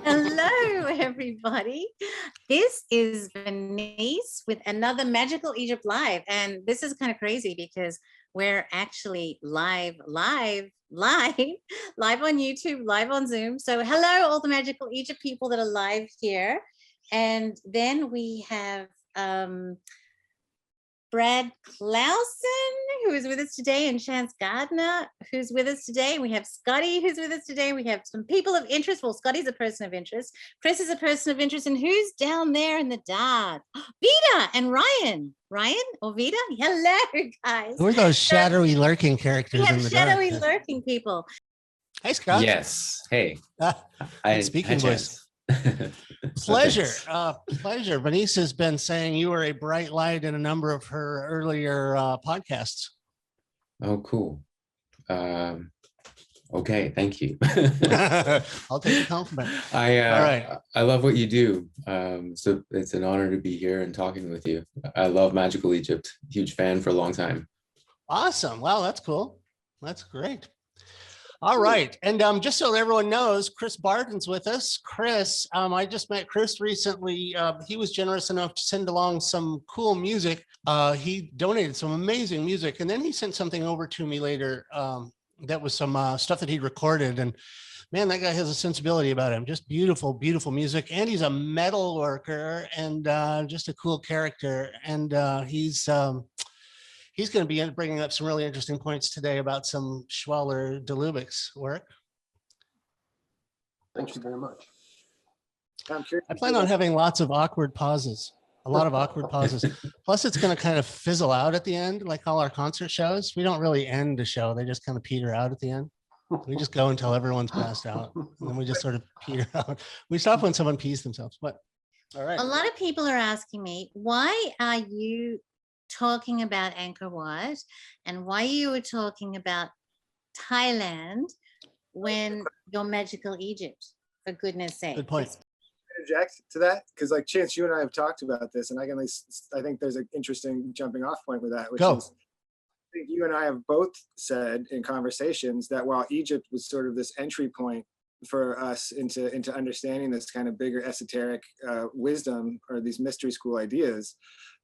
Hello, everybody. This is Bernice with another Magical Egypt Live. And this is kind of crazy because we're actually live on YouTube, live on Zoom. So hello, all the Magical Egypt people that are live here. And then we have Brad Klausen, who is with us today, and Chance Gardner, who's with us today. We have Scotty, who's with us today. We have some people of interest. Well, Scotty's a person of interest. Kris is a person of interest. And who's down there in the dark? Vida and Ryan. Ryan or Vida? Hello, guys. Who are those shadowy lurking characters? We have in the shadowy dark? lurking people. Hey, Scott. Yes. Hey. Speaking voice. Pleasure. Pleasure. Bernice has been saying you were a bright light in a number of her earlier podcasts. Oh, cool. Okay, thank you. I'll take the compliment. All right. I love what you do. So it's an honor to be here and talking with you. I love Magical Egypt. Huge fan for a long time. Awesome. Wow, that's cool. That's great. All right. And just so everyone knows, Kris Barton's with us. Kris, I just met Kris recently. He was generous enough to send along some cool music. He donated some amazing music. And then he sent something over to me later that was some stuff that he'd recorded. And man, that guy has a sensibility about him. Just beautiful, beautiful music. And he's a metal worker and just a cool character. And he's going to be bringing up some really interesting points today about some Schwaller de Lubic's work. Thank you very much. I plan on having lots of awkward pauses, a lot of awkward pauses. Plus, it's going to kind of fizzle out at the end, like all our concert shows. We don't really end the show. They just kind of peter out at the end. We just go until everyone's passed out. And then we just sort of peter out. We stop when someone pees themselves. But all right. A lot of people are asking me, why are you talking about Angkor Wat and why you were talking about Thailand when you're Magical Egypt, for goodness sake? Good point. Interject to that, because like Chance, you and I have talked about this, and I think there's an interesting jumping off point with that, which is I think you and I have both said in conversations that while Egypt was sort of this entry point for us into understanding this kind of bigger esoteric wisdom or these mystery school ideas,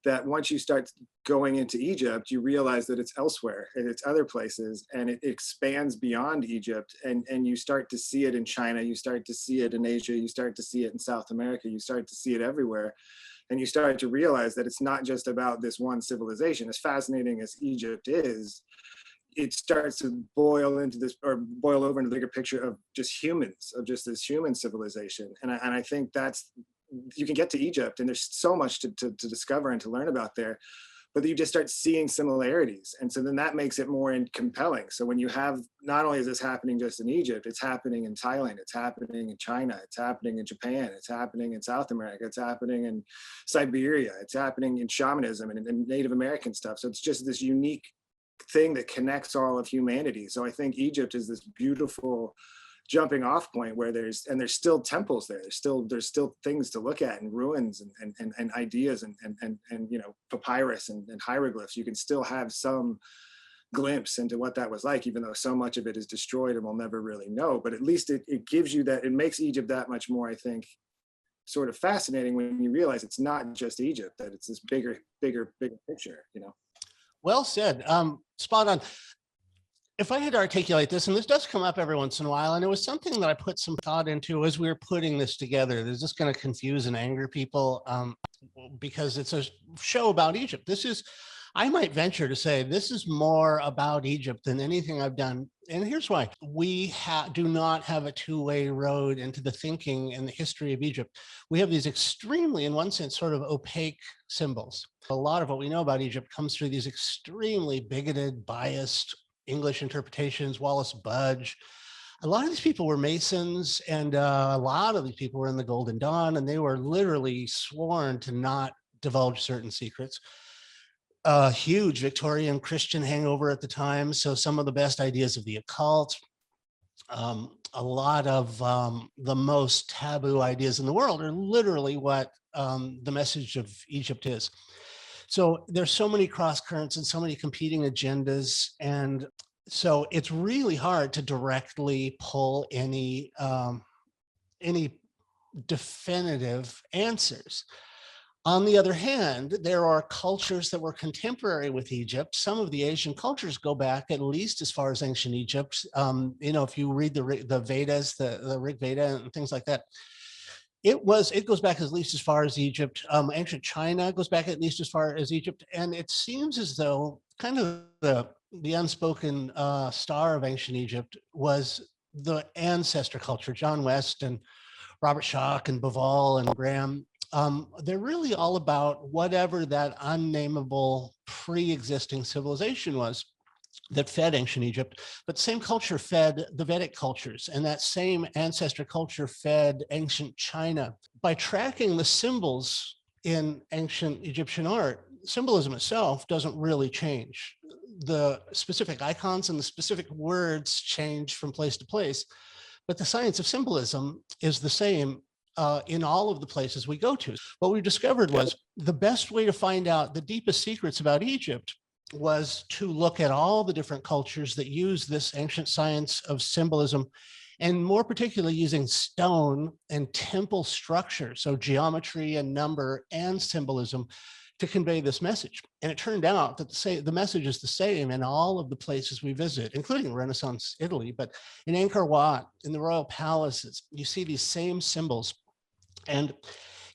that once you start going into Egypt, you realize that it's elsewhere and it's other places, and it expands beyond Egypt, and you start to see it in China, you start to see it in Asia, you start to see it in South America, you start to see it everywhere. And you start to realize that it's not just about this one civilization. As fascinating as Egypt is, it starts to boil over into the bigger picture of just humans, of just this human civilization. And I think that's, you can get to Egypt and there's so much to discover and to learn about there, but you just start seeing similarities. And so then that makes it more compelling. So when you have, not only is this happening just in Egypt, it's happening in Thailand, it's happening in China, it's happening in Japan, it's happening in South America, it's happening in Siberia, it's happening in shamanism and Native American stuff. So it's just this unique thing that connects all of humanity. So I think Egypt is this beautiful jumping off point where there's still temples there. There's still things to look at and ruins and ideas and you know, papyrus and hieroglyphs. You can still have some glimpse into what that was like, even though so much of it is destroyed and we'll never really know. But at least it gives you that, it makes Egypt that much more, I think, sort of fascinating when you realize it's not just Egypt, that it's this bigger picture, you know. Well said. Spot on. if I had to articulate this, and this does come up every once in a while, and it was something that I put some thought into as we were putting this together. Is this going to confuse and anger people? Because it's a show about Egypt. I might venture to say this is more about Egypt than anything I've done. And here's why. We do not have a two-way road into the thinking and the history of Egypt. We have these extremely, in one sense, sort of opaque symbols. A lot of what we know about Egypt comes through these extremely bigoted, biased English interpretations, Wallace Budge. A lot of these people were Masons, and a lot of these people were in the Golden Dawn, and they were literally sworn to not divulge certain secrets. A huge Victorian Christian hangover at the time, so some of the best ideas of the occult, a lot of the most taboo ideas in the world are literally what the message of Egypt is. So there's so many cross currents and so many competing agendas, and so it's really hard to directly pull any definitive answers. On the other hand, there are cultures that were contemporary with Egypt. Some of the Asian cultures go back at least as far as ancient Egypt. If you read the Vedas, the Rig Veda and things like that, it goes back at least as far as Egypt. Ancient China goes back at least as far as Egypt. And it seems as though kind of the unspoken star of ancient Egypt was the ancestor culture, John West and Robert Schoch and Bauval and Graham. They're really all about whatever that unnameable pre-existing civilization was that fed ancient Egypt, but same culture fed the Vedic cultures, and that same ancestor culture fed ancient China. By tracking the symbols in ancient Egyptian art, symbolism itself doesn't really change. The specific icons and the specific words change from place to place, but the science of symbolism is the same in all of the places we go to. What we discovered was the best way to find out the deepest secrets about Egypt was to look at all the different cultures that use this ancient science of symbolism, and more particularly using stone and temple structure, so geometry and number and symbolism, to convey this message. And it turned out that the message is the same in all of the places we visit, including Renaissance Italy, but in Angkor Wat, in the royal palaces, you see these same symbols. And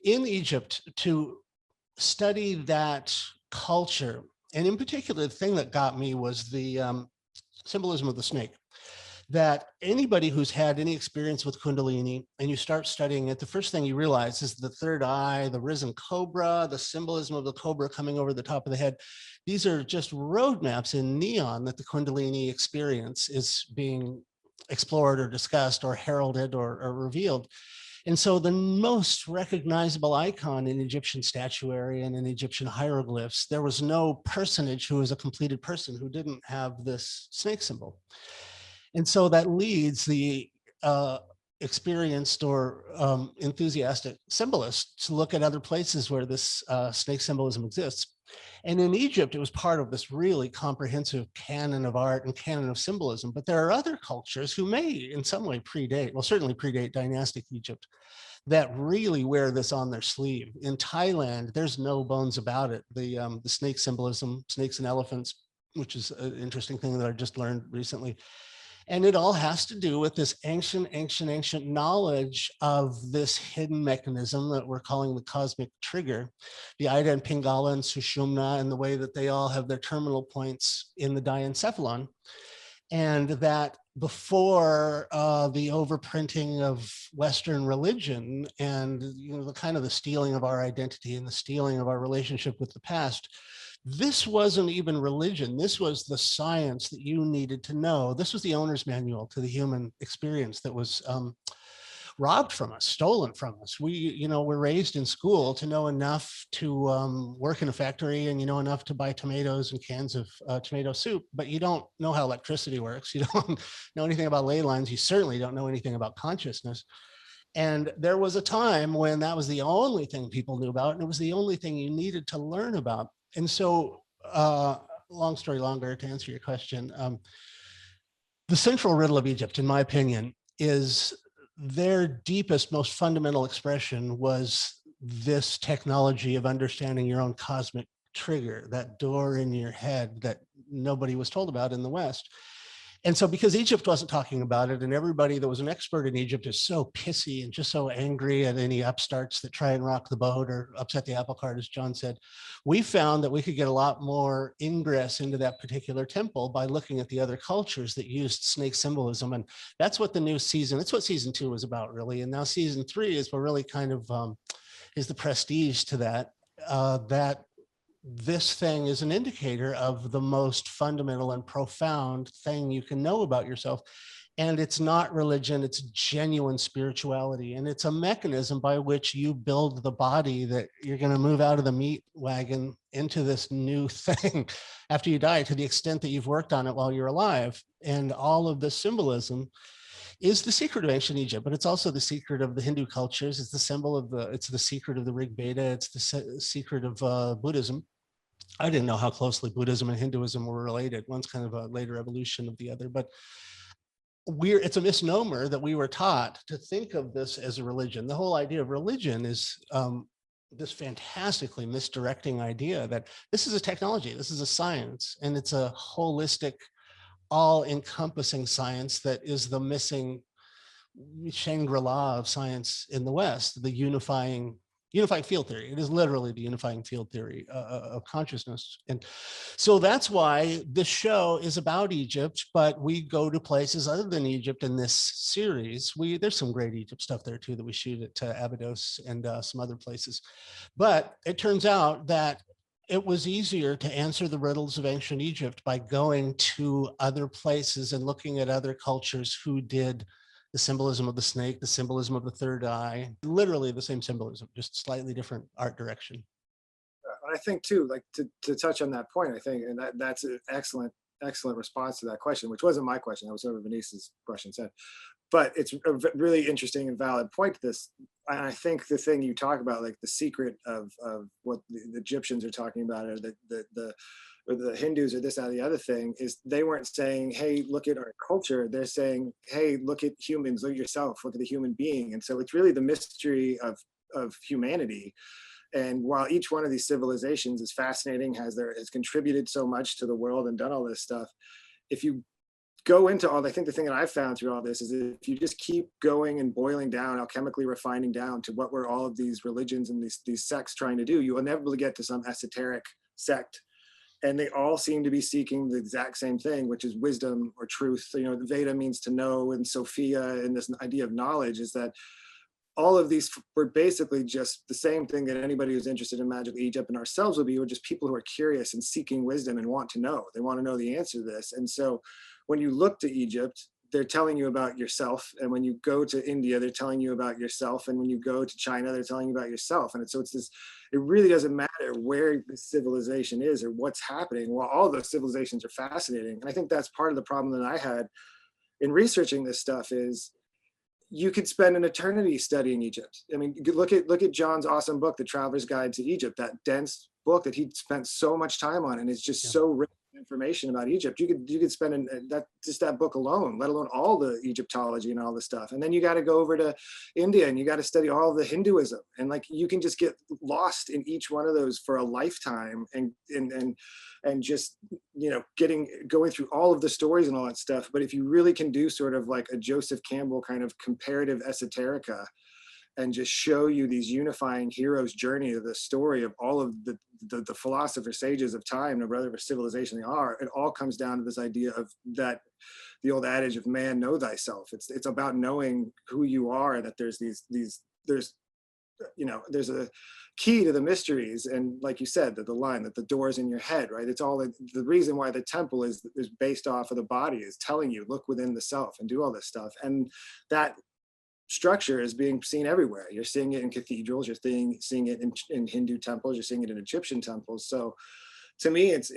in Egypt, to study that culture, and in particular, the thing that got me was the symbolism of the snake. That anybody who's had any experience with Kundalini and you start studying it, the first thing you realize is the third eye, the risen cobra, the symbolism of the cobra coming over the top of the head. These are just roadmaps in neon that the Kundalini experience is being explored or discussed or heralded or revealed. And so the most recognizable icon in Egyptian statuary and in Egyptian hieroglyphs, there was no personage who was a completed person who didn't have this snake symbol. And so that leads the experienced or enthusiastic symbolists to look at other places where this snake symbolism exists. And in Egypt, it was part of this really comprehensive canon of art and canon of symbolism. But there are other cultures who may in some way certainly predate dynastic Egypt, that really wear this on their sleeve. In Thailand, there's no bones about it. The snake symbolism, snakes and elephants, which is an interesting thing that I just learned recently. And it all has to do with this ancient knowledge of this hidden mechanism that we're calling the cosmic trigger, the Ida and Pingala and Sushumna, and the way that they all have their terminal points in the diencephalon. And that before the overprinting of Western religion and the kind of the stealing of our identity and the stealing of our relationship with the past, this wasn't even religion. This was the science that you needed to know. This was the owner's manual to the human experience that was robbed from us, stolen from us. We're raised in school to know enough to work in a factory, and enough to buy tomatoes and cans of tomato soup, but you don't know how electricity works. You don't know anything about ley lines. You certainly don't know anything about consciousness. And there was a time when that was the only thing people knew about, and it was the only thing you needed to learn about. And so, long story longer, to answer your question, the central riddle of Egypt, in my opinion, is their deepest, most fundamental expression was this technology of understanding your own cosmic trigger, that door in your head that nobody was told about in the West. And so because Egypt wasn't talking about it, and everybody that was an expert in Egypt is so pissy and just so angry at any upstarts that try and rock the boat or upset the apple cart, as John said, we found that we could get a lot more ingress into that particular temple by looking at the other cultures that used snake symbolism. And that's what the new season, that's what season 2 was about, really. And now season 3 is what really kind of is the prestige to that, that this thing is an indicator of the most fundamental and profound thing you can know about yourself. And it's not religion, it's genuine spirituality. And it's a mechanism by which you build the body that you're going to move out of the meat wagon into this new thing after you die, to the extent that you've worked on it while you're alive. And all of the symbolism is the secret of ancient Egypt, but it's also the secret of the Hindu cultures. It's the symbol of it's the secret of the Rig Veda. It's the secret of Buddhism. I didn't know how closely Buddhism and Hinduism were related. One's kind of a later evolution of the other, but it's a misnomer that we were taught to think of this as a religion. The whole idea of religion is this fantastically misdirecting idea that this is a technology, this is a science, and it's a holistic, all-encompassing science that is the missing Shangri-La of science in the West, the unifying field theory. It is literally the unifying field theory of consciousness. And so that's why this show is about Egypt, but we go to places other than Egypt in this series. There's some great Egypt stuff there too that we shoot at Abydos and some other places. But it turns out that it was easier to answer the riddles of ancient Egypt by going to other places and looking at other cultures who did the symbolism of the snake, the symbolism of the third eye, literally the same symbolism, just slightly different art direction. I think too, like to touch on that point, I think, and that's an excellent response to that question, which wasn't my question. That was over Venice's question said, but it's a really interesting and valid point to this. And I think the thing you talk about, like the secret of what the Egyptians are talking about, or the Hindus or this, that, the other thing, is they weren't saying, hey, look at our culture. They're saying, hey, look at humans, look at yourself, look at the human being. And so it's really the mystery of humanity. And while each one of these civilizations is fascinating, has contributed so much to the world and done all this stuff, if you go into I think the thing that I've found through all this is if you just keep going and boiling down, alchemically refining down to what were all of these religions and these sects trying to do, you will inevitably get to some esoteric sect. And they all seem to be seeking the exact same thing, which is wisdom or truth. You know, the Veda means to know, and Sophia, and this idea of knowledge is that all of these were basically just the same thing that anybody who's interested in magical Egypt and ourselves would be. We're just people who are curious and seeking wisdom and want to know. They want to know the answer to this. And so when you look to Egypt, they're telling you about yourself. And when you go to India, they're telling you about yourself. And when you go to China, they're telling you about yourself. And so it's this, it really doesn't matter where the civilization is or what's happening. While all those civilizations are fascinating. And I think that's part of the problem that I had in researching this stuff is you could spend an eternity studying Egypt. I mean, look at John's awesome book, The Traveler's Guide to Egypt, that dense book that he spent so much time on. And it's just so rich information about Egypt. You could spend that book alone, let alone all the Egyptology and all the stuff. And then you got to go over to India and you got to study all the Hinduism. And like, you can just get lost in each one of those for a lifetime and just, you know, going through all of the stories and all that stuff. But if you really can do sort of like a Joseph Campbell kind of comparative esoterica and just show you these unifying heroes' journey of the story of all of the philosopher sages of time, no matter what civilization they are, it all comes down to this idea of that, the old adage of man, know thyself. It's about knowing who you are, that there's there's a key to the mysteries. And like you said, the line that the door's in your head, right? It's all the reason why the temple is based off of the body, is telling you, look within the self and do all this stuff. And that structure is being seen everywhere. You're seeing it in cathedrals, you're seeing it in Hindu temples, you're seeing it in Egyptian temples. So to me, it's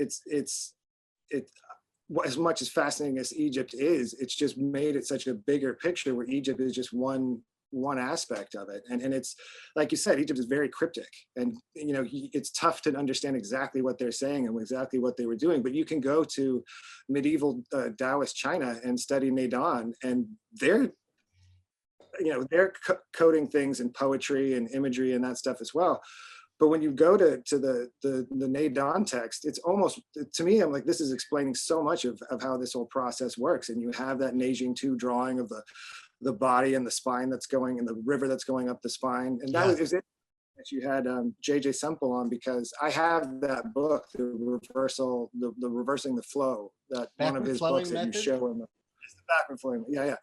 as much as fascinating as Egypt is, it's just made it such a bigger picture where Egypt is just one aspect of it. And it's, like you said, Egypt is very cryptic, and you know, it's tough to understand exactly what they're saying and exactly what they were doing. But you can go to medieval Taoist China and study Neidan, and they're coding things in poetry and imagery and that stuff as well. But when you go to the Nadon text, it's almost, to me, I'm like, this is explaining so much of how this whole process works. And you have that Neijing 2 drawing of the body and the spine that's going, and the river that's going up the spine. And that was it. That you had JJ Semple on, because I have that book, the reversing the flow, that one of his books that you show him. It's the backward flowing. Yeah.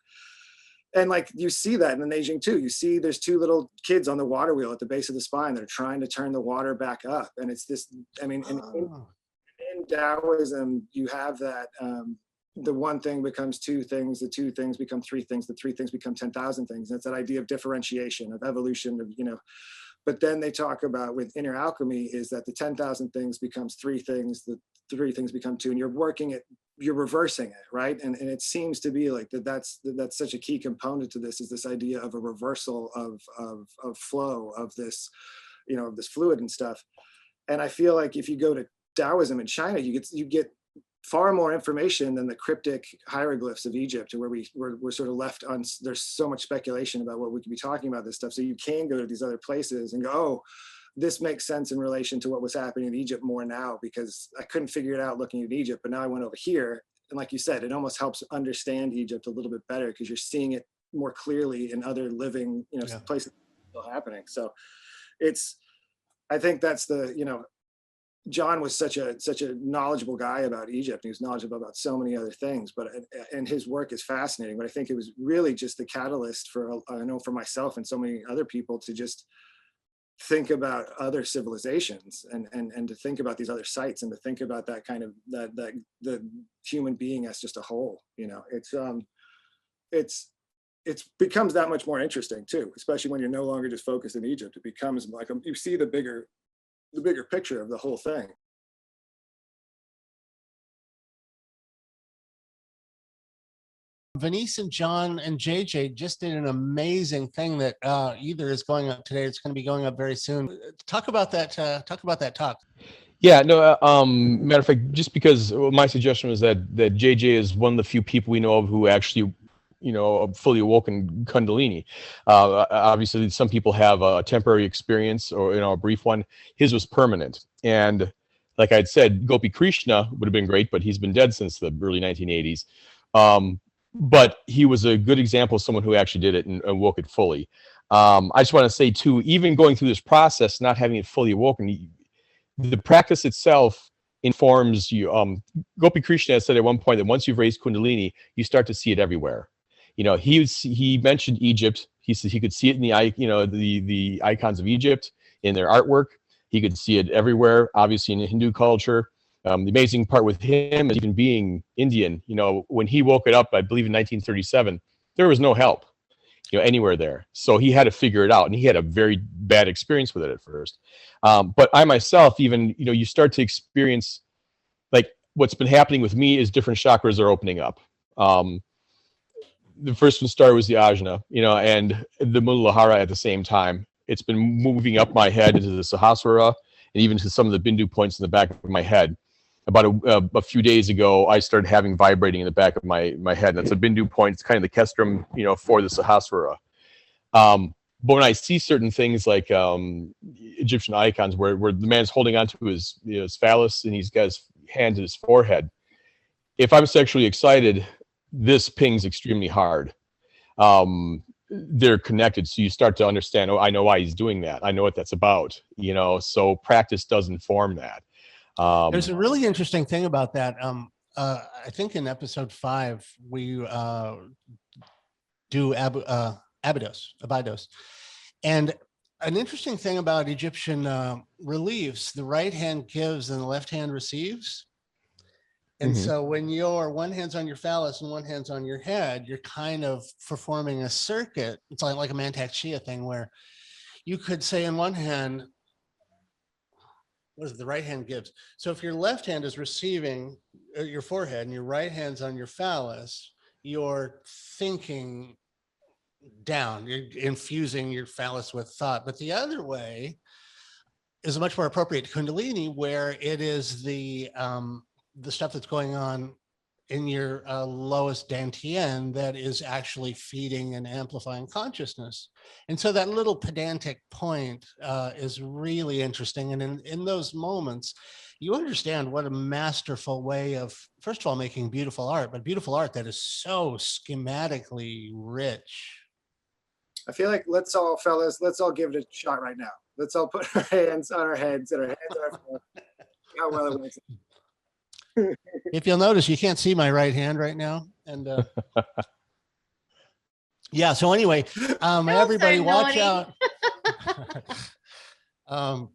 And like, you see that in the Neijing too. You see there's 2 little kids on the water wheel at the base of the spine that are trying to turn the water back up. And it's this, I mean, in Taoism, you have that, the one thing becomes 2 things, the 2 things become 3 things, the 3 things become 10,000 things. And it's that idea of differentiation, of evolution, of, but then they talk about with inner alchemy is that the 10,000 things becomes 3 things, the 3 things become 2, and you're working it, you're reversing it, right? And it seems to be like that's such a key component to this, is this idea of a reversal of flow of this, of this fluid and stuff. And I feel like if you go to Taoism in China, you get far more information than the cryptic hieroglyphs of Egypt, where we're sort of left on. There's so much speculation about what we could be talking about this stuff. So you can go to these other places and go, oh, this makes sense in relation to what was happening in Egypt more now, because I couldn't figure it out looking at Egypt, but now I went over here. And like you said, it almost helps understand Egypt a little bit better, because you're seeing it more clearly in other living, places still happening. So I think that's John was such a knowledgeable guy about Egypt. He was knowledgeable about so many other things, and his work is fascinating. But I think it was really just the catalyst for myself and so many other people to just think about other civilizations and to think about these other sites, and to think about that kind of that the human being as just a whole. It becomes that much more interesting too, especially when you're no longer just focused in Egypt. It becomes like you see the bigger picture of the whole thing. Venice and John and JJ just did an amazing thing that either is going up today. It's going to be going up very soon. Talk about that talk. Yeah, no, matter of fact, just because my suggestion was that JJ is one of the few people we know of who actually, fully awoken Kundalini. Obviously, some people have a temporary experience or, a brief one. His was permanent. And like I'd said, Gopi Krishna would have been great, but he's been dead since the early 1980s. But he was a good example of someone who actually did it and awoke it fully. I just want to say too, even going through this process, not having it fully awoken, the practice itself informs you. Gopi Krishna said at one point that once you've raised Kundalini, you start to see it everywhere. He mentioned Egypt. He said he could see it in the icons of Egypt, in their artwork. He could see it everywhere, obviously in Hindu culture. The amazing part with him is, even being Indian, when he woke it up, I believe in 1937, there was no help, anywhere there. So he had to figure it out, and he had a very bad experience with it at first. But I myself, even, you start to experience, like, what's been happening with me is different chakras are opening up. The first one started was the Ajna, and the Muladhara at the same time. It's been moving up my head into the Sahasrara, and even to some of the Bindu points in the back of my head. About a few days ago, I started having vibrating in the back of my head. That's a Bindu point. It's kind of the Kestram, for the Sahasrara. But when I see certain things like Egyptian icons, where the man's holding onto his phallus and he's got his hand to his forehead, if I'm sexually excited, this pings extremely hard. They're connected, so you start to understand. Oh, I know why he's doing that. I know what that's about. So practice does inform that. There's a really interesting thing about that. I think in episode 5 we do abydos, and an interesting thing about Egyptian reliefs: the right hand gives and the left hand receives. And so when one hand's on your phallus and one hand's on your head, you're kind of performing a circuit. It's like a Mantak Shia thing, where you could say in one hand, the right hand gives. So if your left hand is receiving your forehead and your right hand's on your phallus, you're thinking down, you're infusing your phallus with thought. But the other way is much more appropriate to Kundalini, where it is the stuff that's going on in your lowest dantian that is actually feeding and amplifying consciousness. And so that little pedantic point is really interesting. And in those moments, you understand what a masterful way of, first of all, making beautiful art, but beautiful art that is so schematically rich. I feel like let's all give it a shot right now. Let's all put our hands on our heads and our hands on our forehead. How well it works. If you'll notice, you can't see my right hand right now. And yeah, so anyway, everybody so watch naughty. out.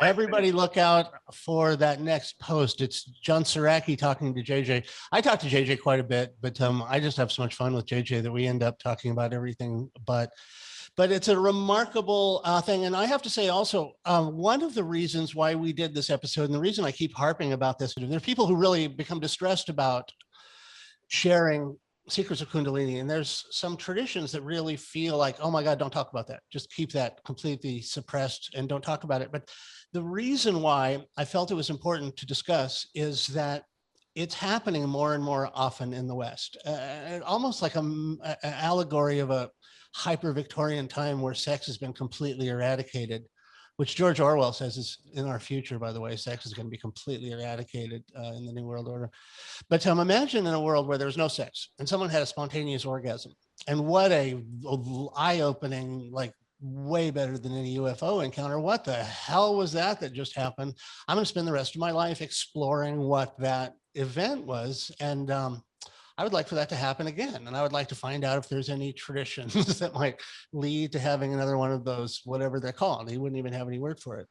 Everybody look out for that next post. It's John Sieraki talking to JJ. I talk to JJ quite a bit, but I just have so much fun with JJ that we end up talking about everything. But it's a remarkable thing. And I have to say also, one of the reasons why we did this episode, and the reason I keep harping about this, there are people who really become distressed about sharing secrets of Kundalini. And there's some traditions that really feel like, oh my God, don't talk about that. Just keep that completely suppressed and don't talk about it. But the reason why I felt it was important to discuss is that it's happening more and more often in the West, almost like an allegory of a hyper-Victorian time where sex has been completely eradicated, which George Orwell says is in our future, by the way. Sex is going to be completely eradicated in the New World Order. But imagine in a world where there's no sex and someone had a spontaneous orgasm. And what a eye-opening, like way better than any UFO encounter. What the hell was that just happened? I'm going to spend the rest of my life exploring what that event was. And I would like for that to happen again. And I would like to find out if there's any traditions that might lead to having another one of those, whatever they're called. He wouldn't even have any word for it.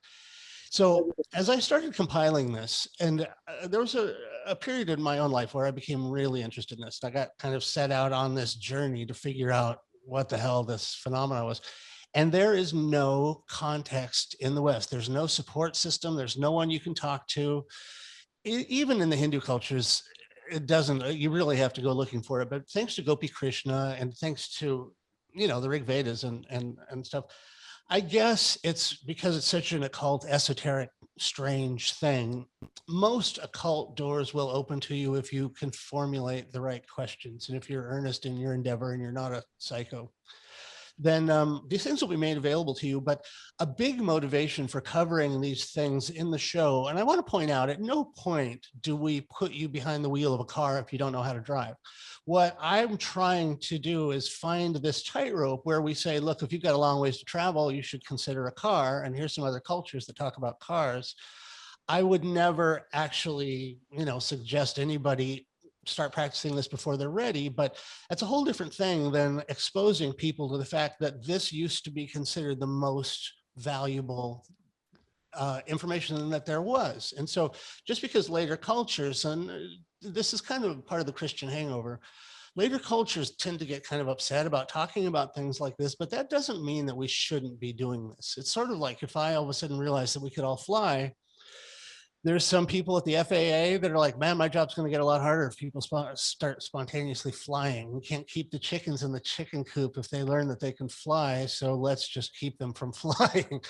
So as I started compiling this, and there was a period in my own life where I became really interested in this. I got kind of set out on this journey to figure out what the hell this phenomenon was. And there is no context in the West. There's no support system. There's no one you can talk to. Even in the Hindu cultures, it doesn't, you really have to go looking for it. But thanks to Gopi Krishna and thanks to, the Rig Vedas and stuff, I guess it's because it's such an occult, esoteric, strange thing. Most occult doors will open to you if you can formulate the right questions. And if you're earnest in your endeavor and you're not a psycho, then these things will be made available to you. But a big motivation for covering these things in the show, and I want to point out, at no point do we put you behind the wheel of a car if you don't know how to drive. What I'm trying to do is find this tightrope where we say, look, if you've got a long ways to travel, you should consider a car. And here's some other cultures that talk about cars. I would never actually, suggest anybody start practicing this before they're ready, but that's a whole different thing than exposing people to the fact that this used to be considered the most valuable information that there was. And so just because later cultures, and this is kind of part of the Christian hangover, later cultures tend to get kind of upset about talking about things like this, but that doesn't mean that we shouldn't be doing this. It's sort of like if I all of a sudden realized that we could all fly, there's some people at the FAA that are like, man, my job's going to get a lot harder if people start spontaneously flying. We can't keep the chickens in the chicken coop if they learn that they can fly. So let's just keep them from flying.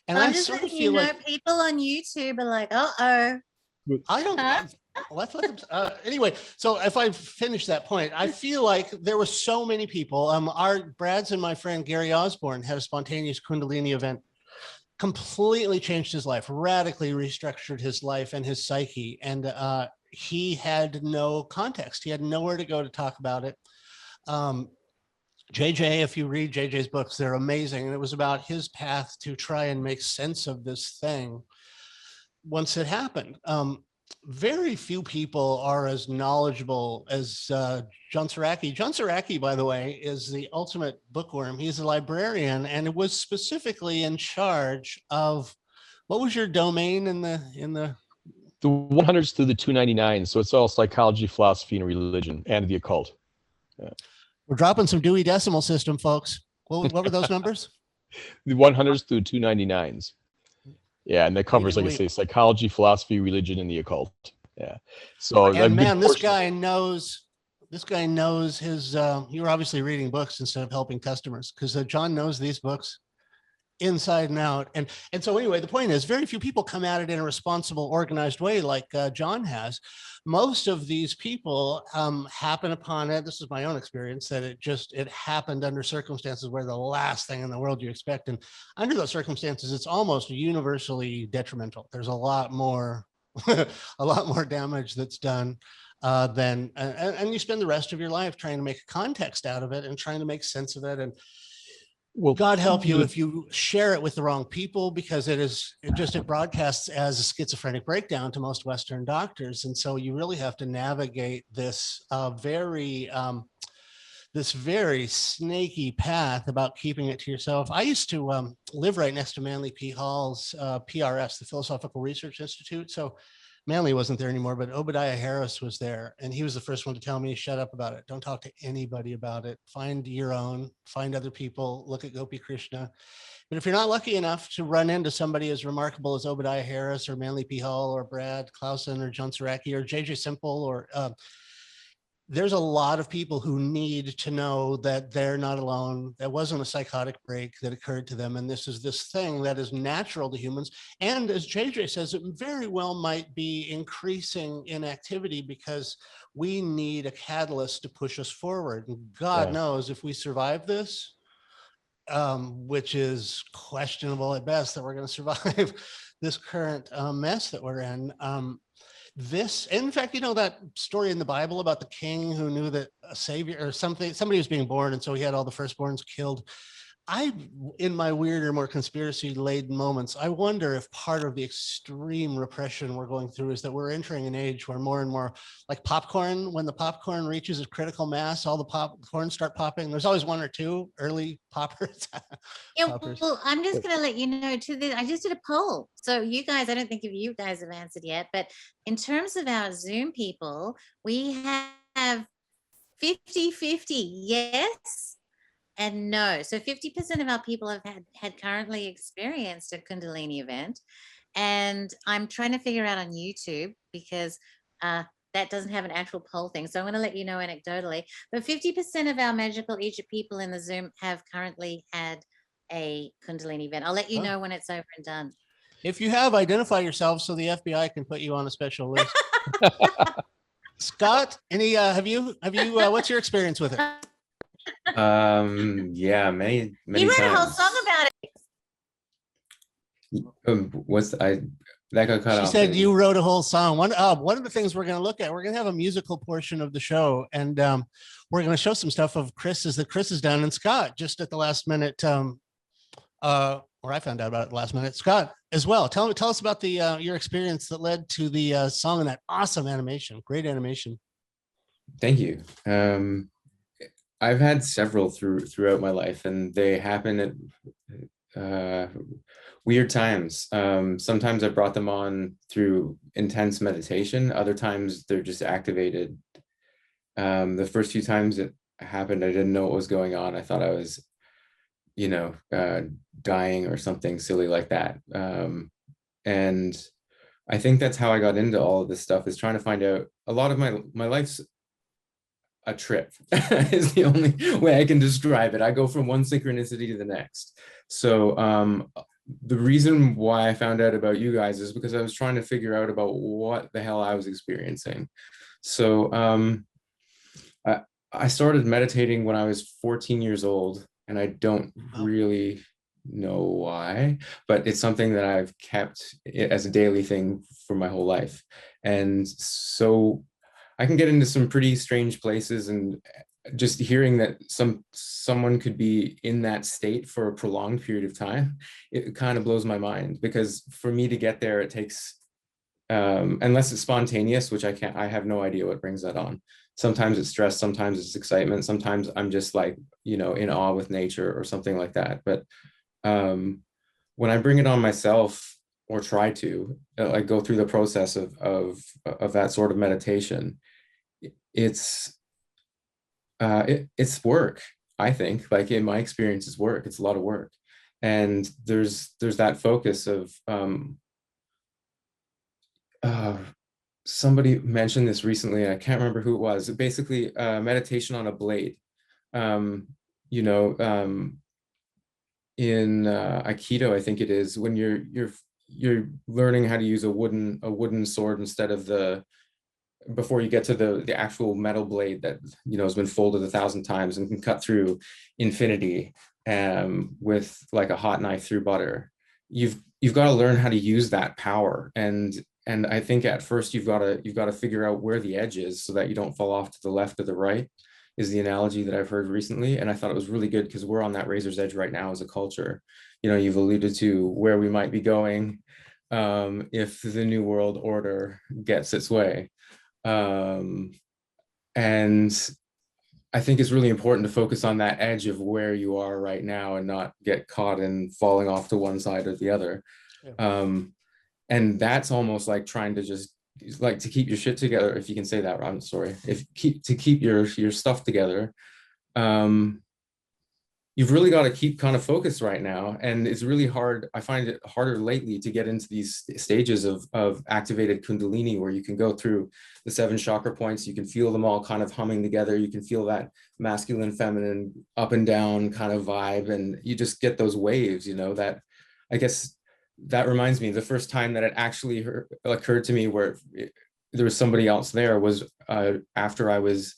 And I just sort of letting feel like people on YouTube are like, uh-oh. I don't let's let them anyway. So if I finish that point, I feel like there were so many people. Brad's and my friend Gary Osborne had a spontaneous Kundalini event, completely changed his life, radically restructured his life and his psyche. And he had no context. He had nowhere to go to talk about it. JJ, if you read JJ's books, they're amazing. And it was about his path to try and make sense of this thing once it happened. Very few people are as knowledgeable as John Soraki. John Soraki, by the way, is the ultimate bookworm. He's a librarian and was specifically in charge of, what was your domain in the 100s through the 299s. So it's all psychology, philosophy, and religion, and the occult. Yeah. We're dropping some Dewey Decimal System, folks. What were those numbers? The 100s through 299s. Yeah, and that covers, like I say, psychology, philosophy, religion, and the occult. Yeah. So, and man, this guy knows his. You were obviously reading books instead of helping customers, because John knows these books inside and out. And so anyway, the point is very few people come at it in a responsible, organized way like John has. Most of these people happen upon it. This is my own experience, that it happened under circumstances where the last thing in the world you expect. And under those circumstances, it's almost universally detrimental. There's a lot more, a lot more damage that's done and you spend the rest of your life trying to make a context out of it and trying to make sense of it. And well, God help you if you share it with the wrong people, because it broadcasts as a schizophrenic breakdown to most Western doctors. And so you really have to navigate this very snaky path about keeping it to yourself. I used to live right next to Manly P. Hall's PRS, the Philosophical Research Institute. So Manly wasn't there anymore, but Obadiah Harris was there. And he was the first one to tell me, shut up about it. Don't talk to anybody about it. Find your own, find other people, look at Gopi Krishna. But if you're not lucky enough to run into somebody as remarkable as Obadiah Harris or Manly P. Hall or Brad Klausen or John Soraki or JJ Simple, or there's a lot of people who need to know that they're not alone. That wasn't a psychotic break that occurred to them. And this is this thing that is natural to humans. And as JJ says, it very well might be increasing in activity because we need a catalyst to push us forward. And God knows if we survive this, which is questionable at best that we're going to survive this current mess that we're in. In fact, you know that story in the Bible about the king who knew that a savior or somebody was being born, and so he had all the firstborns killed. In my weirder, more conspiracy-laden moments, I wonder if part of the extreme repression we're going through is that we're entering an age where more and more, like popcorn, when the popcorn reaches a critical mass, all the popcorn start popping. There's always one or two early poppers. Yeah, Poppers. well, I'm just going to let you know I just did a poll. So you guys, I don't think you guys have answered yet, but in terms of our Zoom people, we have 50-50 yes and no. So 50% of our people have had currently experienced a Kundalini event. And I'm trying to figure out on YouTube because that doesn't have an actual poll thing. So I'm going to let you know anecdotally. But 50% of our Magical Egypt people in the Zoom have currently had a Kundalini event. I'll let you know when it's over and done. If you have, identify yourself so the FBI can put you on a special list. Scott, have you what's your experience with it? Yeah, many You wrote times. a whole song about it. That got cut off. She said you wrote a whole song. One of the things we're going to look at, we're going to have a musical portion of the show, and we're going to show some stuff of Kris's that Kris has done. And Scott, just at the last minute, or I found out about it the last minute. Scott, as well. Tell us about your experience that led to the song and that awesome animation. Great animation. Thank you. I've had several throughout my life, and they happen at weird times. Sometimes I brought them on through intense meditation. Other times they're just activated. The first few times it happened, I didn't know what was going on. I thought I was, dying or something silly like that. And I think that's how I got into all of this stuff, is trying to find out. A lot of my life's a trip is the only way I can describe it. I go from one synchronicity to the next. So the reason why I found out about you guys is because I was trying to figure out about what the hell I was experiencing. So I started meditating when I was 14 years old, and I don't really know why, but it's something that I've kept as a daily thing for my whole life. And so I can get into some pretty strange places, and just hearing that someone could be in that state for a prolonged period of time, it kind of blows my mind, because for me to get there, it takes, unless it's spontaneous, which I have no idea what brings that on. Sometimes it's stress, sometimes it's excitement, sometimes I'm just like, in awe with nature or something like that. But when I bring it on myself, or try to like go through the process of that sort of meditation, it's work. I think, like, in my experience, it's work. It's a lot of work, and there's that focus of somebody mentioned this recently, and I can't remember who it was. Basically, meditation on a blade. Aikido, I think it is, when you're learning how to use a wooden sword instead of before you get to the actual metal blade that, you know, has been folded 1,000 times and can cut through infinity with like a hot knife through butter. You've got to learn how to use that power, and I think at first you've got to figure out where the edge is so that you don't fall off to the left or the right, is the analogy that I've heard recently. And I thought it was really good because we're on that razor's edge right now as a culture. You know, you've alluded to where we might be going if the New World Order gets its way. And I think it's really important to focus on that edge of where you are right now and not get caught in falling off to one side or the other. Yeah. And that's almost like trying to just like to keep your shit together, if you can say that. I'm sorry. To keep your stuff together. You've really got to keep kind of focused right now. And it's really hard. I find it harder lately to get into these stages of activated Kundalini, where you can go through the 7 chakra points. You can feel them all kind of humming together. You can feel that masculine, feminine, up and down kind of vibe. And you just get those waves, you know, that I guess that reminds me, the first time that it actually occurred to me where there was somebody else there was after I was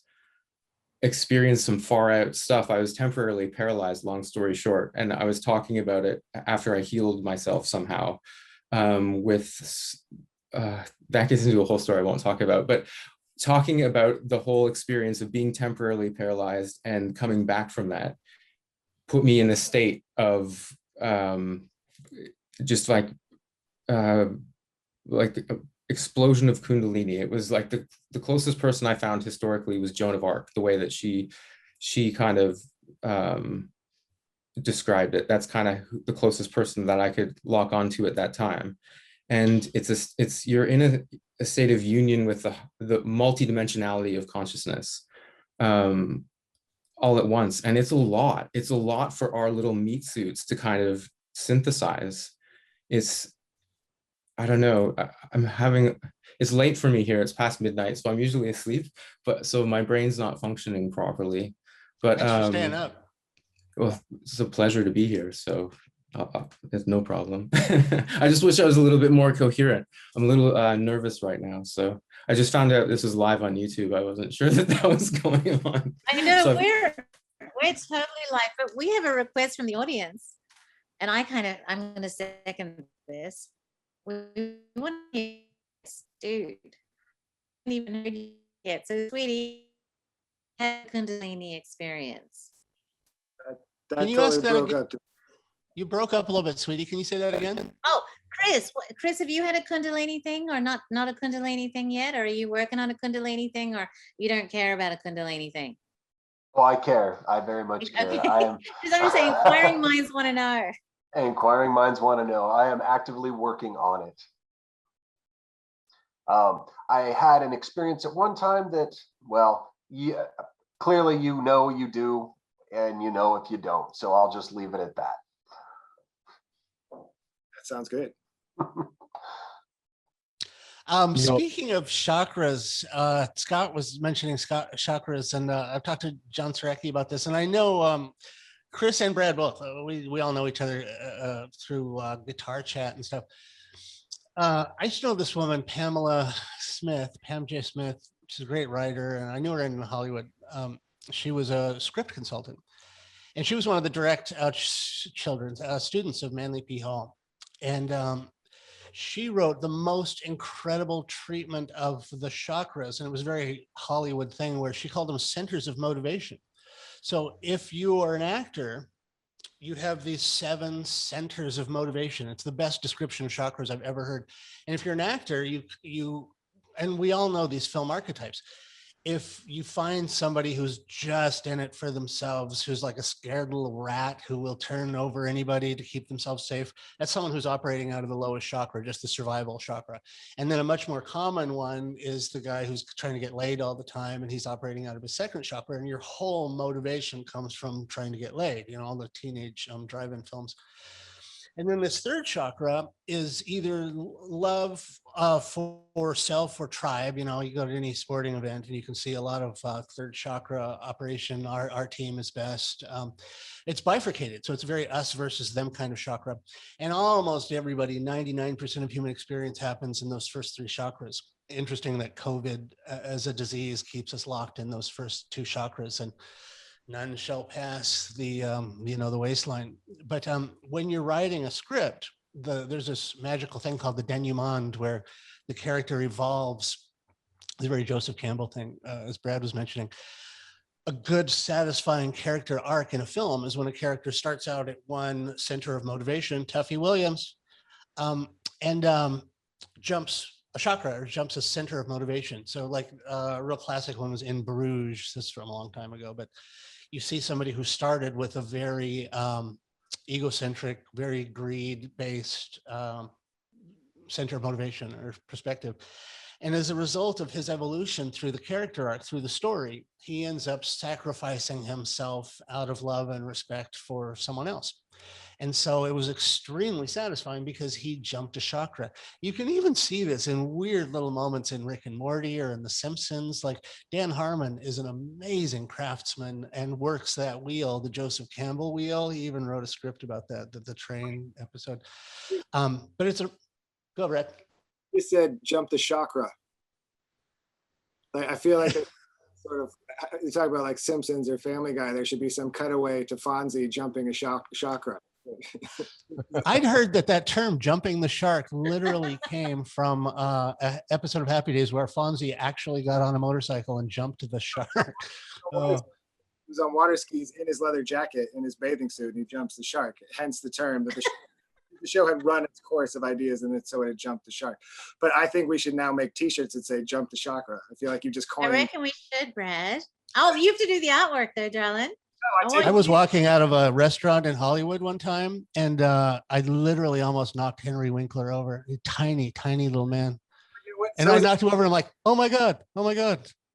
experienced some far out stuff. I was temporarily paralyzed, long story short, and I was talking about it after I healed myself somehow that gets into a whole story I won't talk about, but talking about the whole experience of being temporarily paralyzed and coming back from that put me in a state of just like explosion of Kundalini. It was like the closest person I found historically was Joan of Arc, the way that she kind of described it. That's kind of the closest person that I could lock onto at that time. And you're in a state of union with the multidimensionality of consciousness all at once. And it's a lot for our little meat suits to kind of synthesize. I don't know, it's late for me here. It's past midnight, so I'm usually asleep, but so my brain's not functioning properly. But thanks for staying up. Well, it's a pleasure to be here. So it's no problem. I just wish I was a little bit more coherent. I'm a little nervous right now. So I just found out this is live on YouTube. I wasn't sure that was going on. I know, so we're totally live, but we have a request from the audience, and I'm going to second this. We want to hear this dude. I haven't even heard you yet. So, sweetie, had a Kundalini experience. Can you ask that again? You broke up a little bit, sweetie. Can you say that again? Oh, Kris, have you had a Kundalini thing, or not a Kundalini thing yet? Or are you working on a Kundalini thing, or you don't care about a Kundalini thing? Oh, I care. I very much care. Okay. I am. Because I'm saying inquiring minds want to know. Inquiring minds want to know. I am actively working on it. I had an experience at one time that, well, clearly you know you do, and you know if you don't. So I'll just leave it at that. That sounds good. Speaking of chakras, Scott was mentioning chakras, and I've talked to John Sieraki about this, and I know Kris and Brad both. We all know each other through guitar chat and stuff. I used to know this woman, Pam J. Smith. She's a great writer, and I knew her in Hollywood. She was a script consultant, and she was one of the direct children's students of Manly P. Hall. And she wrote the most incredible treatment of the chakras, and it was a very Hollywood thing where she called them centers of motivation. So if you are an actor, you have these 7 centers of motivation. It's the best description of chakras I've ever heard. And if you're an actor, and we all know these film archetypes. If you find somebody who's just in it for themselves, who's like a scared little rat who will turn over anybody to keep themselves safe, that's someone who's operating out of the lowest chakra, just the survival chakra. And then a much more common one is the guy who's trying to get laid all the time, and he's operating out of his second chakra, and your whole motivation comes from trying to get laid, all the teenage drive-in films. And then this third chakra is either love for self or tribe. You know, you go to any sporting event and you can see a lot of third chakra operation. Our team is best. It's bifurcated. So it's very us versus them kind of chakra. And almost everybody, 99% of human experience happens in those first three chakras. Interesting that COVID as a disease keeps us locked in those first two chakras, and none shall pass the the waistline. But when you're writing a script, there's this magical thing called the denouement, where the character evolves. The very Joseph Campbell thing, as Brad was mentioning. A good, satisfying character arc in a film is when a character starts out at one center of motivation, Tuffy Williams, and jumps a chakra or jumps a center of motivation. So like a real classic one was In Bruges. This is from a long time ago, but you see somebody who started with a very egocentric, very greed-based center of motivation or perspective. And as a result of his evolution through the character arc, through the story, he ends up sacrificing himself out of love and respect for someone else. And so it was extremely satisfying because he jumped a chakra. You can even see this in weird little moments in Rick and Morty or in The Simpsons. Like Dan Harmon is an amazing craftsman and works that wheel, the Joseph Campbell wheel. He even wrote a script about that, the train episode. But it's go, Brett. You said jump the chakra. Like, I feel like sort of, you talk about like Simpsons or Family Guy, there should be some cutaway to Fonzie jumping a chakra. I'd heard that term "jumping the shark" literally came from an episode of Happy Days where Fonzie actually got on a motorcycle and jumped the shark. He was on water skis in his leather jacket, in his bathing suit, and he jumps the shark. Hence the term that the show had run its course of ideas, and so it had jumped the shark. But I think we should now make T-shirts that say "Jump the Chakra." I feel like you just coined. I reckon we should, Brad. Oh, you have to do the artwork though, darling. I was walking out of a restaurant in Hollywood one time, and I literally almost knocked Henry Winkler over. A tiny, tiny little man. And I knocked him over. And I'm like, oh my God.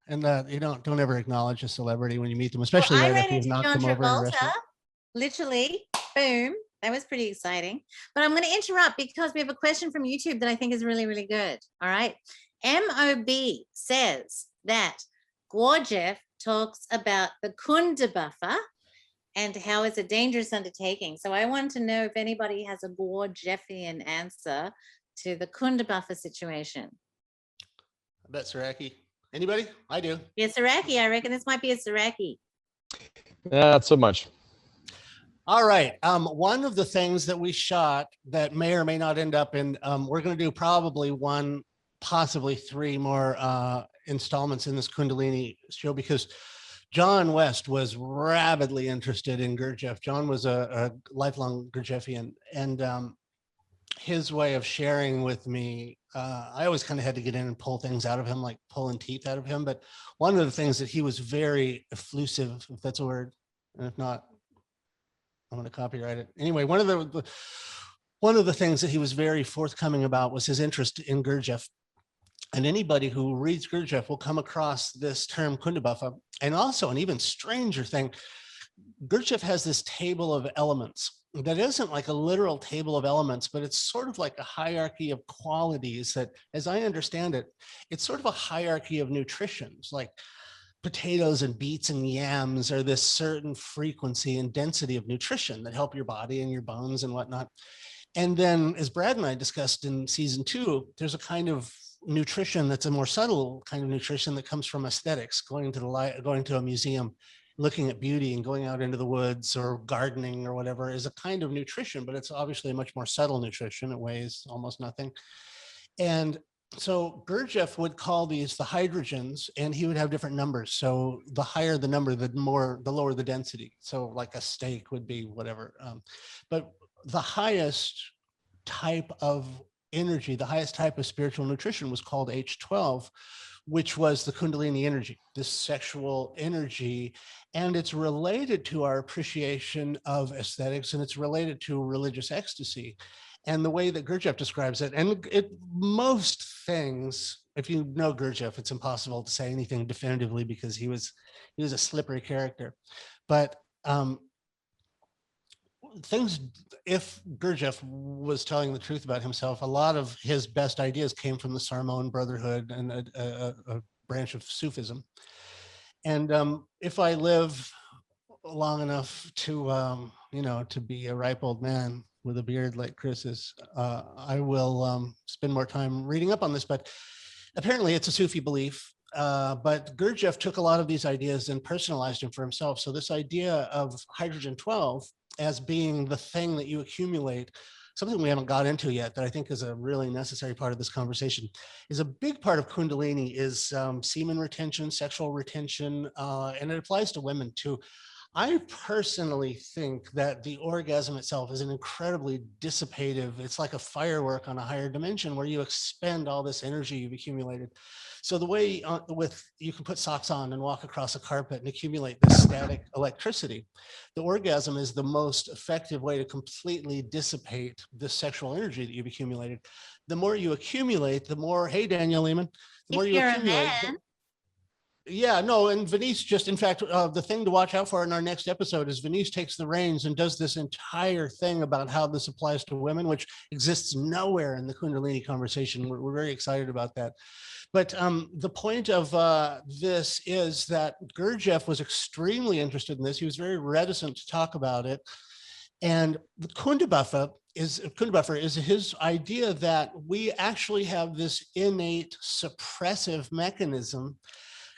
And you don't ever acknowledge a celebrity when you meet them, especially right after you've knocked them over in a restaurant. Literally, boom. That was pretty exciting. But I'm going to interrupt because we have a question from YouTube that I think is really, really good. All right. MOB says that Gurjev talks about the Kunda buffer and how it's a dangerous undertaking. So I want to know if anybody has a Gurjevian answer to the Kunda buffer situation. I bet Sieraki. Anybody? I do. Yeah, Soraki. I reckon this might be a Sieraki. Not so much. All right. One of the things that we shot that may or may not end up in, we're going to do probably one, possibly three more installments in this Kundalini show, because John West was rabidly interested in Gurjev. John was a lifelong Gurjevian, and his way of sharing with me, I always kind of had to get in and pull things out of him, like pulling teeth out of him. But one of the things that he was very effusive, if that's a word, and if not, I'm going to copyright it. Anyway, one of the things that he was very forthcoming about was his interest in Gurjev. And anybody who reads Gurjev will come across this term Kundabuffa. And also an even stranger thing, Gurjev has this table of elements that isn't like a literal table of elements, but it's sort of like a hierarchy of qualities that, as I understand it, it's sort of a hierarchy of nutritions, like potatoes and beets and yams are this certain frequency and density of nutrition that help your body and your bones and whatnot. And then, as Brad and I discussed in season 2, there's a kind of nutrition that's a more subtle kind of nutrition that comes from aesthetics, going to a museum, looking at beauty, and going out into the woods or gardening or whatever is a kind of nutrition, but it's obviously a much more subtle nutrition. It weighs almost nothing. And so Gurjev would call these the hydrogens, and he would have different numbers. So the higher the number, the lower the density. So like a steak would be whatever. But the highest type of energy, the highest type of spiritual nutrition was called H12, which was the Kundalini energy, this sexual energy. And it's related to our appreciation of aesthetics, and it's related to religious ecstasy. And the way that Gurjev describes it, and most things, if you know Gurjev, it's impossible to say anything definitively because he was a slippery character. But things, if Gurjev was telling the truth about himself, a lot of his best ideas came from the Sarmon Brotherhood and a branch of Sufism. And if I live long enough to, to be a ripe old man with a beard like Kris is, I will spend more time reading up on this. But apparently it's a Sufi belief. But Gurjev took a lot of these ideas and personalized them for himself. So this idea of hydrogen 12 as being the thing that you accumulate, something we haven't got into yet that I think is a really necessary part of this conversation, is a big part of Kundalini is semen retention, sexual retention, and it applies to women too. I personally think that the orgasm itself is an incredibly dissipative, it's like a firework on a higher dimension where you expend all this energy you've accumulated. So the way you can put socks on and walk across a carpet and accumulate this static electricity, the orgasm is the most effective way to completely dissipate the sexual energy that you've accumulated. The more you accumulate, the more, hey, Daniel Lehman, the more you accumulate. Yeah, no, and Venice just, in fact, the thing to watch out for in our next episode is Venice takes the reins and does this entire thing about how this applies to women, which exists nowhere in the Kundalini conversation. We're very excited about that. But the point of this is that Gurjev was extremely interested in this. He was very reticent to talk about it. And the Kundabuffer is his idea that we actually have this innate suppressive mechanism,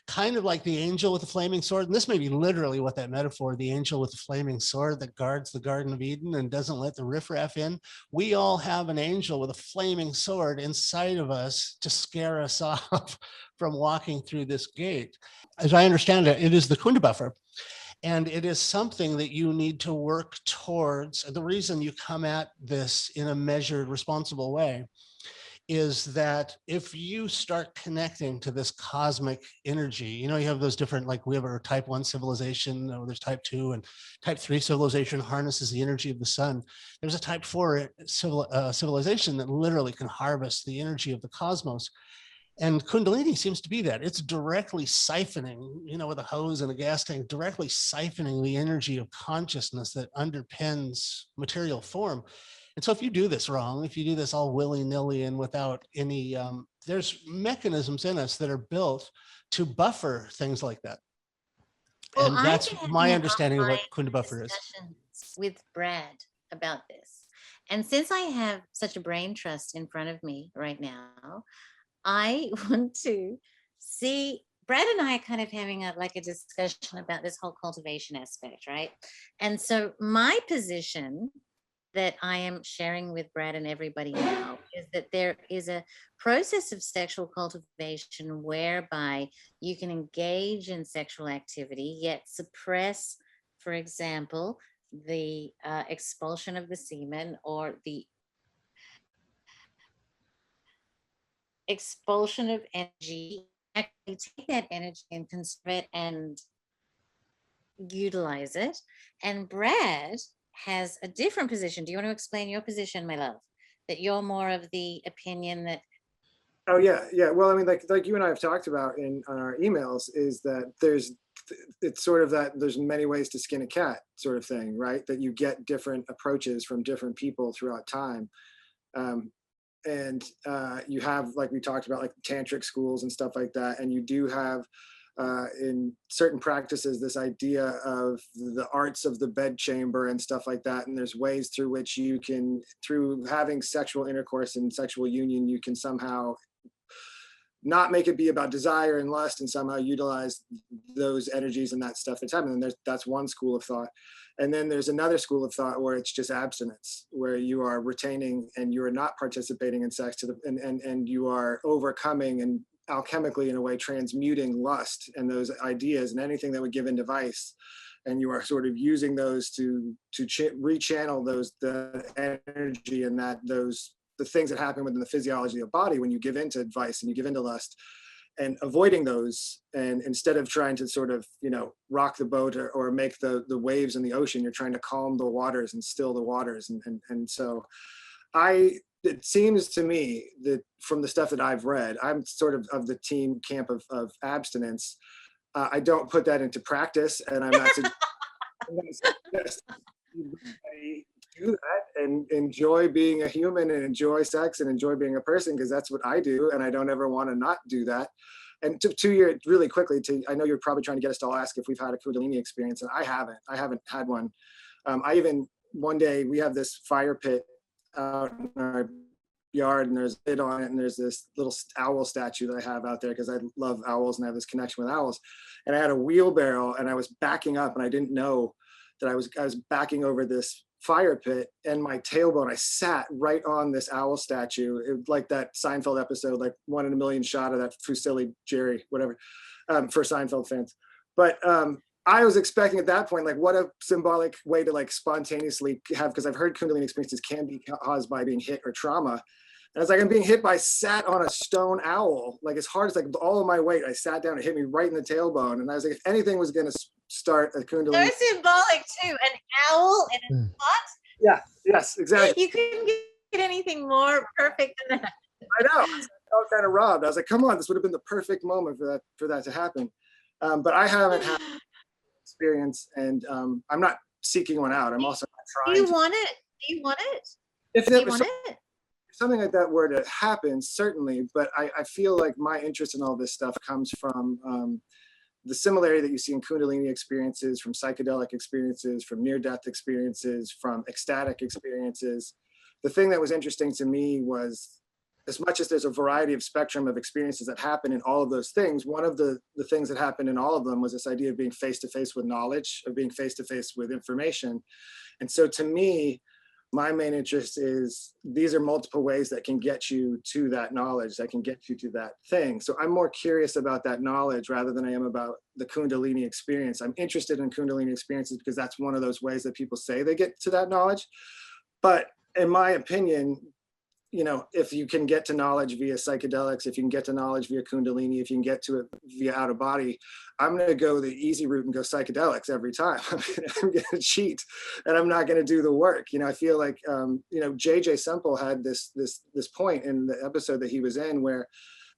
kind of like the angel with the flaming sword. And this may be literally what that metaphor, the angel with the flaming sword that guards the Garden of Eden and doesn't let the riffraff in. We all have an angel with a flaming sword inside of us to scare us off from walking through this gate. As I understand it, it is the Kundabuffer. And it is something that you need to work towards. The reason you come at this in a measured, responsible way is that if you start connecting to this cosmic energy, you have those different, like we have our type 1 civilization, there's type 2 and type 3 civilization harnesses the energy of the sun. There's a type 4 civilization that literally can harvest the energy of the cosmos. And Kundalini seems to be that. It's directly siphoning, with a hose and a gas tank, directly siphoning the energy of consciousness that underpins material form. And so if you do this wrong, if you do this all willy-nilly and without any, there's mechanisms in us that are built to buffer things like that. Well, and that's my understanding of what Kundabuffer is. With Brad about this. And since I have such a brain trust in front of me right now, I want to see, Brad and I are kind of having a discussion about this whole cultivation aspect, right? And so my position that I am sharing with Brad and everybody now is that there is a process of sexual cultivation whereby you can engage in sexual activity, yet suppress, for example, the expulsion of the semen or the expulsion of energy. Actually take that energy and conserve it and utilize it. And Brad has a different position. Do you want to explain your position, my love? That you're more of the opinion that. Oh yeah. Well, I mean, like you and I have talked about on our emails, is that it's sort of that there's many ways to skin a cat sort of thing, right? That you get different approaches from different people throughout time. And you have, like we talked about, like tantric schools and stuff like that. And you do have in certain practices this idea of the arts of the bedchamber and stuff like that. And there's ways through which you can, through having sexual intercourse and sexual union, you can somehow not make it be about desire and lust and somehow utilize those energies and that stuff that's happening. And that's one school of thought. And then there's another school of thought where it's just abstinence, where you are retaining and you are not participating in sex and you are overcoming and alchemically, in a way, transmuting lust and those ideas and anything that would give into vice. And you are sort of using those to rechannel the energy and the things that happen within the physiology of the body when you give into vice and you give into lust, and avoiding those. And instead of trying to sort of, rock the boat or make the waves in the ocean, you're trying to calm the waters and still the waters. And so it seems to me that from the stuff that I've read, I'm sort of the team camp of abstinence. I don't put that into practice, and I'm not do that and enjoy being a human and enjoy sex and enjoy being a person, because that's what I do, and I don't ever want to not do that. And to your really quickly, I know you're probably trying to get us to all ask if we've had a Kundalini experience, and I haven't had one. I even, one day we have this fire pit out in our yard, and there's a lid on it, and there's this little owl statue that I have out there because I love owls and I have this connection with owls. And I had a wheelbarrow, and I was backing up, and I didn't know that I was backing over this fire pit, and my tailbone, I sat right on this owl statue. It was like that Seinfeld episode, like 1 in a million shot of that Fusilli Jerry, whatever, for Seinfeld fans. But I was expecting at that point, like, what a symbolic way to like spontaneously have, because I've heard Kundalini experiences can be caused by being hit or trauma. And it's like, I'm being hit by, sat on a stone owl, like as hard as like all of my weight, I sat down, it hit me right in the tailbone. And I was like, if anything was going to start a Kundalini. So symbolic too, an owl in a spot. Yeah, yes, exactly. You couldn't get anything more perfect than that. I know. I felt kind of robbed. I was like, come on, this would have been the perfect moment for that to happen. But I haven't had experience, and I'm not seeking one out. I'm also not trying. Do you want it? Do you want it? If Do you want it? something like that were to happen, certainly, but I feel like my interest in all this stuff comes from the similarity that you see in Kundalini experiences, from psychedelic experiences, from near-death experiences, from ecstatic experiences. The thing that was interesting to me was, as much as there's a variety of spectrum of experiences that happen in all of those things, one of the things that happened in all of them was this idea of being face-to-face with knowledge, of being face-to-face with information. And so to me, my main interest is, these are multiple ways that can get you to that knowledge, that can get you to that thing. So I'm more curious about that knowledge rather than I am about the Kundalini experience. I'm interested in Kundalini experiences because that's one of those ways that people say they get to that knowledge. But in my opinion, you know, if you can get to knowledge via psychedelics, if you can get to knowledge via Kundalini, if you can get to it via out of body, I'm going to go the easy route and go psychedelics every time. I'm going to cheat, and I'm not going to do the work. You know, I feel like, you know, JJ Semple had this point in the episode that he was in, where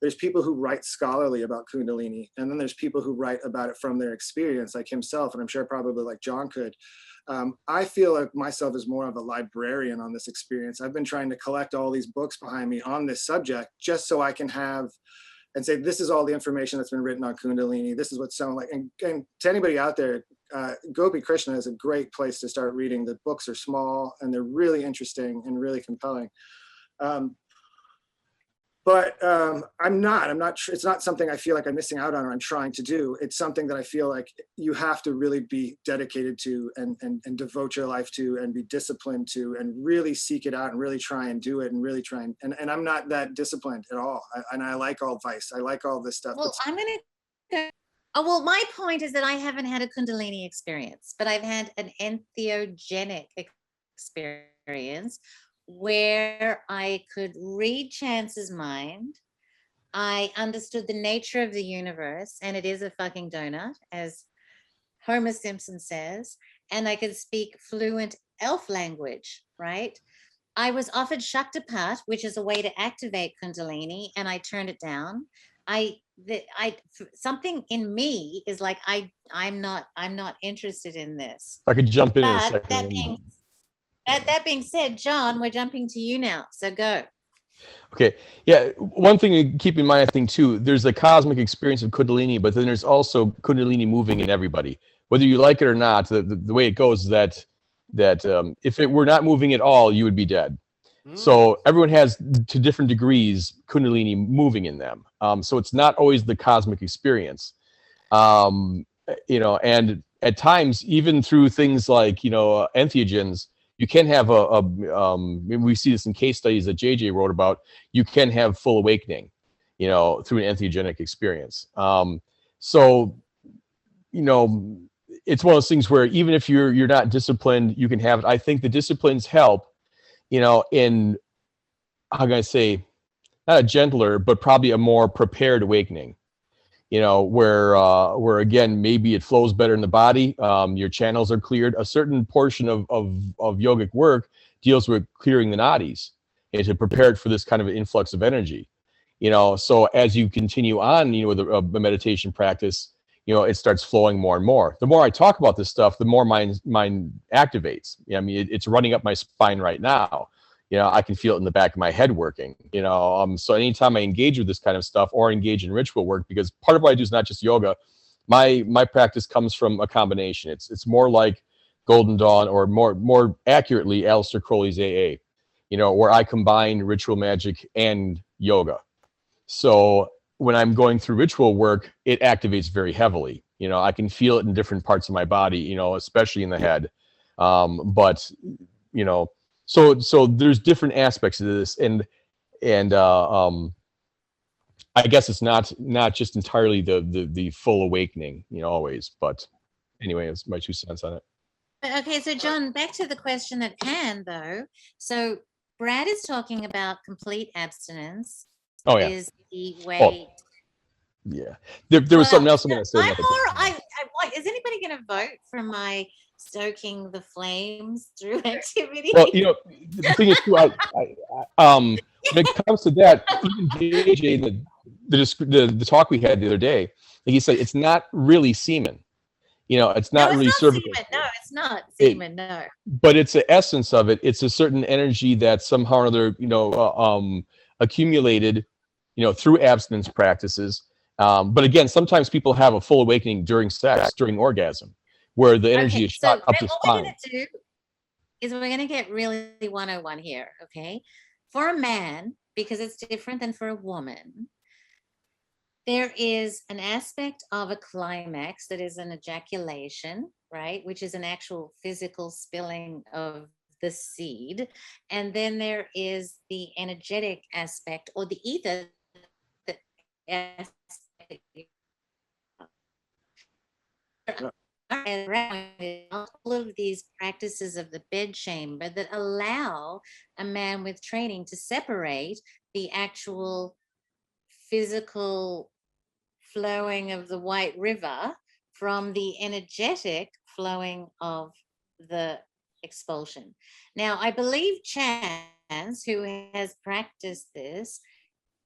there's people who write scholarly about Kundalini, and then there's people who write about it from their experience, like himself, and I'm sure probably like John could. I feel like myself as more of a librarian on this experience. I've been trying to collect all these books behind me on this subject, just so I can have and say, this is all the information that's been written on Kundalini. This is what sound like. And to anybody out there, Gopi Krishna is a great place to start reading. The books are small and they're really interesting and really compelling. But I'm not, it's not something I feel like I'm missing out on or I'm trying to do. It's something that I feel like you have to really be dedicated to and devote your life to and be disciplined to and really seek it out and really try and do it and really try and I'm not that disciplined at all. And I like all vice. I like all this stuff. Well, well, my point is that I haven't had a Kundalini experience, but I've had an entheogenic experience where I could read Chance's mind. I understood the nature of the universe, and it is a fucking donut, as Homer Simpson says, and I could speak fluent elf language, right? I was offered Shaktipat, which is a way to activate Kundalini, and I turned it down. Something in me is like, I'm not interested in this. I could jump in a But second. that being said, John, we're jumping to you now, so go. Okay, yeah, one thing to keep in mind, I think, too, there's a cosmic experience of Kundalini, but then there's also Kundalini moving in everybody. Whether you like it or not, the way it goes is that if it were not moving at all, you would be dead. So everyone has, to different degrees, Kundalini moving in them. So it's not always the cosmic experience. You know, and at times, even through things like, you know, entheogens, you can have we see this in case studies that JJ wrote about, you can have full awakening, you know, through an entheogenic experience. So, you know, it's one of those things where even if you're not disciplined, you can have it. I think the disciplines help, you know, in, how can I say, not a gentler, but probably a more prepared awakening. You know, where again, maybe it flows better in the body. Your channels are cleared. A certain portion of yogic work deals with clearing the nadis and to prepare it for this kind of an influx of energy. You know, so as you continue on, you know, with a meditation practice, it starts flowing more and more. The more I talk about this stuff, the more mine activates. I mean, it's running up my spine right now. I can feel it in the back of my head working. So anytime I engage with this kind of stuff or engage in ritual work, because part of what I do is not just yoga. My practice comes from a combination. It's more like Golden Dawn, or more accurately, Aleister Crowley's AA. Where I combine ritual magic and yoga. So when I'm going through ritual work, it activates very heavily. I can feel it in different parts of my body, especially in the head. So there's different aspects of this, and I guess it's not just entirely the full awakening, always. But anyway, it's my 2 cents on it. Okay, so John, back to the question at hand, though. So Brad is talking about complete abstinence. Oh yeah. Is the way. Yeah. There was something else I'm going to say. Is anybody going to vote for my stoking the flames through activity? Well, the thing is, too, when it comes to that, even JJ, the talk we had the other day, like he said, it's not really semen. It's not really cervical. No, it's not semen. No. But it's the essence of it. It's a certain energy that somehow or other, accumulated, through abstinence practices. But again, sometimes people have a full awakening during sex, during orgasm, where the energy is shot up the spine. What we're going to do is we're going to get really 101 here, okay? For a man, because it's different than for a woman, there is an aspect of a climax that is an ejaculation, right? Which is an actual physical spilling of the seed. And then there is the energetic aspect, or the ether aspect. All of these practices of the bed chamber that allow a man with training to separate the actual physical flowing of the White River from the energetic flowing of the expulsion. Now, I believe Chance, who has practiced this,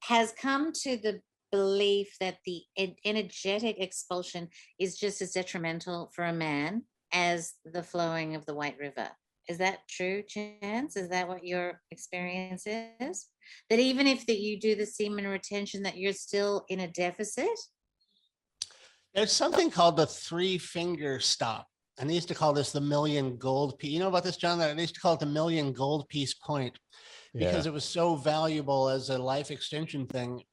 has come to the belief that the energetic expulsion is just as detrimental for a man as the flowing of the White River. Is that true, Chance? Is that what your experience is? That even if that you do the semen retention, that you're still in a deficit? There's something called the 3-finger stop. And they used to call this the million gold piece. You know about this, John? That they used to call it the million gold piece point, because it was so valuable as a life extension thing.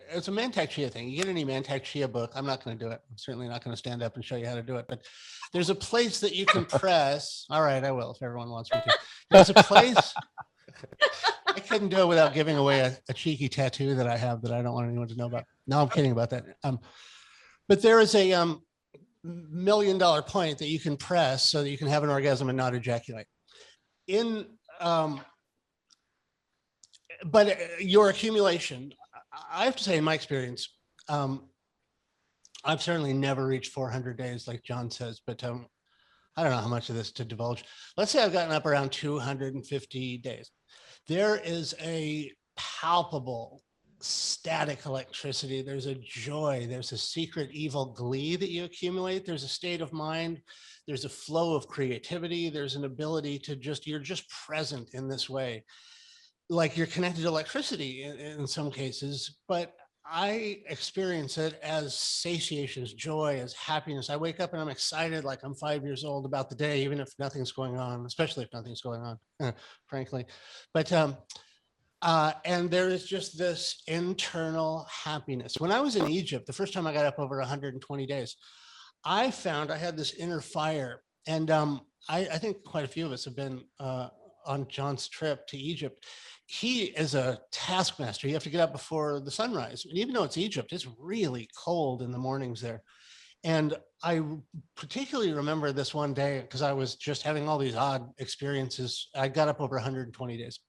It's a Mantak Chia thing. You get any Mantak Chia book, I'm not going to do it. I'm certainly not going to stand up and show you how to do it. But there's a place that you can press. All right, I will if everyone wants me to. There's a place. I couldn't do it without giving away a cheeky tattoo that I have that I don't want anyone to know about. No, I'm kidding about that. But there is a $1 million point that you can press so that you can have an orgasm and not ejaculate. But your accumulation, I have to say, in my experience, I've certainly never reached 400 days like John says, but I don't know how much of this to divulge. Let's say I've gotten up around 250 days. There is a palpable static electricity. There's a joy. There's a secret evil glee that you accumulate. There's a state of mind. There's a flow of creativity. There's an ability to you're just present in this way. Like you're connected to electricity in some cases, but I experience it as satiation, as joy, as happiness. I wake up and I'm excited like I'm 5 years old about the day, even if nothing's going on, especially if nothing's going on, frankly. But and there is just this internal happiness. When I was in Egypt, the first time I got up over 120 days, I found I had this inner fire. And I think quite a few of us have been on John's trip to Egypt. He is a taskmaster. You have to get up before the sunrise. And even though it's Egypt, it's really cold in the mornings there. And I particularly remember this one day because I was just having all these odd experiences. I got up over 120 days.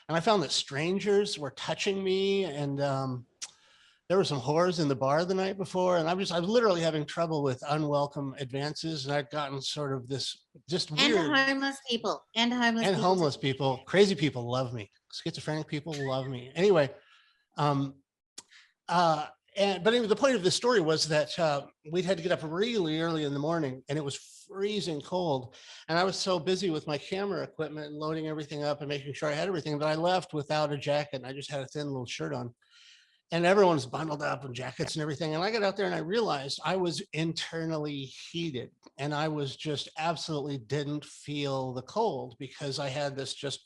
And I found that strangers were touching me, and there were some whores in the bar the night before, and I was literally having trouble with unwelcome advances, and I'd gotten sort of this just weird. And homeless people. Crazy people love me. Schizophrenic people love me. Anyway, But anyway, the point of the story was that we'd had to get up really early in the morning, and it was freezing cold. And I was so busy with my camera equipment and loading everything up and making sure I had everything that I left without a jacket. And I just had a thin little shirt on. And everyone's bundled up in jackets and everything. And I got out there and I realized I was internally heated, and I was just absolutely didn't feel the cold because I had this just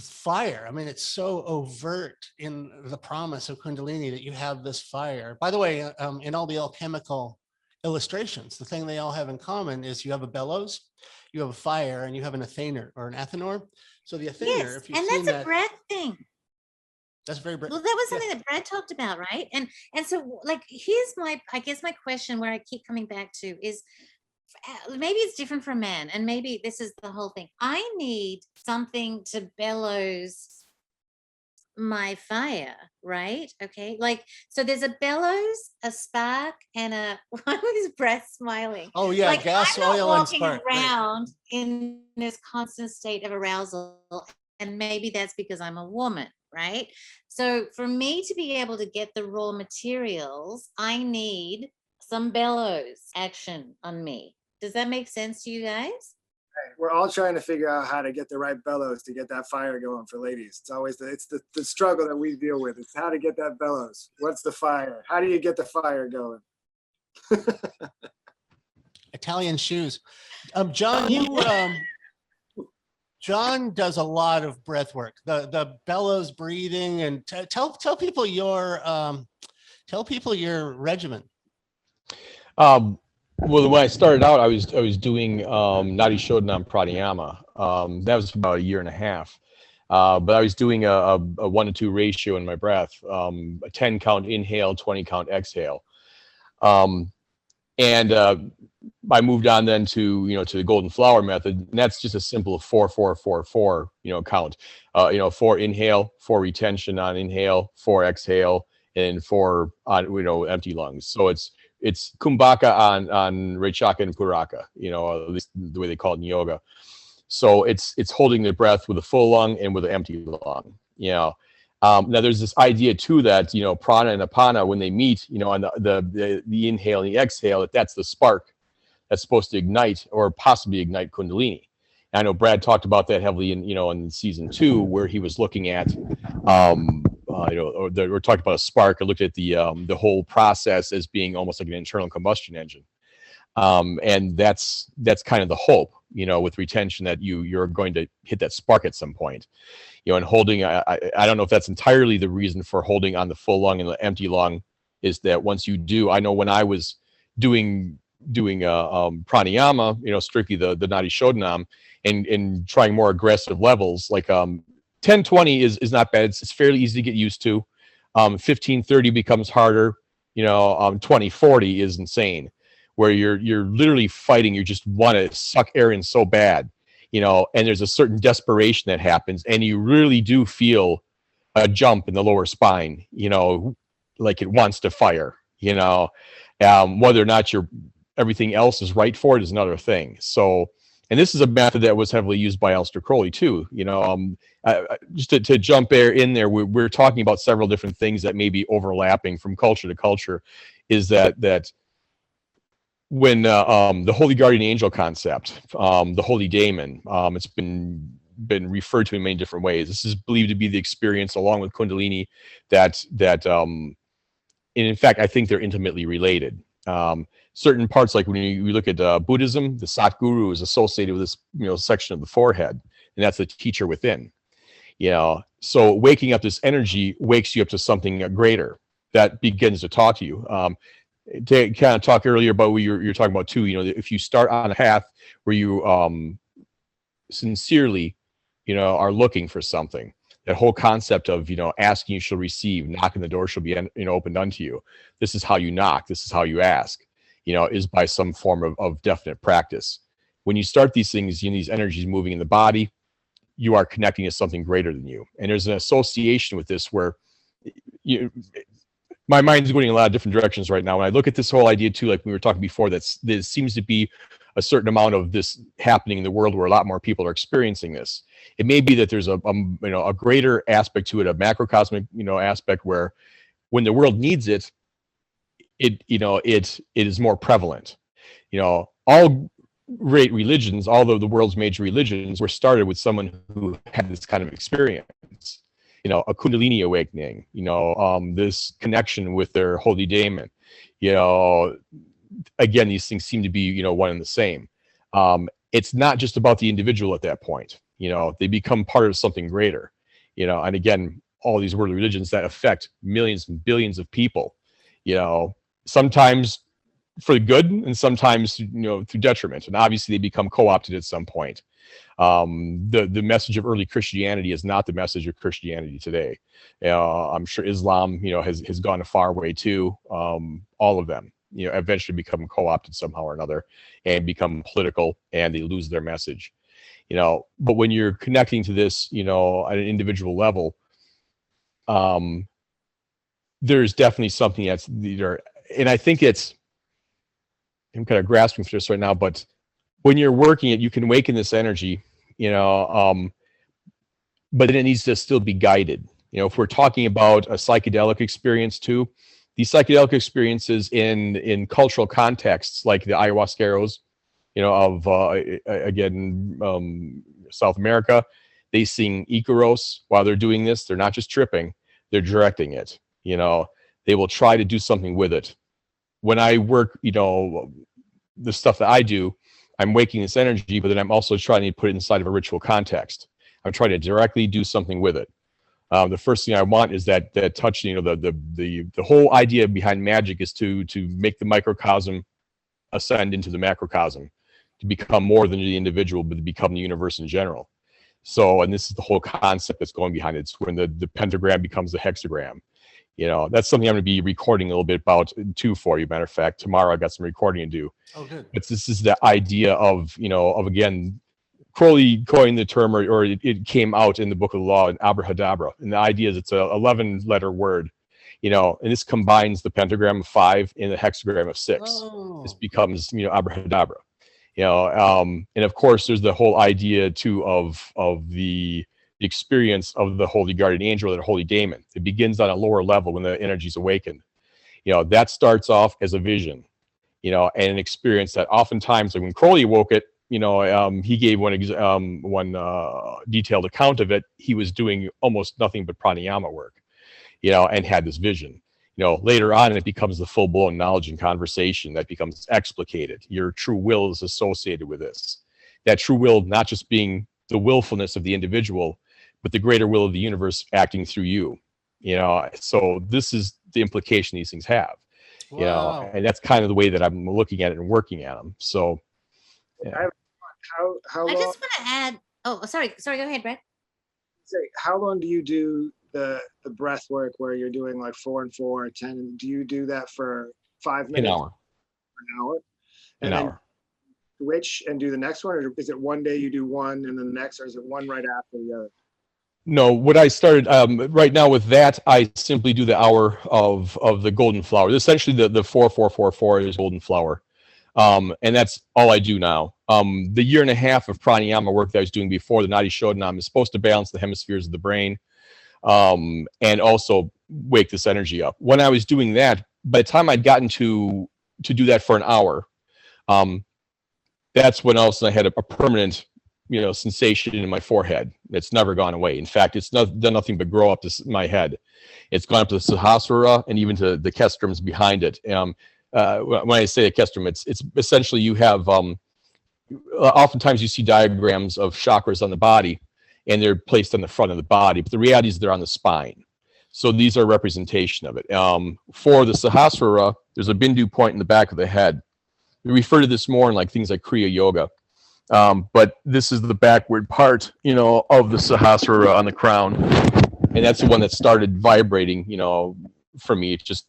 fire. I mean, it's so overt in the promise of Kundalini that you have this fire. By the way, in all the alchemical illustrations, the thing they all have in common is you have a bellows, you have a fire, and you have an athaner or an athanor. So the athaner, Yes, if you've and seen that's a that, breath thing. that's very Well, that was something that Brad talked about, right? And so, like, here's I guess my question, where I keep coming back to, is maybe it's different for a man, and maybe this is the whole thing. I need something to bellows my fire, right? Okay, like, so there's a bellows, a spark, and a why was his breath smiling? Oh yeah, Like, gas, I'm not oil, and walking spark. around in this constant state of arousal, and maybe that's because I'm a woman, right? So for me to be able to get the raw materials, I need some bellows action on me. Does that make sense to you guys? We're all trying to figure out how to get the right bellows to get that fire going for ladies. It's always the struggle that we deal with. It's how to get that bellows. What's the fire? How do you get the fire going? Italian shoes. John, John does a lot of breath work, the bellows breathing, and tell people your regimen. Well, when I started out, I was doing Nadi Shodhanam Pranayama. That was about a year and a half. But I was doing a 1-to-2 ratio in my breath, a 10 count inhale, 20 count exhale. And I moved on then to the golden flower method. And that's just a simple 4-4-4-4, count. 4 inhale, 4 retention on inhale, 4 exhale, and 4 on empty lungs. So it's kumbhaka on Rechaka and Puraka, at least the way they call it in yoga. So it's holding the breath with a full lung and with an empty lung. Now there's this idea too that prana and apana, when they meet, on the inhale and the exhale, that's the spark that's supposed to ignite or possibly ignite Kundalini. And I know Brad talked about that heavily in season 2, where he was looking at we're talking about a spark. I looked at the whole process as being almost like an internal combustion engine, and that's kind of the hope, with retention, that you're going to hit that spark at some point, and holding. I don't know if that's entirely the reason for holding on the full lung and the empty lung, is that once you do, I know when I was doing pranayama, strictly the Nadi Shodhanam, and trying more aggressive levels, like 10-20 is not bad. It's fairly easy to get used to. 15-30 becomes harder. 20-40 is insane, where you're literally fighting. You just want to suck air in so bad, and there's a certain desperation that happens, and you really do feel a jump in the lower spine, like it wants to fire, whether or not everything else is right for it is another thing. So, and this is a method that was heavily used by Aleister Crowley too. Just to jump in there, we're talking about several different things that may be overlapping from culture to culture. Is that when the holy guardian angel concept, the holy daemon, it's been referred to in many different ways. This is believed to be the experience, along with Kundalini, that and in fact, I think they're intimately related. Certain parts, like when you look at Buddhism, the Satguru is associated with this section of the forehead, and that's the teacher within. So waking up this energy wakes you up to something greater that begins to talk to you. To kind of talk earlier about what you're talking about too, if you start on a path where you sincerely, are looking for something, that whole concept of, asking you shall receive, knocking the door shall be, opened unto you. This is how you knock. This is how you ask, is by some form of definite practice. When you start these things, these energies moving in the body, you are connecting to something greater than you. And there's an association with this where my mind's going in a lot of different directions right now. When I look at this whole idea too, like we were talking before, there seems to be a certain amount of this happening in the world where a lot more people are experiencing this. It may be that there's a greater aspect to it, a macrocosmic, aspect where when the world needs it, it is more prevalent. All great religions, although the world's major religions, were started with someone who had this kind of experience. A Kundalini awakening. This connection with their holy daemon. Again, these things seem to be one and the same. It's not just about the individual at that point. They become part of something greater. And again, all these world religions that affect millions and billions of people. Sometimes for the good and sometimes through detriment, and obviously they become co-opted at some point. The message of early Christianity is not the message of Christianity today. I'm sure Islam has gone a far way too. All of them eventually become co-opted somehow or another and become political, and they lose their message. But when you're connecting to this at an individual level, there's definitely something that's there. And I think I'm kind of grasping for this right now, but when you're working it, you can awaken this energy, but then it needs to still be guided. If we're talking about a psychedelic experience too, these psychedelic experiences in cultural contexts like the ayahuasqueros, of South America, they sing Icaros while they're doing this. They're not just tripping, they're directing it. They will try to do something with it. When I work, the stuff that I do, I'm waking this energy, but then I'm also trying to put it inside of a ritual context. I'm trying to directly do something with it. The first thing I want is that touch. The whole idea behind magic is to make the microcosm ascend into the macrocosm, to become more than the individual, but to become the universe in general. So, and this is the whole concept that's going behind it. It's when the pentagram becomes the hexagram. That's something I'm going to be recording a little bit about too for you. Matter of fact, tomorrow I got some recording to do. Oh, good. But this is the idea of again, Crowley coined the term, or it came out in the Book of the Law in abrahadabra. And the idea is it's a 11-letter word, and this combines the pentagram of 5 and the hexagram of 6. Oh. This becomes, abrahadabra. And of course, there's the whole idea too of the experience of the holy guardian angel or the holy daemon. It begins on a lower level when the energy is awakened. That starts off as a vision, and an experience that oftentimes, like when Crowley woke it, he gave one detailed account of it. He was doing almost nothing but pranayama work, and had this vision. Later on, it becomes the full-blown knowledge and conversation that becomes explicated. Your true will is associated with this. That true will not just being the willfulness of the individual, but the greater will of the universe acting through you. So this is the implication these things have. Wow. And that's kind of the way that I'm looking at it and working at them. So, yeah. How long? I just want to add. Oh, sorry. Go ahead, Brett. How long do you do the breath work where you're doing like 4 and 4, 10? Do you do that for 5 minutes? An hour. An hour. An hour. Switch and do the next one, or is it one day you do one and then the next, or is it one right after the other? No, what I started right now with that, I simply do the hour of the golden flower. Essentially, the 4-4-4-4 is golden flower, and that's all I do now. The year and a half of pranayama work that I was doing before, the Nadi Shodhanam, is supposed to balance the hemispheres of the brain, and also wake this energy up. When I was doing that, by the time I'd gotten to do that for an hour, that's when also I had a permanent sensation in my forehead. It's never gone away. In fact, it's done nothing but grow up to my head. It's gone up to the Sahasrara and even to the kestrums behind it. When I say a kestrum, it's essentially you have, oftentimes you see diagrams of chakras on the body and they're placed on the front of the body, but the reality is they're on the spine. So these are a representation of it. For the Sahasrara, there's a Bindu point in the back of the head. We refer to this more in like things like Kriya Yoga. But this is the backward part, of the Sahasrara on the crown. And that's the one that started vibrating, for me. It just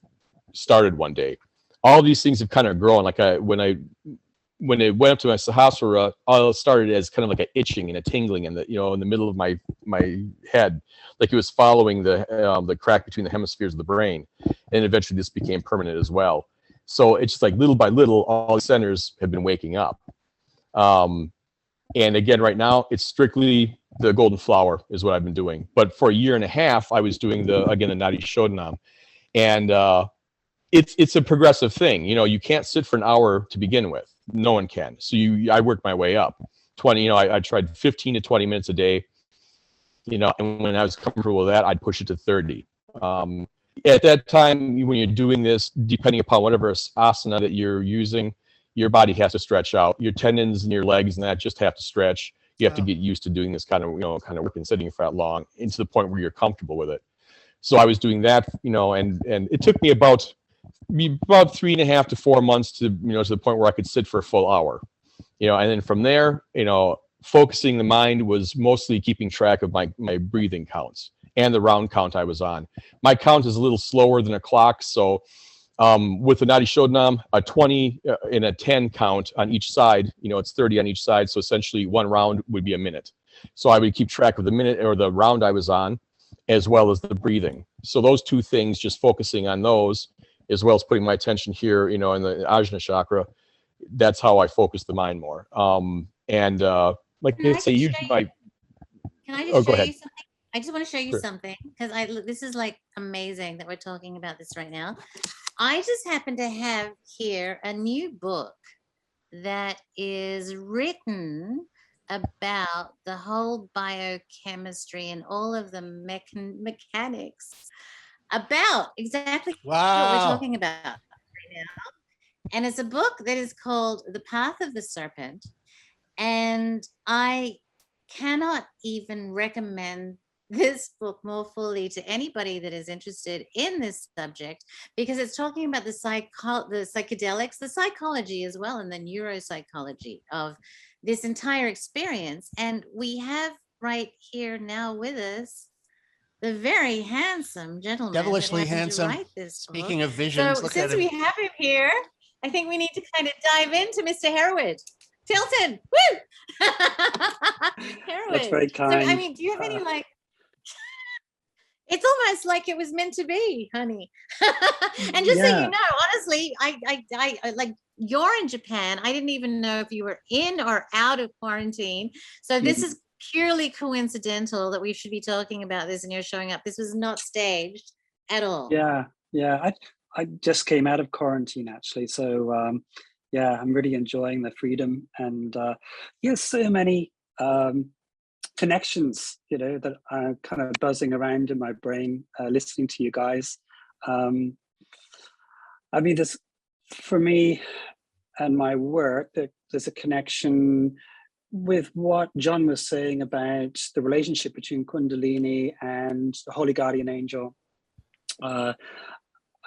started one day. All these things have kind of grown. Like when it went up to my Sahasrara, all started as kind of like an itching and a tingling in the, in the middle of my head. Like it was following the crack between the hemispheres of the brain. And eventually this became permanent as well. So it's just like little by little, all the centers have been waking up. And again, right now, it's strictly the golden flower is what I've been doing. But for a year and a half, I was doing the Nadi Shodhanam. And it's a progressive thing. You know, you can't sit for an hour to begin with. No one can. So I worked my way up. 20, you know, I tried 15 to 20 minutes a day, you know, and when I was comfortable with that, I'd push it to 30. At that time, when you're doing this, depending upon whatever asana that you're using, your body has to stretch out. Your tendons and your legs and that just have to stretch. You have to get used to doing this kind of work and sitting for that long, and to the point where you're comfortable with it. So I was doing that, you know, and it took me about 3.5 to 4 months to, you know, to the point where I could sit for a full hour, you know, and then from there, you know, focusing the mind was mostly keeping track of my breathing counts and the round count I was on. My count is a little slower than a clock. So with the Nadi Shodnam, a 20 and a 10 count on each side, you know, it's 30 on each side. So essentially one round would be a minute. So I would keep track of the minute or the round I was on, as well as the breathing. So those two things, just focusing on those, as well as putting my attention here, you know, in the Ajna chakra, that's how I focus the mind more. Like I say, usually Can I just go show ahead. you something? I just want to show you Sure. something, because this is like amazing that we're talking about this right now. I just happen to have here a new book that is written about the whole biochemistry and all of the mechanics about exactly what we're talking about right now. And it's a book that is called The Path of the Serpent. And I cannot even recommend this book more fully to anybody that is interested in this subject, because it's talking about the psychedelics, the psychology as well, and the neuropsychology of this entire experience. And we have right here now with us the very handsome gentleman, devilishly handsome. Speaking of visions, so look since at him. we have him here, I think we need to kind of dive into Mr. Herwood. Tilton, woo! Herwood. That's very kind. So, I mean, do you have any like? It's almost like it was meant to be, honey. And just so you know, honestly, I like, you're in Japan. I didn't even know if you were in or out of quarantine. So this is purely coincidental that we should be talking about this, and you're showing up. This was not staged at all. Yeah. I just came out of quarantine actually, so I'm really enjoying the freedom, and so many connections, you know, that are kind of buzzing around in my brain, listening to you guys. I mean, there's, for me and my work, there's a connection with what John was saying about the relationship between Kundalini and the Holy Guardian Angel. I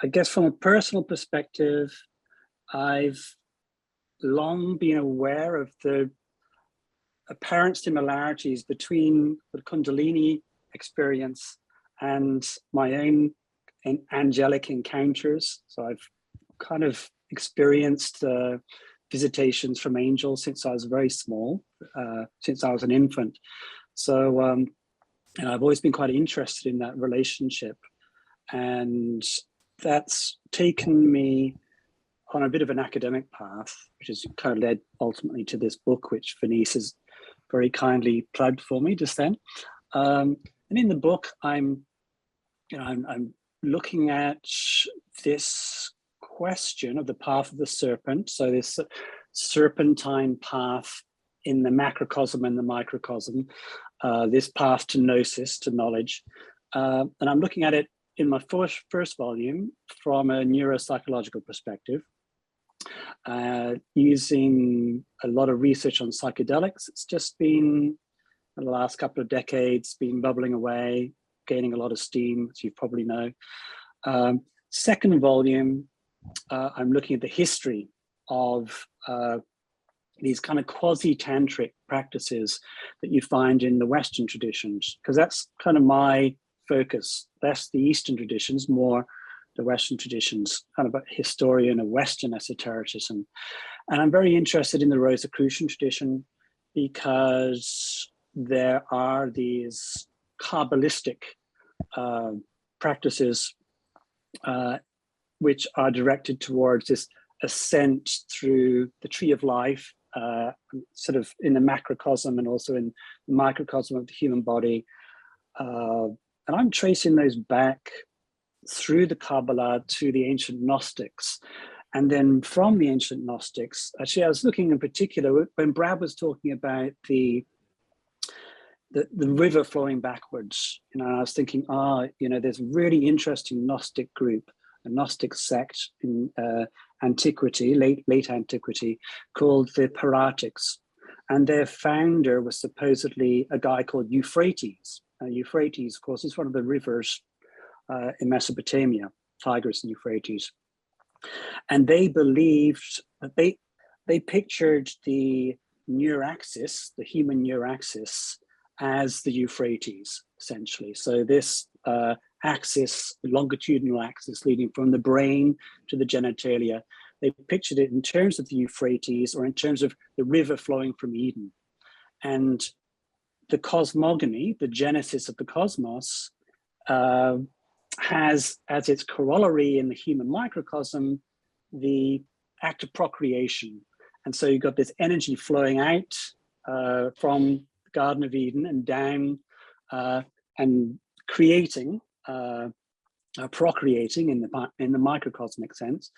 guess from a personal perspective, I've long been aware of the apparent similarities between the Kundalini experience and my own angelic encounters. So I've kind of experienced visitations from angels since I was very small, since I was an infant. So and I've always been quite interested in that relationship. And that's taken me on a bit of an academic path, which has kind of led ultimately to this book, which Venice has very kindly plugged for me just then. And in the book, I'm looking at this question of the path of the serpent. So this serpentine path in the macrocosm and the microcosm, this path to gnosis, to knowledge. And I'm looking at it in my first volume from a neuropsychological perspective, using a lot of research on psychedelics. It's just been, in the last couple of decades, been bubbling away, gaining a lot of steam, as you probably know. Second volume, I'm looking at the history of these kind of quasi-tantric practices that you find in the Western traditions, because that's kind of my focus. Less the Eastern traditions, more the Western traditions, kind of a historian of Western esotericism. And I'm very interested in the Rosicrucian tradition because there are these Kabbalistic practices which are directed towards this ascent through the tree of life, sort of in the macrocosm and also in the microcosm of the human body. And I'm tracing those back through the Kabbalah to the ancient Gnostics. And then from the ancient Gnostics, actually, I was looking in particular when Brad was talking about the river flowing backwards. I was thinking, there's a really interesting Gnostic group, a Gnostic sect in antiquity, late antiquity, called the Paratics. And their founder was supposedly a guy called Euphrates. Euphrates, of course, is one of the rivers in Mesopotamia, Tigris and Euphrates. And they believed that they pictured the neuraxis, the human neuraxis, as the Euphrates, essentially. So this axis, longitudinal axis leading from the brain to the genitalia, they pictured it in terms of the Euphrates or in terms of the river flowing from Eden. And the cosmogony, the genesis of the cosmos, has as its corollary in the human microcosm the act of procreation. And so you've got this energy flowing out from the Garden of Eden and down and creating, procreating in the microcosmic sense.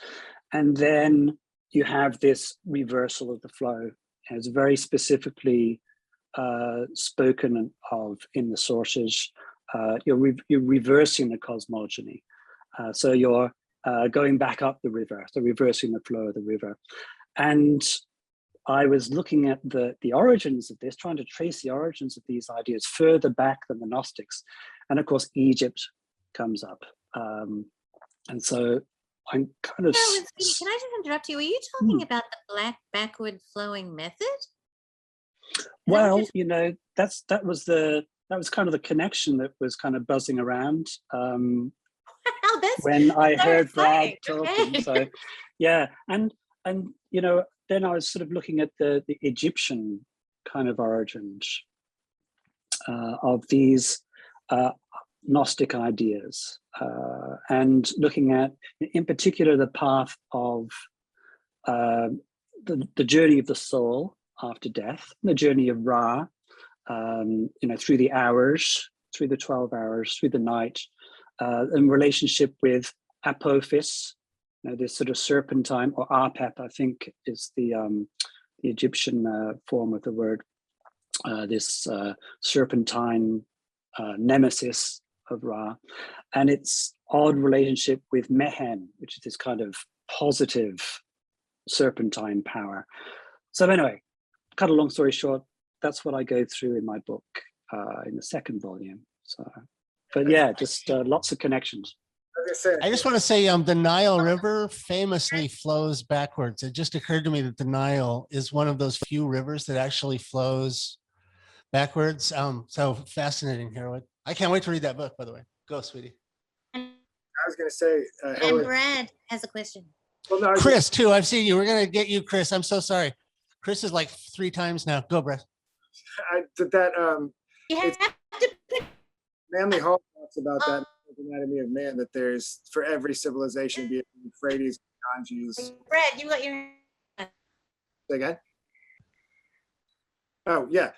And then you have this reversal of the flow. And it's very specifically spoken of in the sources. You're reversing the cosmogony. So you're going back up the river, so reversing the flow of the river. And I was looking at the origins of this, trying to trace the origins of these ideas further back than the Gnostics. And of course, Egypt comes up. And so I'm kind of... Can I just interrupt you? Are you talking about the black backward flowing method? Well, that was kind of the connection that was kind of buzzing around when I heard Brad talking. Okay. So, yeah, and then I was sort of looking at the Egyptian kind of origins of these Gnostic ideas, and looking at, in particular, the path of the journey of the soul after death, the journey of Ra, through the hours, through the 12 hours, through the night, in relationship with Apophis, this sort of serpentine, or Apep, I think is the Egyptian form of the word, this serpentine nemesis of Ra, and its odd relationship with Mehen, which is this kind of positive serpentine power. So anyway, cut a long story short, that's what I go through in my book in the second volume. So, but yeah, just lots of connections. I just want to say the Nile River famously flows backwards. It just occurred to me that the Nile is one of those few rivers that actually flows backwards. So fascinating, Harold. I can't wait to read that book, by the way. Go, sweetie. I was going to say, And Brad has a question. well, no, Kris, too. I've seen you. We're going to get you, Kris. I'm so sorry. Kris is like 3 times now. Go, Brad. You have to put Manly Hall talks about that anatomy of man, that there's for every civilization, be it Euphrates, Ganges. Brad, you got your... Say again? Oh, yeah.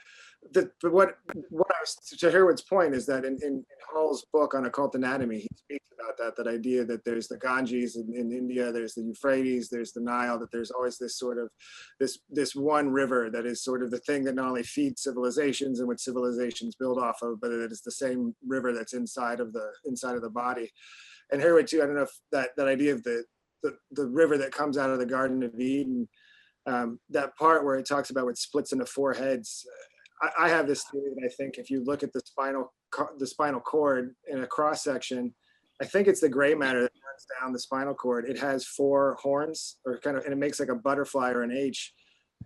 But what I was, to Herwood's point, is that in Hall's book on occult anatomy, he speaks about that idea that there's the Ganges in India, there's the Euphrates, there's the Nile, that there's always this sort of this one river that is sort of the thing that not only feeds civilizations and what civilizations build off of, but it is the same river that's inside of the body. And Herwood too, I don't know if that idea of the river that comes out of the Garden of Eden, that part where it talks about what splits into 4 heads. I have this theory that I think if you look at the spinal cord in a cross section, I think it's the gray matter that runs down the spinal cord. It has 4 horns, or kind of, and it makes like a butterfly or an H,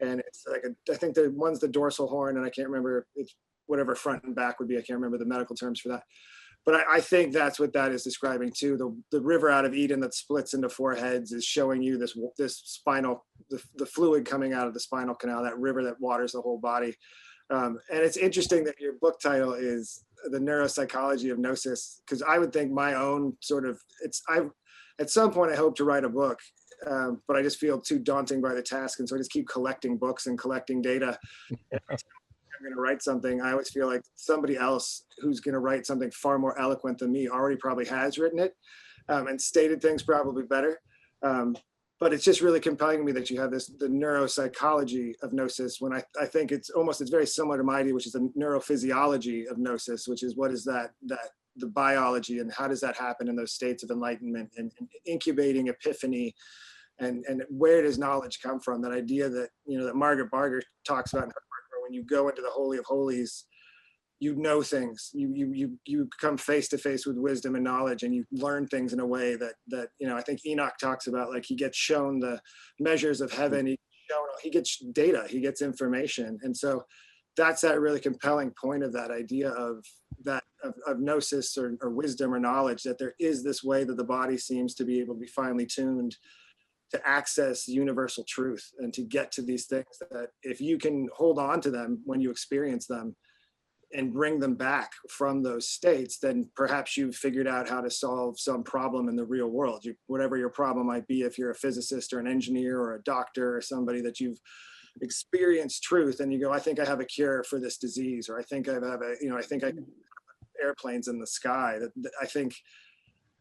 and it's like I think the one's the dorsal horn, and I can't remember, it's whatever front and back would be. I can't remember the medical terms for that, but I think that's what that is describing too. The river out of Eden that splits into 4 heads is showing you this spinal, the fluid coming out of the spinal canal, that river that waters the whole body. And it's interesting that your book title is The Neuropsychology of Gnosis, because I would think my own sort of, at some point I hope to write a book, but I just feel too daunting by the task. And so I just keep collecting books and collecting data. I'm going to write something. I always feel like somebody else who's going to write something far more eloquent than me already probably has written it. and stated things probably better. But it's just really compelling to me that you have the neuropsychology of gnosis, when I think it's very similar to my idea, which is the neurophysiology of gnosis, which is what is that the biology, and how does that happen in those states of enlightenment and incubating epiphany, and where does knowledge come from? That idea that, that Margaret Barger talks about in her work, where when you go into the Holy of Holies, you know things, you come face to face with wisdom and knowledge, and you learn things in a way that I think Enoch talks about, like he gets shown the measures of heaven, he gets data, he gets information. And so that's that really compelling point of that idea of gnosis or wisdom or knowledge, that there is this way that the body seems to be able to be finely tuned to access universal truth, and to get to these things that if you can hold on to them when you experience them and bring them back from those states, then perhaps you've figured out how to solve some problem in the real world. Whatever your problem might be, if you're a physicist or an engineer or a doctor or somebody that you've experienced truth, and you go, I think I have a cure for this disease, or I think I have I think I can airplanes in the sky. I think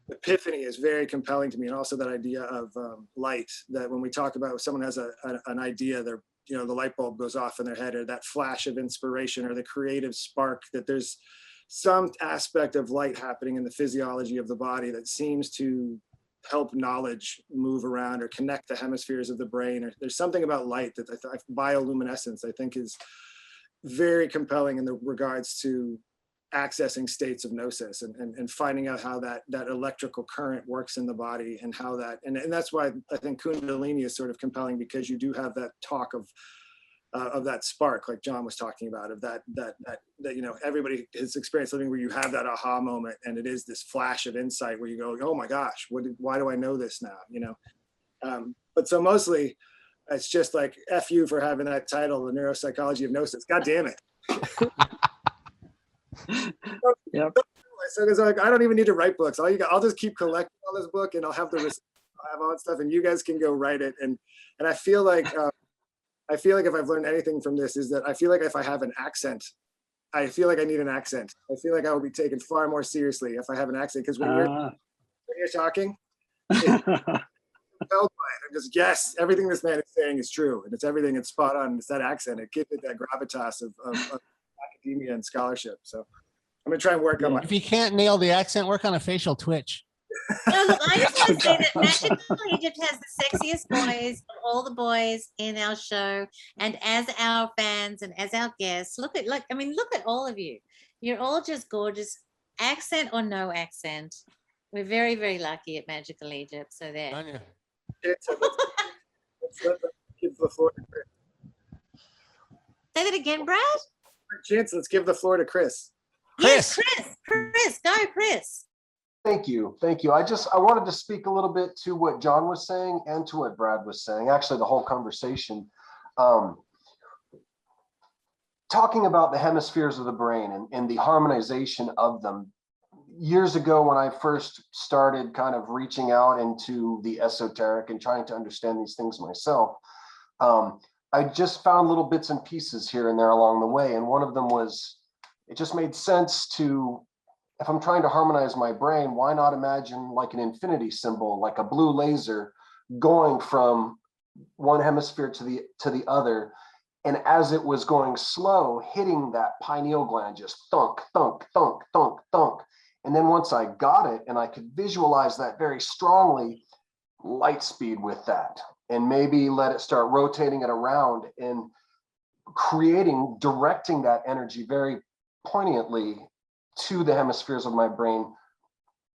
epiphany is very compelling to me. And also that idea of light, that when we talk about someone has an idea, they're, the light bulb goes off in their head, or that flash of inspiration, or the creative spark, that there's some aspect of light happening in the physiology of the body that seems to help knowledge move around or connect the hemispheres of the brain. Or there's something about light that bioluminescence, I think, is very compelling in the regards to accessing states of gnosis, and finding out how that electrical current works in the body, and how that, and that's why I think Kundalini is sort of compelling, because you do have that talk of that spark, like John was talking about, of that everybody has experienced living, where you have that aha moment, and it is this flash of insight where you go, oh my gosh, why do I know this now? But so mostly it's just like, F you for having that title, The Neuropsychology of Gnosis. God damn it. Yep. So it's like, I don't even need to write books. I'll just keep collecting all this book, and I'll have I'll have all that stuff, and you guys can go write it. And I feel like if I've learned anything from this, is that I feel like if I have an accent, I feel like I need an accent. I feel like I will be taken far more seriously if I have an accent, because when you're talking, I'm just, yes, everything this man is saying is true, and it's everything. It's spot on. It's that accent. It gives it that gravitas of academia and scholarship. So I'm gonna try and work on my. If you can't nail the accent, work on a facial twitch. No, look, I just want to say that Magical Egypt has the sexiest boys of all the boys in our show, and as our fans and as our guests, look at all of you. You're all just gorgeous, accent or no accent. We're very, very lucky at Magical Egypt. So there. Let's give the floor to Kris. Say that again, Brad. Chance, let's give the floor to Kris. Yes, Kris, go, Kris. Thank you. I wanted to speak a little bit to what John was saying and to what Brad was saying, actually the whole conversation. Talking about the hemispheres of the brain and the harmonization of them. Years ago, when I first started kind of reaching out into the esoteric and trying to understand these things myself, I just found little bits and pieces here and there along the way. And one of them was, it just made sense to, if I'm trying to harmonize my brain, why not imagine like an infinity symbol, like a blue laser going from one hemisphere to the other. And as it was going slow, hitting that pineal gland, just thunk, thunk, thunk, thunk, thunk. And then once I got it and I could visualize that very strongly, light speed with that, and maybe let it start rotating it around and directing that energy very poignantly to the hemispheres of my brain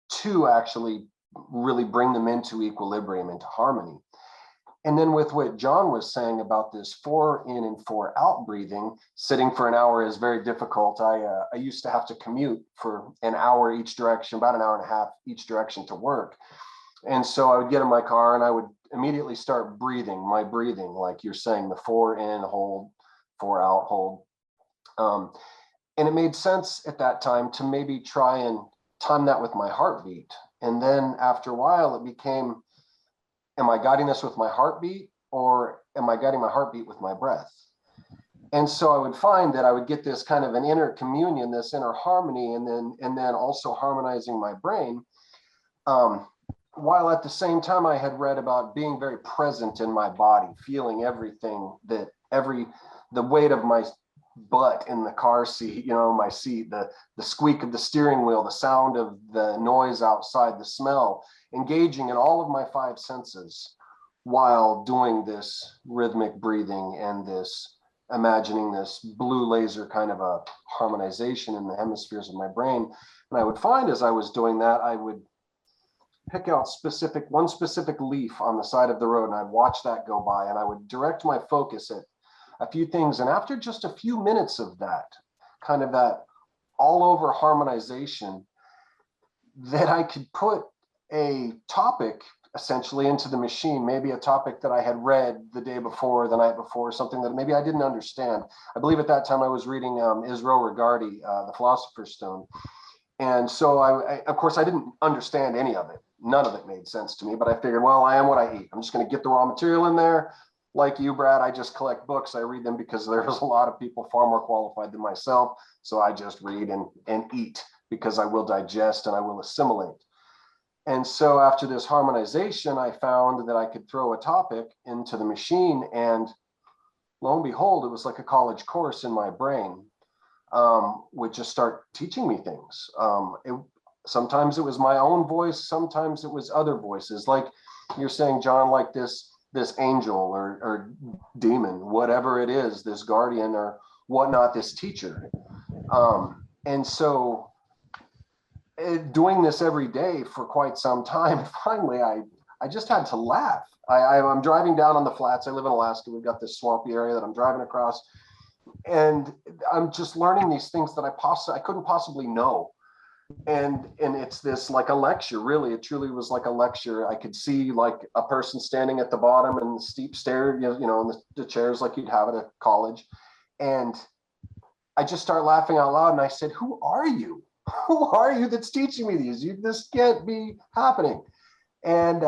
to actually really bring them into equilibrium, into harmony. And then with what John was saying about this 4 in and 4 out breathing, sitting for an hour is very difficult. I used to have to commute for an hour each direction, about an hour and a half each direction to work. And so I would get in my car and I would immediately start my breathing, like you're saying, the 4 in, hold, 4 out, hold. And it made sense at that time to maybe try and time that with my heartbeat. And then after a while, it became, am I guiding this with my heartbeat, or am I guiding my heartbeat with my breath? And so I would find that I would get this kind of an inner communion, this inner harmony, and then also harmonizing my brain. while at the same time I had read about being very present in my body, feeling everything, the weight of my butt in the car seat, my seat, the squeak of the steering wheel, the sound of the noise outside, the smell, engaging in all of my five senses while doing this rhythmic breathing and this imagining this blue laser kind of a harmonization in the hemispheres of my brain. And I would find as I was doing that, I would pick out one specific leaf on the side of the road, and I'd watch that go by, and I would direct my focus at a few things. And after just a few minutes of that, kind of that all over harmonization, that I could put a topic essentially into the machine, maybe a topic that I had read the day before, the night before, something that maybe I didn't understand. I believe at that time I was reading Israel Regardie, The Philosopher's Stone. And so of course, I didn't understand any of it. None of it made sense to me, but I figured, well, I am what I eat. I'm just going to get the raw material in there. Like you, Brad, I just collect books. I read them because there's a lot of people far more qualified than myself. So I just read and eat because I will digest and I will assimilate. And so after this harmonization, I found that I could throw a topic into the machine, and lo and behold, it was like a college course in my brain, would just start teaching me things. Sometimes it was my own voice, sometimes it was other voices, like you're saying, John, like this angel or demon, whatever it is, this guardian or whatnot, this teacher. And so doing this every day for quite some time, finally, I just had to laugh. I'm driving down on the flats. I live in Alaska. We've got this swampy area that I'm driving across, and I'm just learning these things that I couldn't possibly know. And it's this like a lecture, really. It truly was like a lecture. I could see like a person standing at the bottom and the steep stair, in the chairs like you'd have at a college. And I just start laughing out loud, and I said, "Who are you? Who are you that's teaching me these? This can't be happening." And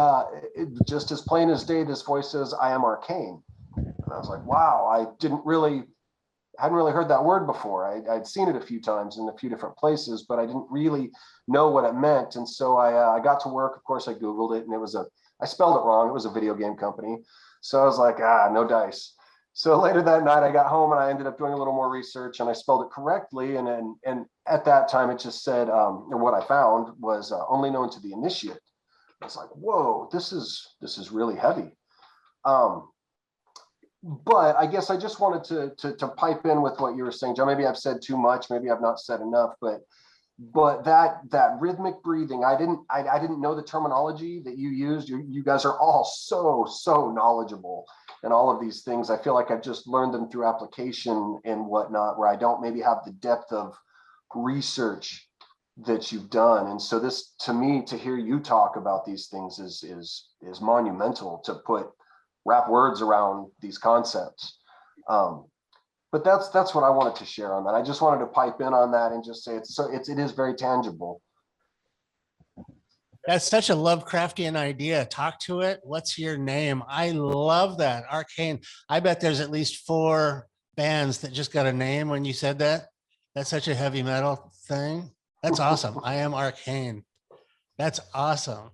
just as plain as day, this voice says, "I am arcane." And I was like, wow, I hadn't really heard that word before. I'd seen it a few times in a few different places, but I didn't really know what it meant. And so I got to work. Of course, I Googled it, and I spelled it wrong. It was a video game company. So I was like, no dice. So later that night, I got home and I ended up doing a little more research, and I spelled it correctly. And at that time, it just said, or what I found was only known to the initiate. I was like, whoa, this is really heavy. But I guess I just wanted to pipe in with what you were saying, John. Maybe I've said too much, maybe I've not said enough, but that rhythmic breathing, I didn't know the terminology that you used. You guys are all so knowledgeable in all of these things. I feel like I've just learned them through application and whatnot, where I don't maybe have the depth of research that you've done. And so this, to me, to hear you talk about these things is monumental, to wrap words around these concepts. But that's what I wanted to share on that. I just wanted to pipe in on that and just say it is very tangible. That's such a Lovecraftian idea. Talk to it. What's your name? I love that. Arcane. I bet there's at least 4 bands that just got a name when you said that. That's such a heavy metal thing. That's awesome. I am Arcane. That's awesome.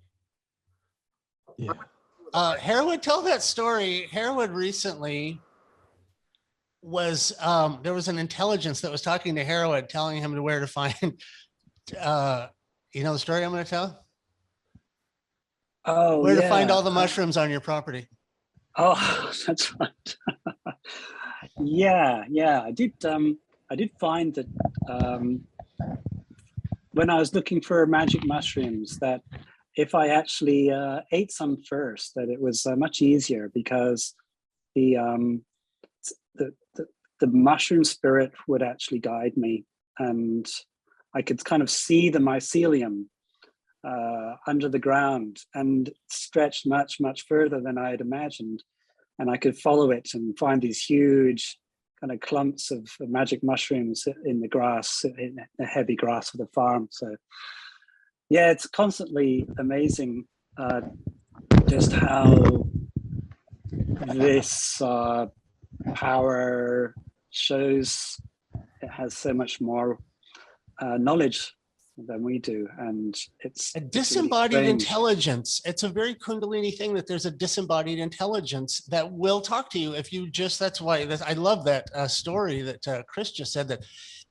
Yeah. Harewood, tell that story. Harewood recently was, there was an intelligence that was talking to Harewood, telling him where to find, the story I'm going to tell? Oh, where to find all the mushrooms on your property. Oh, that's right. Yeah. I did find that when I was looking for magic mushrooms, that if I actually ate some first, that it was much easier, because the mushroom spirit would actually guide me, and I could kind of see the mycelium under the ground, and stretched much further than I had imagined, and I could follow it and find these huge kind of clumps of magic mushrooms in the grass, in the heavy grass of the farm. So yeah, it's constantly amazing just how this power shows it has so much more knowledge than we do, and it's a really disembodied strange. intelligence. It's a very Kundalini thing that there's a disembodied intelligence that will talk to you if you just, that's why I love that story that Kris just said, that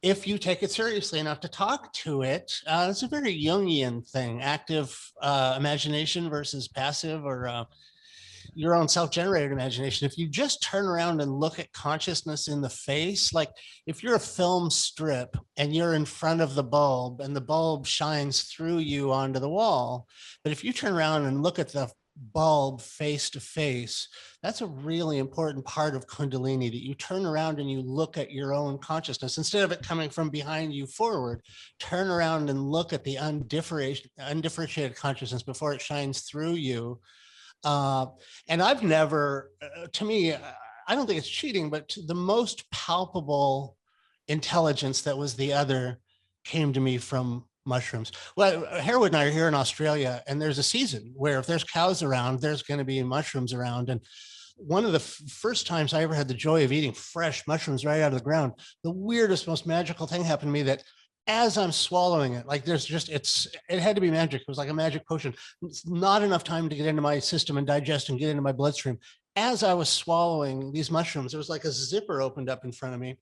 if you take it seriously enough to talk to it, it's a very Jungian thing, active imagination versus passive, or your own self-generated imagination. If you just turn around and look at consciousness in the face, like if you're a film strip and you're in front of the bulb and the bulb shines through you onto the wall, but if you turn around and look at the bulb face to face, that's a really important part of Kundalini, that you turn around and you look at your own consciousness instead of it coming from behind you forward. Turn around and look at the undifferentiated consciousness before it shines through you. And I've never, to me, I don't think it's cheating, but the most palpable intelligence that was the other came to me from mushrooms. Well, Harewood and I are here in Australia, and there's a season where if there's cows around, there's going to be mushrooms around. And one of the first times I ever had the joy of eating fresh mushrooms right out of the ground, the weirdest, most magical thing happened to me, that as I'm swallowing it, like there's just, it had to be magic. It was like a magic potion. It's not enough time to get into my system and digest and get into my bloodstream. As I was swallowing these mushrooms, it was like a zipper opened up in front of me.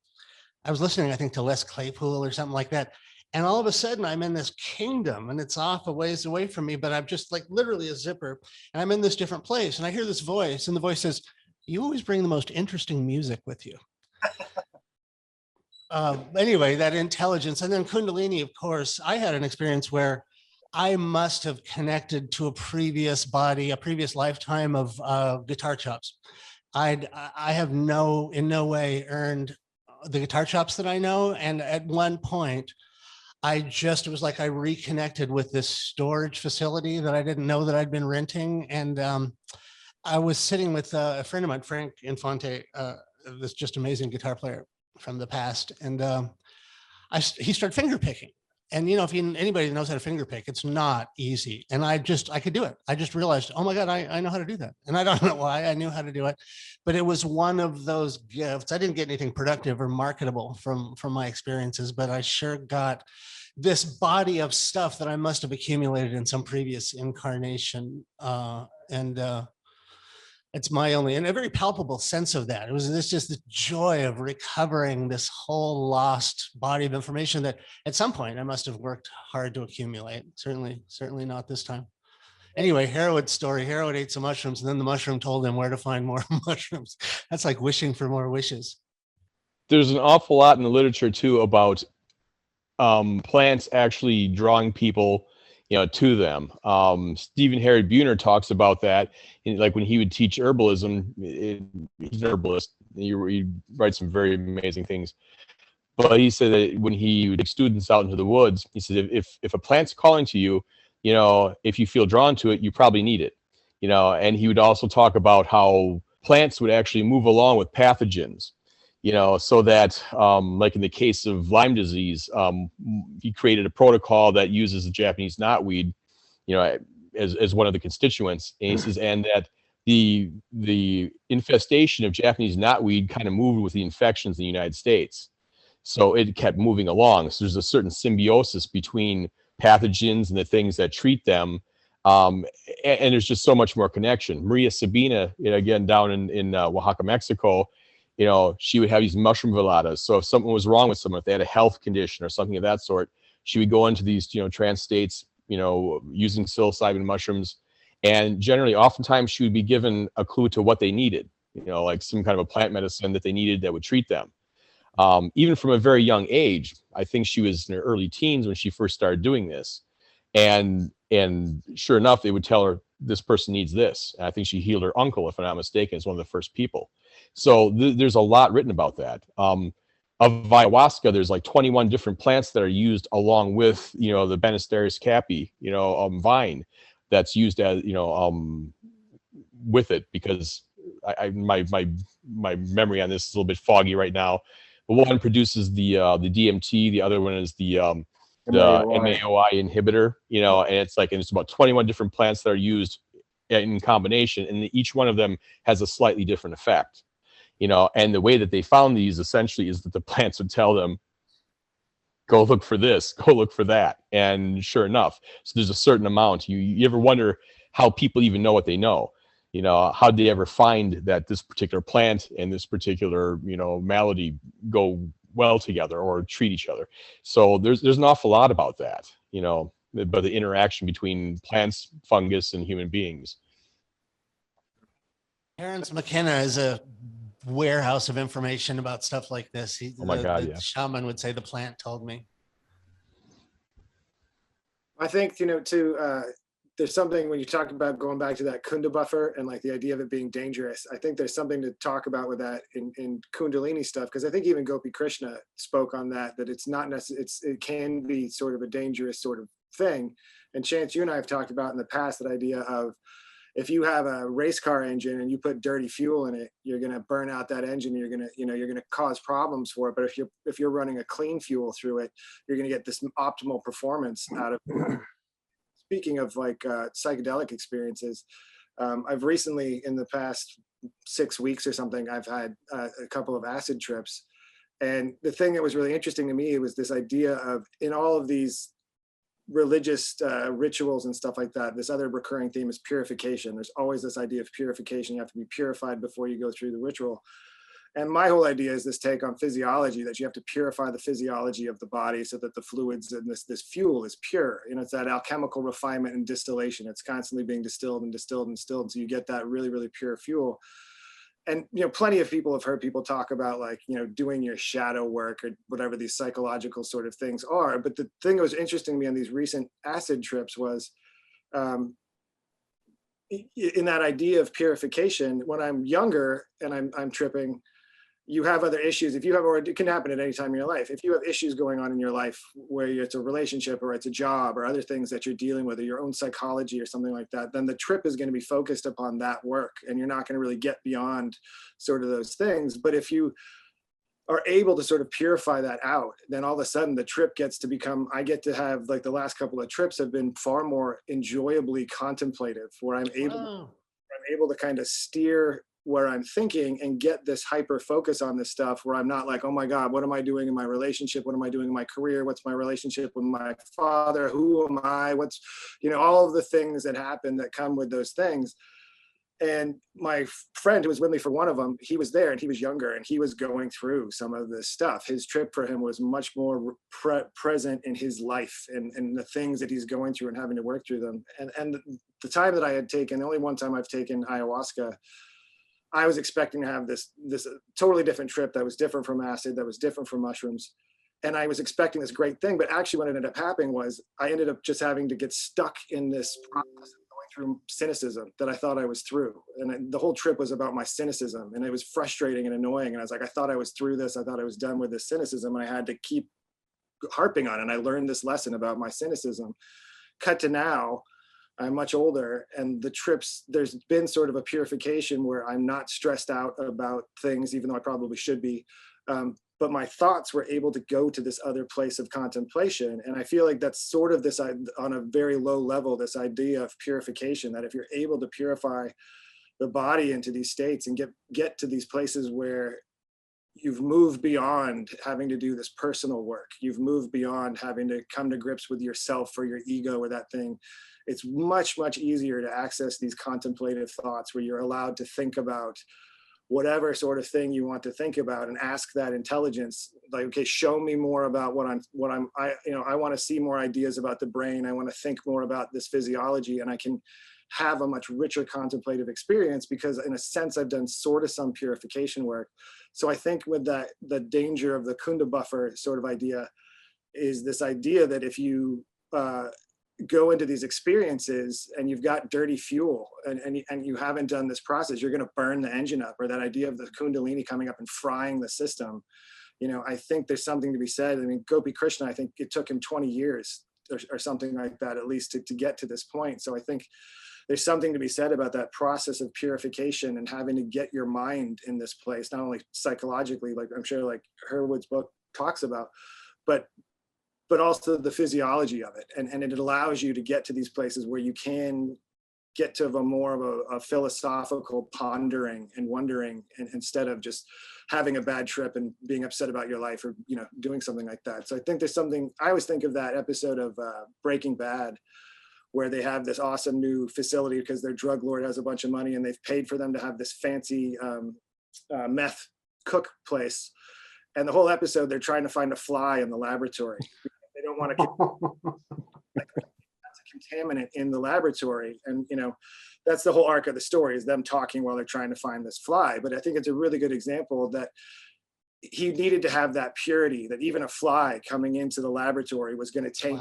I was listening, I think, to Les Claypool or something like that. And all of a sudden I'm in this kingdom, and it's off a ways away from me, but I'm just like literally a zipper, and I'm in this different place. And I hear this voice, and the voice says, "You always bring the most interesting music with you." Anyway, that intelligence. And then Kundalini, of course, I had an experience where I must have connected to a previous body, a previous lifetime of guitar chops. I have in no way earned the guitar chops that I know. And at one point, it was like I reconnected with this storage facility that I didn't know that I'd been renting. And I was sitting with a friend of mine, Frank Infante, this just amazing guitar player from the past. And he started finger picking. And, you know, if anybody knows how to finger pick, it's not easy. And I could do it. I just realized, oh my God, I know how to do that. And I don't know why I knew how to do it, but it was one of those gifts. I didn't get anything productive or marketable from my experiences, but I sure got this body of stuff that I must have accumulated in some previous incarnation. It's my only, and a very palpable sense of that. It was just the joy of recovering this whole lost body of information that at some point I must have worked hard to accumulate. Certainly not this time. Anyway, Harewood's story. Harewood ate some mushrooms, and then the mushroom told him where to find more mushrooms. That's like wishing for more wishes. There's an awful lot in the literature too about plants actually drawing people, to them. Stephen Harry Buhner talks about that, like when he would teach herbalism. He's an herbalist. He writes some very amazing things. But he said that when he would take students out into the woods, he said if a plant's calling to you, if you feel drawn to it, you probably need it. And he would also talk about how plants would actually move along with pathogens. So that, like in the case of Lyme disease, he created a protocol that uses the Japanese knotweed, as one of the constituents. And he says, and that the infestation of Japanese knotweed kind of moved with the infections in the United States. So it kept moving along. So there's a certain symbiosis between pathogens and the things that treat them. And there's just so much more connection. Maria Sabina, again, down in Oaxaca, Mexico, she would have these mushroom veladas. So if something was wrong with someone, if they had a health condition or something of that sort, she would go into these, trance states, using psilocybin mushrooms. And generally, oftentimes she would be given a clue to what they needed, like some kind of a plant medicine that they needed that would treat them. Even from a very young age, I think she was in her early teens when she first started doing this. And sure enough, they would tell her, this person needs this. And I think she healed her uncle, if I'm not mistaken, as one of the first people. So there's a lot written about that. Of ayahuasca, there's like 21 different plants that are used along with, the Banisterius caapi, vine that's used as, with it, because my memory on this is a little bit foggy right now. But one produces the DMT, the other one is the MAOI inhibitor, and it's about 21 different plants that are used in combination, and each one of them has a slightly different effect. And the way that they found these essentially is that the plants would tell them, go look for this, go look for that. And sure enough, so there's a certain amount. You ever wonder how people even know what they know? You know, how did they ever find that this particular plant and this particular, you know, malady go well together or treat each other? So there's an awful lot about that, you know, but the interaction between plants, fungus, and human beings. Terrence McKenna is a warehouse of information about stuff like this. Oh my God, the yeah. shaman would say the plant told me. I think, you know, there's something when you talk about going back to that Kunda buffer and like the idea of it being dangerous. I think there's something to talk about with that in Kundalini stuff, because I think even Gopi Krishna spoke on that it's not necessarily, it can be sort of a dangerous sort of thing. And Chance, you and I have talked about in the past that idea of if you have a race car engine and you put dirty fuel in it, you're going to burn out that engine. You're going to cause problems for it. But if you're running a clean fuel through it, you're going to get this optimal performance out of it. Speaking of like psychedelic experiences, I've recently, in the past 6 weeks or something, I've had a couple of acid trips. And the thing that was really interesting to me was this idea of, in all of these religious rituals and stuff like that, this other recurring theme is purification. There's always this idea of purification. You have to be purified before you go through the ritual. And my whole idea is this take on physiology, that you have to purify the physiology of the body so that the fluids and this fuel is pure. You know, it's that alchemical refinement and distillation. It's constantly being distilled and distilled and distilled. So you get that really, really pure fuel. And, you know, plenty of people have heard people talk about, like, you know, doing your shadow work or whatever these psychological sort of things are. But the thing that was interesting to me on these recent acid trips was in that idea of purification. When I'm younger and I'm tripping, you have other issues. If you have, or it can happen at any time in your life. If you have issues going on in your life where it's a relationship or it's a job or other things that you're dealing with, or your own psychology or something like that, then the trip is going to be focused upon that work, and you're not going to really get beyond sort of those things. But if you are able to sort of purify that out, then all of a sudden the trip gets to become, I get to have, like, the last couple of trips have been far more enjoyably contemplative, where I'm able to kind of steer where I'm thinking and get this hyper focus on this stuff, where I'm not like, oh my God, what am I doing in my relationship? What am I doing in my career? What's my relationship with my father? Who am I? What's, you know, all of the things that happen that come with those things. And my friend who was with me for one of them, he was there and he was younger and he was going through some of this stuff. His trip for him was much more present in his life and the things that he's going through and having to work through them. And the time that I had taken, the only one time I've taken ayahuasca, I was expecting to have this totally different trip that was different from acid, that was different from mushrooms. And I was expecting this great thing, but actually what ended up happening was I ended up just having to get stuck in this process of going through cynicism that I thought I was through. And the whole trip was about my cynicism, and it was frustrating and annoying. And I was like, I thought I was through this. I thought I was done with this cynicism, and I had to keep harping on it. And I learned this lesson about my cynicism. Cut to now, I'm much older, and the trips, there's been sort of a purification where I'm not stressed out about things, even though I probably should be. But my thoughts were able to go to this other place of contemplation. And I feel like that's sort of this, on a very low level, this idea of purification, that if you're able to purify the body into these states and get to these places where you've moved beyond having to do this personal work, you've moved beyond having to come to grips with yourself or your ego or that thing, it's much, much easier to access these contemplative thoughts where you're allowed to think about whatever sort of thing you want to think about and ask that intelligence, like, okay, show me more about I want to see more ideas about the brain. I want to think more about this physiology, and I can have a much richer contemplative experience because in a sense, I've done sort of some purification work. So I think with that, the danger of the Kunda buffer sort of idea is this idea that if you go into these experiences and you've got dirty fuel and you haven't done this process, you're going to burn the engine up, or that idea of the Kundalini coming up and frying the system. You know, I think there's something to be said. I mean, Gopi Krishna, I think it took him 20 years or something like that, at least to get to this point. So I think there's something to be said about that process of purification and having to get your mind in this place, not only psychologically, like I'm sure like Herwood's book talks about, but also the physiology of it. And it allows you to get to these places where you can get to a more of a philosophical pondering and wondering, and instead of just having a bad trip and being upset about your life, or, you know, doing something like that. So I think there's something, I always think of that episode of Breaking Bad, where they have this awesome new facility because their drug lord has a bunch of money and they've paid for them to have this fancy meth cook place. And the whole episode, they're trying to find a fly in the laboratory. They don't want to that's a contaminant in the laboratory. And, you know, that's the whole arc of the story, is them talking while they're trying to find this fly. But I think it's a really good example that he needed to have that purity, that even a fly coming into the laboratory was going to taint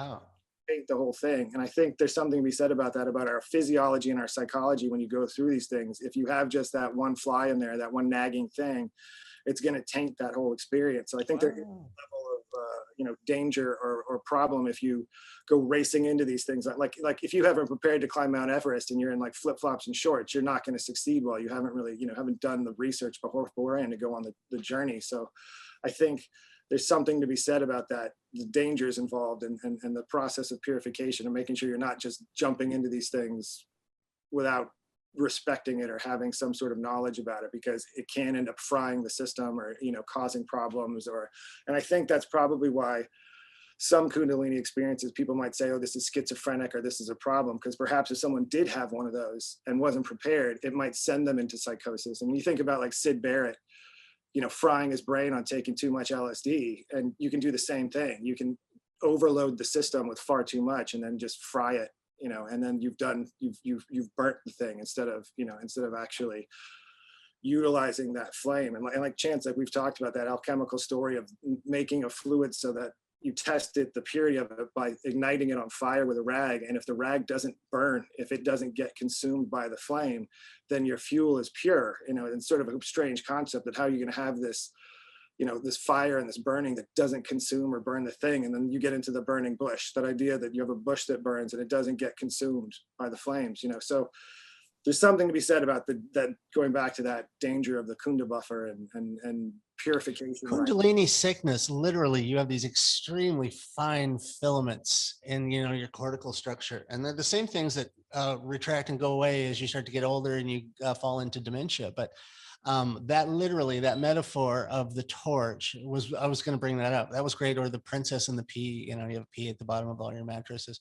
the whole thing. And I think there's something to be said about that, about our physiology and our psychology. When you go through these things, if you have just that one fly in there, that one nagging thing, it's going to taint that whole experience. So I think there is a level of you know, danger or problem if you go racing into these things. Like if you haven't prepared to climb Mount Everest and you're in like flip-flops and shorts, you're not going to succeed well. You haven't really, you know, haven't done the research beforehand to go on the journey. So I think there's something to be said about that, the dangers involved, and the process of purification, and making sure you're not just jumping into these things without respecting it or having some sort of knowledge about it, because it can end up frying the system, or, you know, causing problems. And I think that's probably why some Kundalini experiences, people might say, oh, this is schizophrenic, or this is a problem, because perhaps if someone did have one of those and wasn't prepared, it might send them into psychosis. And when you think about like Sid Barrett, you know, frying his brain on taking too much LSD, and you can do the same thing. You can overload the system with far too much and then just fry it, you know, and then you've burnt the thing instead of actually utilizing that flame. And like Chance, like we've talked about that alchemical story of making a fluid so that you tested the purity of it by igniting it on fire with a rag. And if the rag doesn't burn, if it doesn't get consumed by the flame, then your fuel is pure. You know, it's sort of a strange concept that how you're going to have this, you know, this fire and this burning that doesn't consume or burn the thing. And then you get into the burning bush, that idea that you have a bush that burns and it doesn't get consumed by the flames, you know. So there's something to be said about that going back to that danger of the Kunda buffer and purification. Kundalini sickness, literally, you have these extremely fine filaments in, you know, your cortical structure, and they're the same things that retract and go away as you start to get older and you fall into dementia. But that literally, that metaphor of the torch was, I was going to bring that up. That was great. Or the princess and the pea, you know, you have a pea at the bottom of all your mattresses.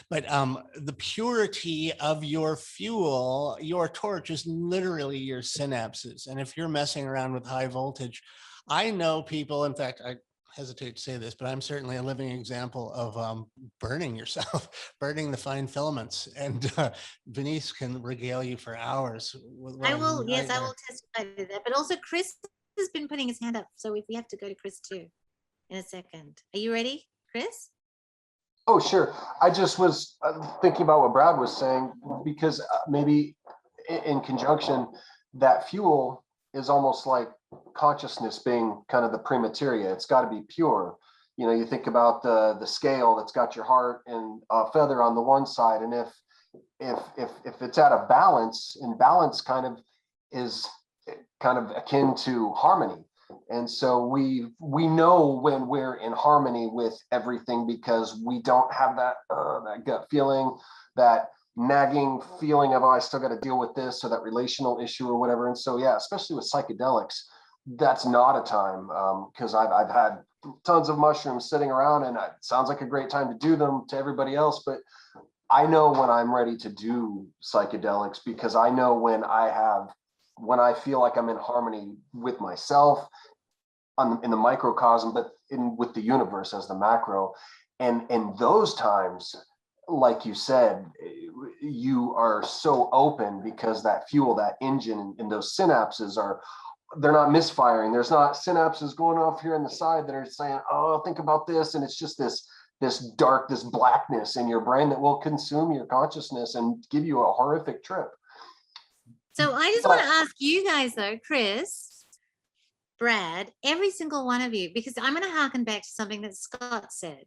But the purity of your fuel, your torch, is literally your synapses. And if you're messing around with high voltage, I know people, in fact, I hesitate to say this, but I'm certainly a living example of burning yourself, burning the fine filaments. And Denise can regale you for hours. I will, yes, I will testify to that. But also Kris has been putting his hand up. So if we have to go to Kris too in a second. Are you ready, Kris? Oh, sure. I just was thinking about what Brad was saying, because maybe in conjunction, that fuel is almost like consciousness being kind of the premateria. It's got to be pure. You know, you think about the scale that's got your heart and a feather on the one side, and if it's at a balance, and balance kind of is kind of akin to harmony. And so we know when we're in harmony with everything, because we don't have that gut feeling, that nagging feeling of, oh, I still got to deal with this, or that relational issue or whatever. And so, yeah, especially with psychedelics, that's not a time, because I've had tons of mushrooms sitting around, and it sounds like a great time to do them to everybody else. But I know when I'm ready to do psychedelics, because I know when I feel like I'm in harmony with myself in the microcosm, but with the universe as the macro. And in those times, like you said, you are so open, because that fuel, that engine, and those synapses they're not misfiring. There's not synapses going off here on the side that are saying, oh, think about this. And it's just this dark, this blackness in your brain that will consume your consciousness and give you a horrific trip. So I just want to ask you guys though, Kris, Brad, every single one of you, because I'm going to harken back to something that Skott said.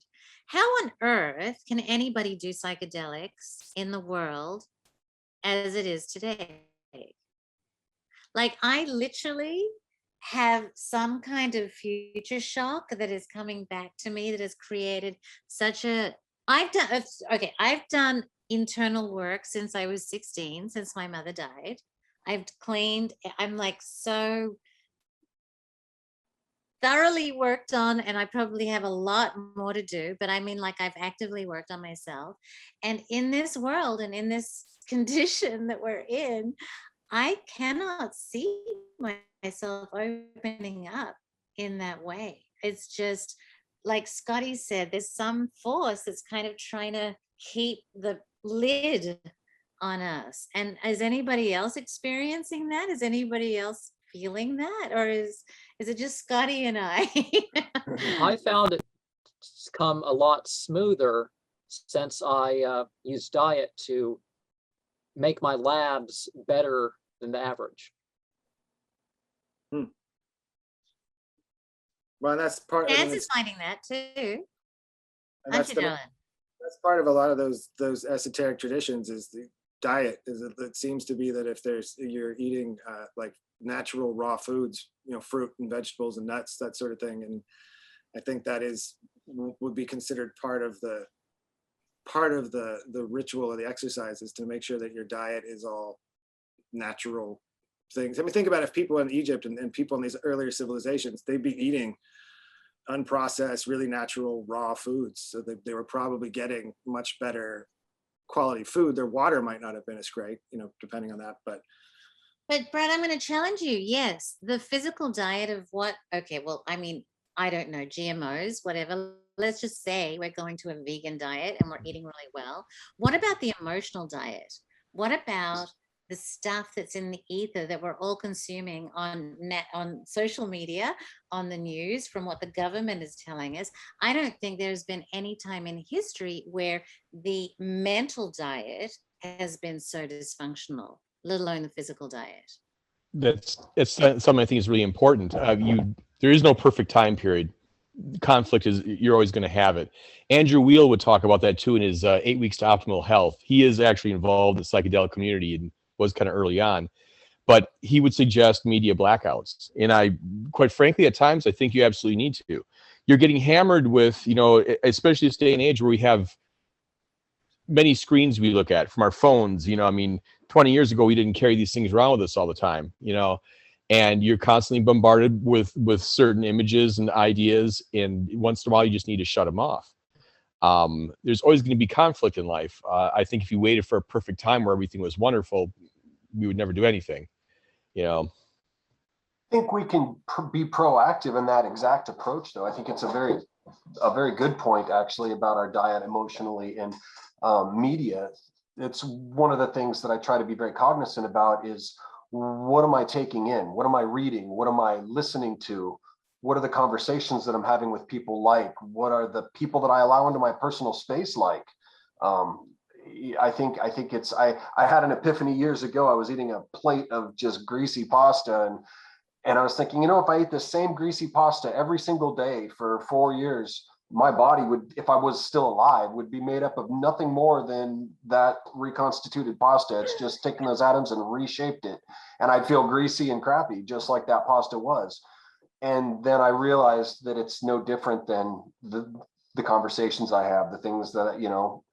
How on earth can anybody do psychedelics in the world as it is today? Like, I literally have some kind of future shock that is coming back to me, that has created such a, I've done internal work since I was 16, since my mother died. I've cleaned, I'm like so thoroughly worked on, and I probably have a lot more to do, but I mean, like, I've actively worked on myself. And in this world and in this condition that we're in, I cannot see myself opening up in that way. It's just like Scotty said, there's some force that's kind of trying to keep the lid on us. And is anybody else experiencing that? Is anybody else feeling that? Or is it just Scotty and I? I found it come a lot smoother since I used diet to make my labs better than the average. Well, that's part. Chance is finding that too. Aren't you, darling? That's part of a lot of those esoteric traditions. Is the diet? It seems to be that if you're eating like natural raw foods, fruit and vegetables and nuts, that sort of thing, and I think that would be considered part of the ritual of the exercise, is to make sure that your diet is all natural things. I mean, think about if people in Egypt and people in these earlier civilizations, they'd be eating unprocessed, really natural raw foods. So they were probably getting much better quality food. Their water might not have been as great, depending on that. But Brad, I'm going to challenge you. Yes, the physical diet of what? Okay, well, I mean, I don't know, GMOs, whatever. Let's just say we're going to a vegan diet and we're eating really well. What about the emotional diet? What about the stuff that's in the ether that we're all consuming on social media, on the news, from what the government is telling us? I don't think there's been any time in history where the mental diet has been so dysfunctional, let alone the physical diet. It's something I think is really important. There is no perfect time period. Conflict you're always going to have it. Andrew Weil would talk about that too in his 8 Weeks to Optimal Health. He is actually involved in the psychedelic community and was kind of early on, but he would suggest media blackouts. And I, quite frankly, at times, I think you absolutely need to. You're getting hammered with, especially this day and age where we have many screens we look at from our phones. 20 years ago, we didn't carry these things around with us all the time, and you're constantly bombarded with certain images and ideas. And once in a while, you just need to shut them off. There's always going to be conflict in life. I think if you waited for a perfect time where everything was wonderful, we would never do anything, I think we can be proactive in that exact approach, though. I think it's a very good point, actually, about our diet emotionally and media. It's one of the things that I try to be very cognizant about is, what am I taking in? What am I reading? What am I listening to? What are the conversations that I'm having with people like? What are the people that I allow into my personal space like? I think it's, I had an epiphany years ago. I was eating a plate of just greasy pasta, and I was thinking, if I ate the same greasy pasta every single day for 4 years, my body would, if I was still alive, would be made up of nothing more than that reconstituted pasta. It's just taken those atoms and reshaped it. And I'd feel greasy and crappy, just like that pasta was. And then I realized that it's no different than the conversations I have, the things that,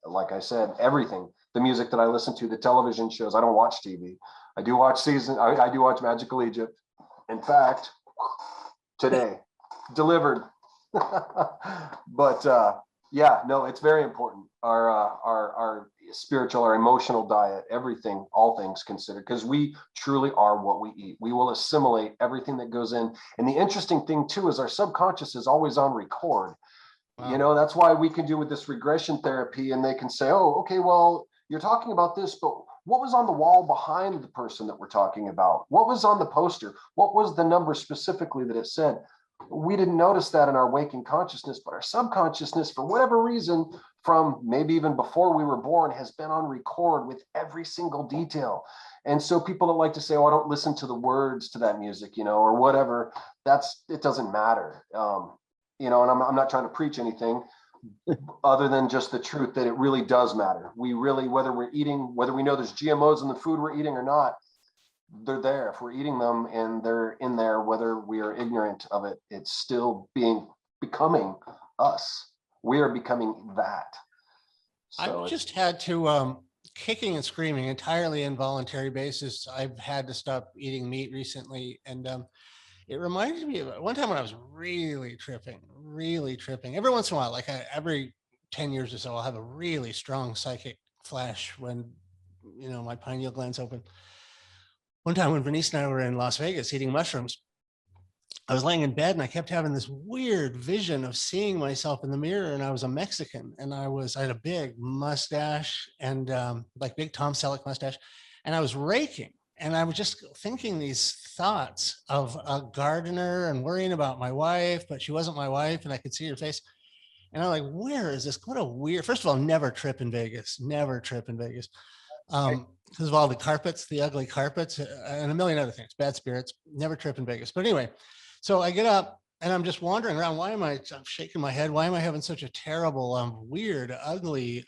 like I said, everything, the music that I listen to, the television shows. I don't watch TV. I do watch I do watch Magical Egypt. In fact, today, delivered. But yeah, no, it's very important. Our spiritual, our emotional diet, everything, all things considered, because we truly are what we eat. We will assimilate everything that goes in. And the interesting thing too is our subconscious is always on record. Wow. That's why we can do with this regression therapy, and they can say, oh, okay, well, you're talking about this, but what was on the wall behind the person that we're talking about? What was on the poster? What was the number specifically that it said? We didn't notice that in our waking consciousness, but our subconsciousness, for whatever reason, from maybe even before we were born, has been on record with every single detail. And so people that like to say, oh, I don't listen to the words to that music, or whatever, it doesn't matter. And I'm not trying to preach anything other than just the truth that it really does matter. We really, whether we know there's GMOs in the food we're eating or not, they're there. If we're eating them and they're in there, whether we are ignorant of it, it's still becoming us. We are becoming that. So I've just had to, kicking and screaming, entirely involuntary basis. I've had to stop eating meat recently. And it reminded me of one time when I was really tripping. Every once in a while, like every 10 years or so, I'll have a really strong psychic flash when, my pineal gland's open. One time when Bernice and I were in Las Vegas eating mushrooms, I was laying in bed and I kept having this weird vision of seeing myself in the mirror, and I was a Mexican, and I had a big mustache and like big Tom Selleck mustache, and I was raking, and I was just thinking these thoughts of a gardener and worrying about my wife, but she wasn't my wife, and I could see her face. And I'm like, where is this? What a weird, first of all, never trip in Vegas. Because of all the carpets, the ugly carpets, and a million other things, bad spirits, never trip in Vegas. But anyway, so I get up and I'm just wandering around. I'm shaking my head. Why am I having such a terrible, weird, ugly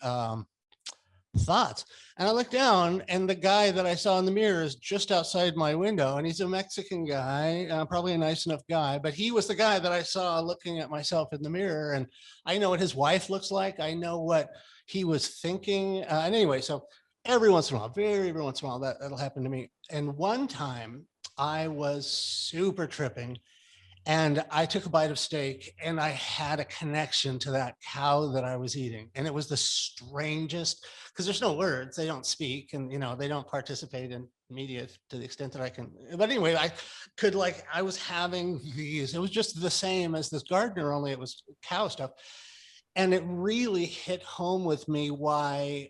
thoughts? And I look down, and the guy that I saw in the mirror is just outside my window, and he's a Mexican guy, probably a nice enough guy, but he was the guy that I saw looking at myself in the mirror. And I know what his wife looks like. I know what he was thinking. And anyway, so every once in a while, every once in a while, that'll happen to me. And one time I was super tripping, and I took a bite of steak, and I had a connection to that cow that I was eating. And it was the strangest, because there's no words, they don't speak, and they don't participate in media to the extent that I can. But anyway, I was having these, it was just the same as this Gardner, only it was cow stuff. And it really hit home with me why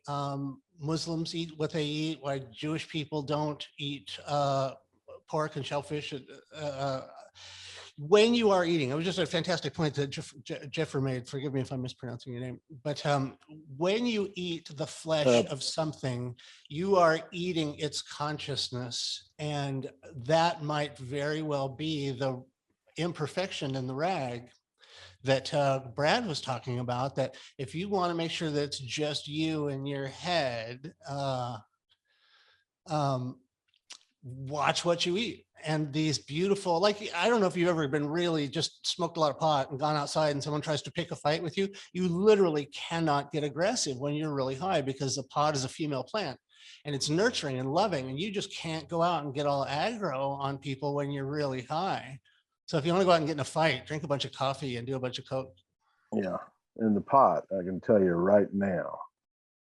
Muslims eat what they eat, why Jewish people don't eat pork and shellfish. When you are eating, it was just a fantastic point that Jaefar made. Forgive me if I'm mispronouncing your name, but when you eat the flesh of something, you are eating its consciousness, and that might very well be the imperfection in the rag that Brad was talking about, that if you want to make sure that it's just you in your head, watch what you eat. And these beautiful, like, I don't know if you've ever been really just smoked a lot of pot and gone outside and someone tries to pick a fight with you. You literally cannot get aggressive when you're really high, because the pot is a female plant and it's nurturing and loving. And you just can't go out and get all aggro on people when you're really high. So if you want to go out and get in a fight, drink a bunch of coffee and do a bunch of coke. Yeah. And the pot, I can tell you right now,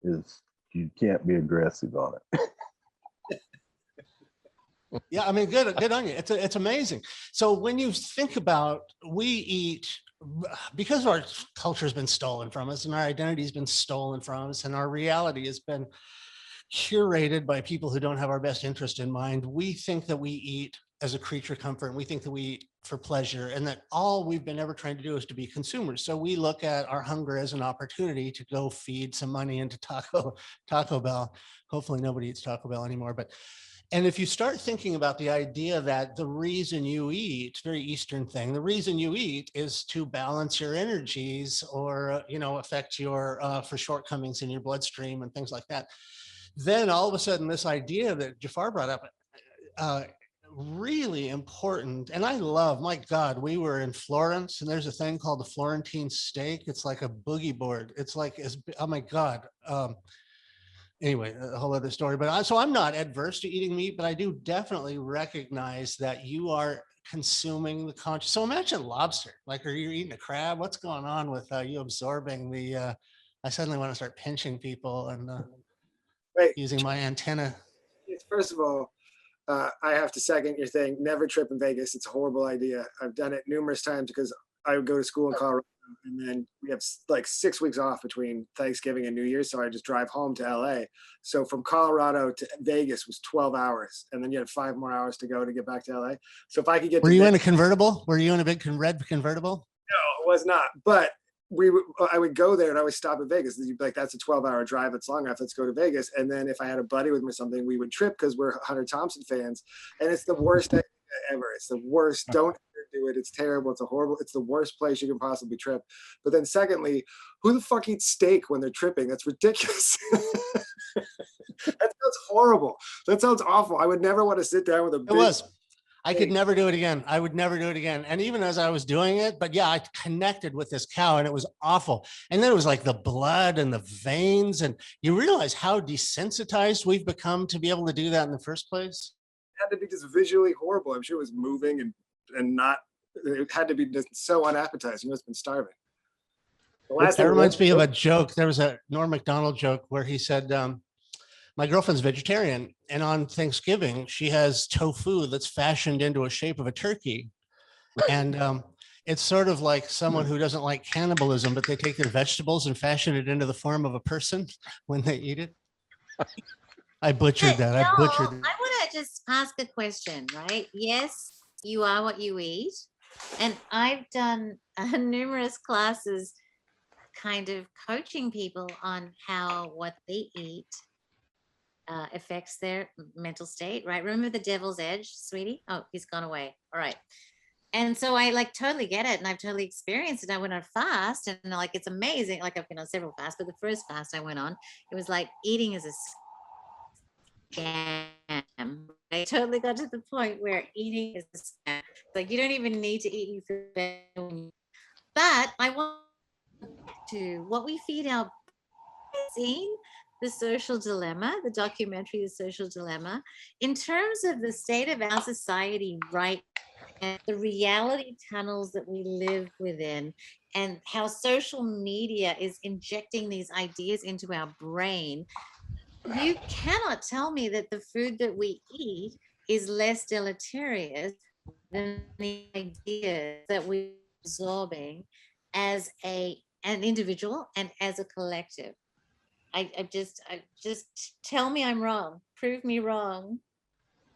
is you can't be aggressive on it. Yeah, I mean, good on you. It's amazing. So when you think about, we eat, because our culture has been stolen from us, and our identity has been stolen from us, and our reality has been curated by people who don't have our best interest in mind. We think that we eat as a creature comfort, and we think that we eat for pleasure, and that all we've been ever trying to do is to be consumers. So we look at our hunger as an opportunity to go feed some money into Taco Bell. Hopefully nobody eats Taco Bell anymore, and if you start thinking about the idea that the reason you eat, very Eastern thing, the reason you eat is to balance your energies, or, affect your, for shortcomings in your bloodstream and things like that, then all of a sudden this idea that Jaefar brought up, really important. And I love, my God, we were in Florence, and there's a thing called the Florentine steak. It's like a boogie board. It's like, oh my God. Anyway, a whole other story. But so I'm not adverse to eating meat, but I do definitely recognize that you are consuming the conscious. So imagine lobster. Like, are you eating a crab? What's going on with you absorbing the? I suddenly want to start pinching people and using my antenna. First of all, I have to second your thing. Never trip in Vegas. It's a horrible idea. I've done it numerous times because I would go to school in Colorado, and then we have like 6 weeks off between Thanksgiving and New Year's. So I just drive home to LA. So from Colorado to Vegas was 12 hours. And then you had 5 more hours to go to get back to LA. So if I could get Were you in a convertible? Were you in a big red convertible? No, it was not. But I would go there and I would stop at Vegas. You'd be like, that's a 12-hour drive. It's long enough. Let's go to Vegas. And then if I had a buddy with me or something, we would trip because we're Hunter Thompson fans. And it's the worst idea ever. It's the worst. Don't do it. It's terrible. It's the worst place you can possibly trip. But then secondly, who the fuck eats steak when they're tripping? That's ridiculous. That sounds horrible. That sounds awful. I would never want to sit down with a big, I could never do it again. I would never do it again. And even as I was doing it, but yeah, I connected with this cow and it was awful. And then it was like the blood and the veins. And you realize how desensitized we've become to be able to do that in the first place. It had to be just visually horrible. I'm sure it was moving and not, it had to be just so unappetizing. You must have been starving. That reminds me of a joke. There was a Norm Macdonald joke where he said, my girlfriend's vegetarian, and on Thanksgiving, she has tofu that's fashioned into a shape of a turkey. And it's sort of like someone who doesn't like cannibalism, but they take their vegetables and fashion it into the form of a person when they eat it. I butchered that. I butchered that. I want to just ask a question, right? Yes, you are what you eat. And I've done numerous classes kind of coaching people on how what they eat affects their mental state, right? Remember the devil's edge, sweetie? Oh, he's gone away. All right. And so I like totally get it. And I've totally experienced it. I went on fast and like, it's amazing. Like I've been on several fasts, but the first fast I went on, it was like eating is a scam. I totally got to the point where eating is a scam. Like you don't even need to eat your food. But I want to, what we feed our seen The Social Dilemma, the documentary, The Social Dilemma, in terms of the state of our society right now, the reality tunnels that we live within, and how social media is injecting these ideas into our brain. You cannot tell me that the food that we eat is less deleterious than the ideas that we're absorbing as an individual and as a collective. I just tell me I'm wrong. Prove me wrong.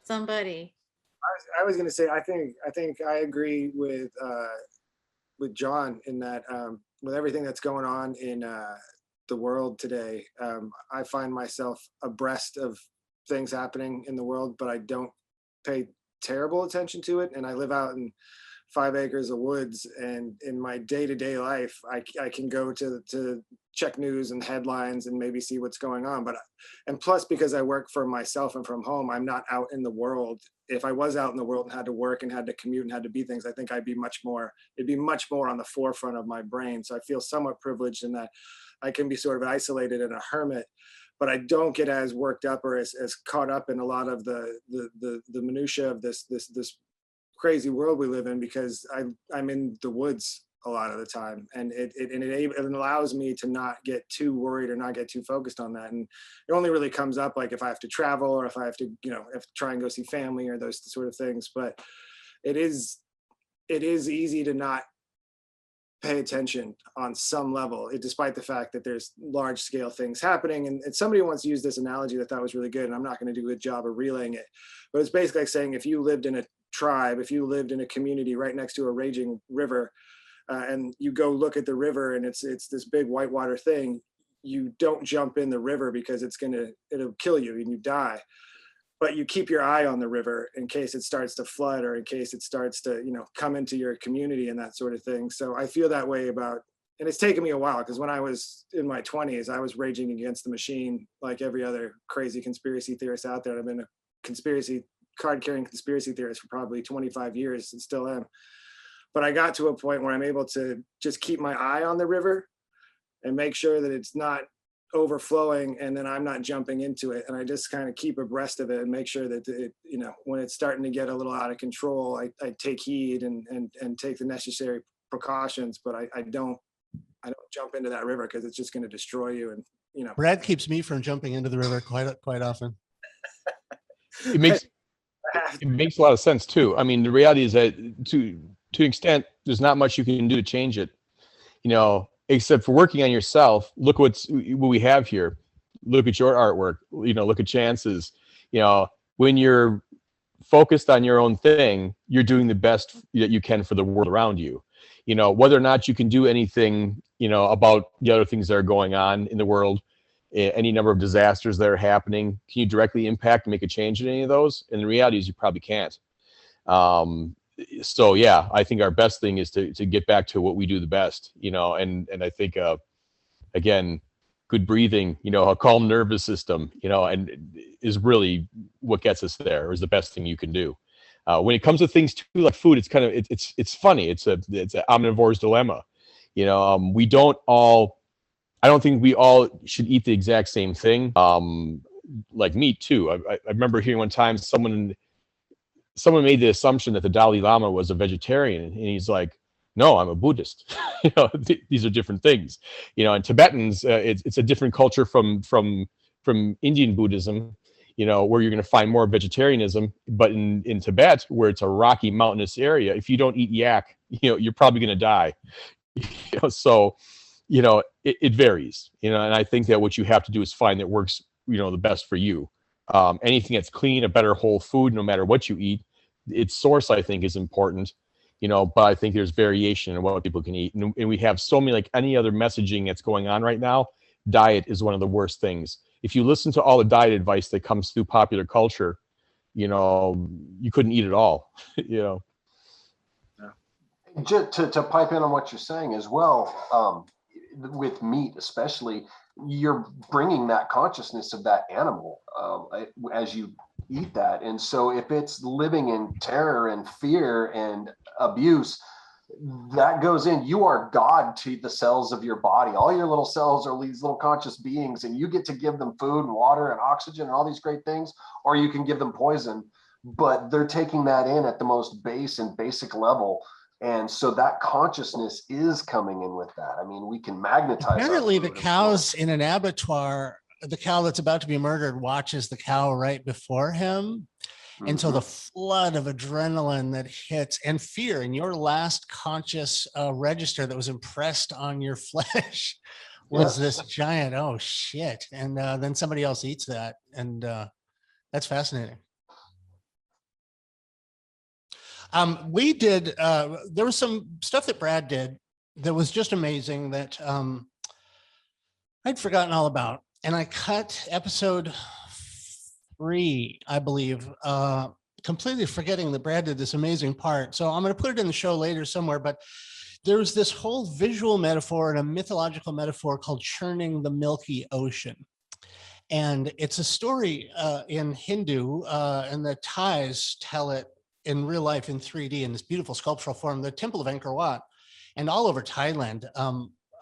Somebody. I was going to say, I think I agree with John in that with everything that's going on in the world today, I find myself abreast of things happening in the world, but I don't pay terrible attention to it. And I live out in 5 acres of woods, and in my day-to-day life, I can go to check news and headlines and maybe see what's going on. And plus, because I work for myself and from home, I'm not out in the world. If I was out in the world and had to work and had to commute and had to be things, I think it'd be much more on the forefront of my brain. So I feel somewhat privileged in that I can be sort of isolated and a hermit, but I don't get as worked up or as caught up in a lot of the minutia of this crazy world we live in, because I'm in the woods a lot of the time, and it allows me to not get too worried or not get too focused on that. And it only really comes up like if I have to travel or if I have to, try and go see family or those sort of things. But it is easy to not pay attention on some level, despite the fact that there's large scale things happening. And somebody once used this analogy that I thought was really good, and I'm not going to do a good job of relaying it, but it's basically like saying if you lived in a tribe, if you lived in a community right next to a raging river, and you go look at the river and it's this big whitewater thing, you don't jump in the river because it'll kill you and you die. But you keep your eye on the river in case it starts to flood or in case it starts to, come into your community and that sort of thing. So I feel that way about, and it's taken me a while, because when I was in my 20s, I was raging against the machine like every other crazy conspiracy theorist out there. I've been a card-carrying conspiracy theorist for probably 25 years and still am. But I got to a point where I'm able to just keep my eye on the river and make sure that it's not overflowing and then I'm not jumping into it. And I just kind of keep abreast of it and make sure that it, when it's starting to get a little out of control, I take heed and take the necessary precautions. But I don't jump into that river because it's just going to destroy you. And Brad keeps me from jumping into the river quite often. It makes a lot of sense too. I mean, the reality is that to an extent, there's not much you can do to change it, except for working on yourself. Look what we have here. Look at your artwork, look at Chance's. When you're focused on your own thing, you're doing the best that you can for the world around you. Whether or not you can do anything, about the other things that are going on in the world, any number of disasters that are happening, can you directly impact and make a change in any of those? And the reality is you probably can't. So yeah, I think our best thing is to get back to what we do the best, and I think, again, good breathing, a calm nervous system, and is really what gets us there, is the best thing you can do. When it comes to things too, like food, it's kind of it's funny. It's an omnivore's dilemma. We don't all. I don't think we all should eat the exact same thing. Like meat too. I remember hearing one time someone made the assumption that the Dalai Lama was a vegetarian, and he's like, "No, I'm a Buddhist." These are different things. In Tibetans, it's a different culture from Indian Buddhism. Where you're going to find more vegetarianism, but in Tibet, where it's a rocky mountainous area, if you don't eat yak, you're probably going to die. So, it varies. And I think that what you have to do is find that works, the best for you. Anything that's clean, a better whole food, no matter what you eat, its source, I think, is important. But I think there's variation in what people can eat, and we have so many, like any other messaging that's going on right now. Diet is one of the worst things. If you listen to all the diet advice that comes through popular culture, you couldn't eat it all. Just to pipe in on what you're saying as well, with meat especially, you're bringing that consciousness of that animal as you eat that. And so if it's living in terror and fear and abuse, that goes in. You are God to the cells of your body. All your little cells are these little conscious beings, and you get to give them food and water and oxygen and all these great things, or you can give them poison, but they're taking that in at the most base and basic level. And so that consciousness is coming in with that. I mean, we can magnetize. Apparently the cows in an abattoir, the cow that's about to be murdered watches the cow right before him. And so the flood of adrenaline that hits and fear in your last conscious register that was impressed on your flesh was this giant, oh shit. And then somebody else eats that. And that's fascinating. We did, there was some stuff that Brad did that was just amazing that I'd forgotten all about. And I cut episode 3, I believe, completely forgetting that Brad did this amazing part. So I'm going to put it in the show later somewhere, but there's this whole visual metaphor and a mythological metaphor called churning the Milky Ocean. And it's a story in Hindu, and the Thais tell it in real life in 3D in this beautiful sculptural form, the Temple of Angkor Wat, and all over Thailand.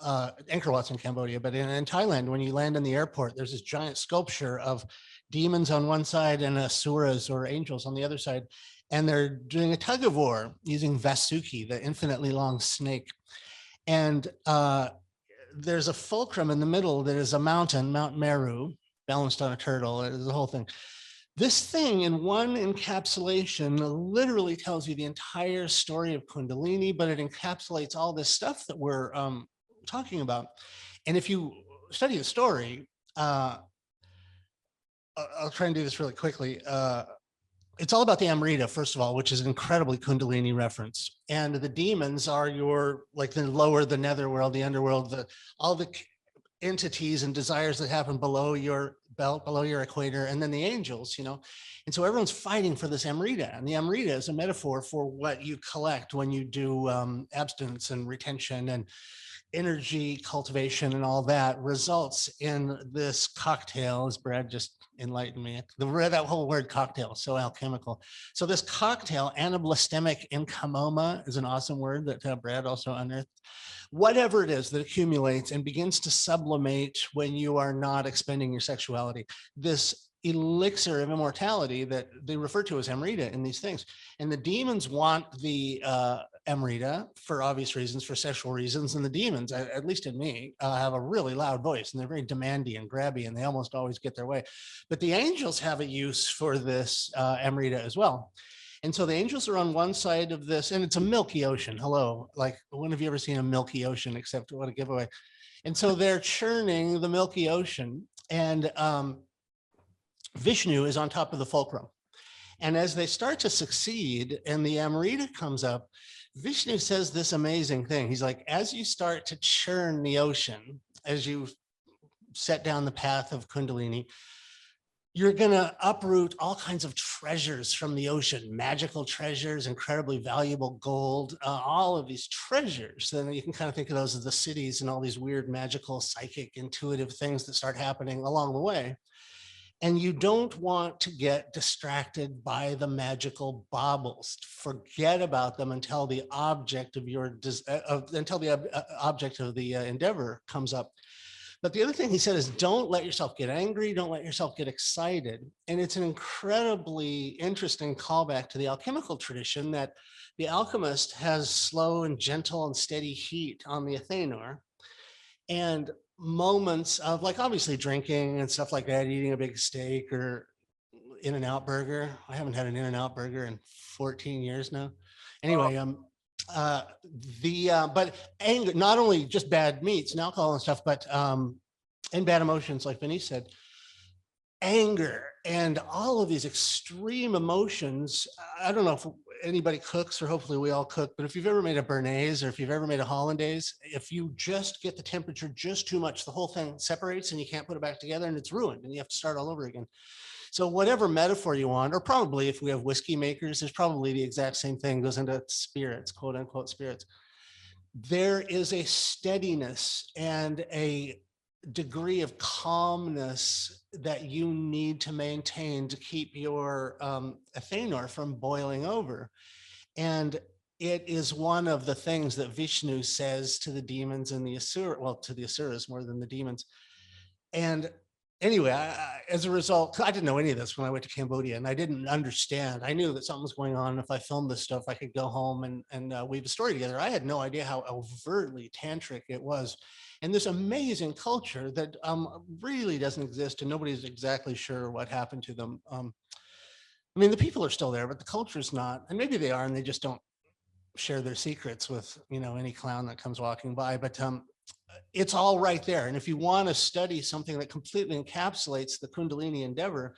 Angkor Wat's in Cambodia, but in Thailand, when you land in the airport, there's this giant sculpture of demons on one side and asuras or angels on the other side. And they're doing a tug of war using Vasuki, the infinitely long snake. And there's a fulcrum in the middle that is a mountain, Mount Meru, balanced on a turtle. There's the whole thing. This thing in one encapsulation literally tells you the entire story of Kundalini, but it encapsulates all this stuff that we're talking about. And if you study the story, I'll try and do this really quickly. It's all about the Amrita, first of all, which is an incredibly Kundalini reference. And the demons are your, like the lower, the netherworld, the underworld, all the entities and desires that happen below your belt, below your equator, and then the angels, And so everyone's fighting for this Amrita. And the Amrita is a metaphor for what you collect when you do abstinence and retention and energy cultivation and all that results in this cocktail, as Brad just enlightened me. That whole word cocktail, so alchemical. So this cocktail, anablastemic incomoma, is an awesome word that Brad also unearthed. Whatever it is that accumulates and begins to sublimate when you are not expending your sexuality, this elixir of immortality that they refer to as Amrita in these things. And the demons want the Amrita for obvious reasons, for sexual reasons. And the demons, at least in me, have a really loud voice, and they're very demanding and grabby, and they almost always get their way. But the angels have a use for this Amrita as well. And so the angels are on one side of this, and it's a milky ocean. Hello, like, when have you ever seen a milky ocean, except what a giveaway? And so they're churning the milky ocean, and Vishnu is on top of the fulcrum. And as they start to succeed and the Amrita comes up, Vishnu says this amazing thing. He's like, as you start to churn the ocean, as you set down the path of Kundalini, you're going to uproot all kinds of treasures from the ocean, magical treasures, incredibly valuable gold, all of these treasures. Then you can kind of think of those as the cities and all these weird, magical, psychic, intuitive things that start happening along the way. And you don't want to get distracted by the magical baubles. Forget about them until the object of your object of the endeavor comes up. But the other thing he said is, don't let yourself get angry. Don't let yourself get excited. And it's an incredibly interesting callback to the alchemical tradition that the alchemist has slow and gentle and steady heat on the Athenor. And moments of, like, obviously drinking and stuff like that, eating a big steak or In-N-Out burger. I haven't had an In-N-Out burger in 14 years now. Anyway, but anger, not only just bad meats and alcohol and stuff, but and bad emotions, like Vinny said, anger and all of these extreme emotions. I don't know if anybody cooks, or hopefully we all cook, but if you've ever made a béarnaise or if you've ever made a hollandaise, if you just get the temperature just too much, the whole thing separates and you can't put it back together and it's ruined and you have to start all over again. So whatever metaphor you want, or probably if we have whiskey makers, there's probably the exact same thing goes into spirits, quote unquote spirits. There is a steadiness and a degree of calmness that you need to maintain to keep your Athenor from boiling over. And it is one of the things that Vishnu says to the demons and the Asura, well, to the Asuras more than the demons. And anyway, as a result, I didn't know any of this when I went to Cambodia, and I didn't understand. I knew that something was going on. If I filmed this stuff, I could go home and weave a story together. I had no idea how overtly tantric it was. And this amazing culture that really doesn't exist, and nobody's exactly sure what happened to them. I mean, the people are still there, but the culture's not. And maybe they are, and they just don't share their secrets with, you know, any clown that comes walking by. But it's all right there. And if you want to study something that completely encapsulates the Kundalini endeavor,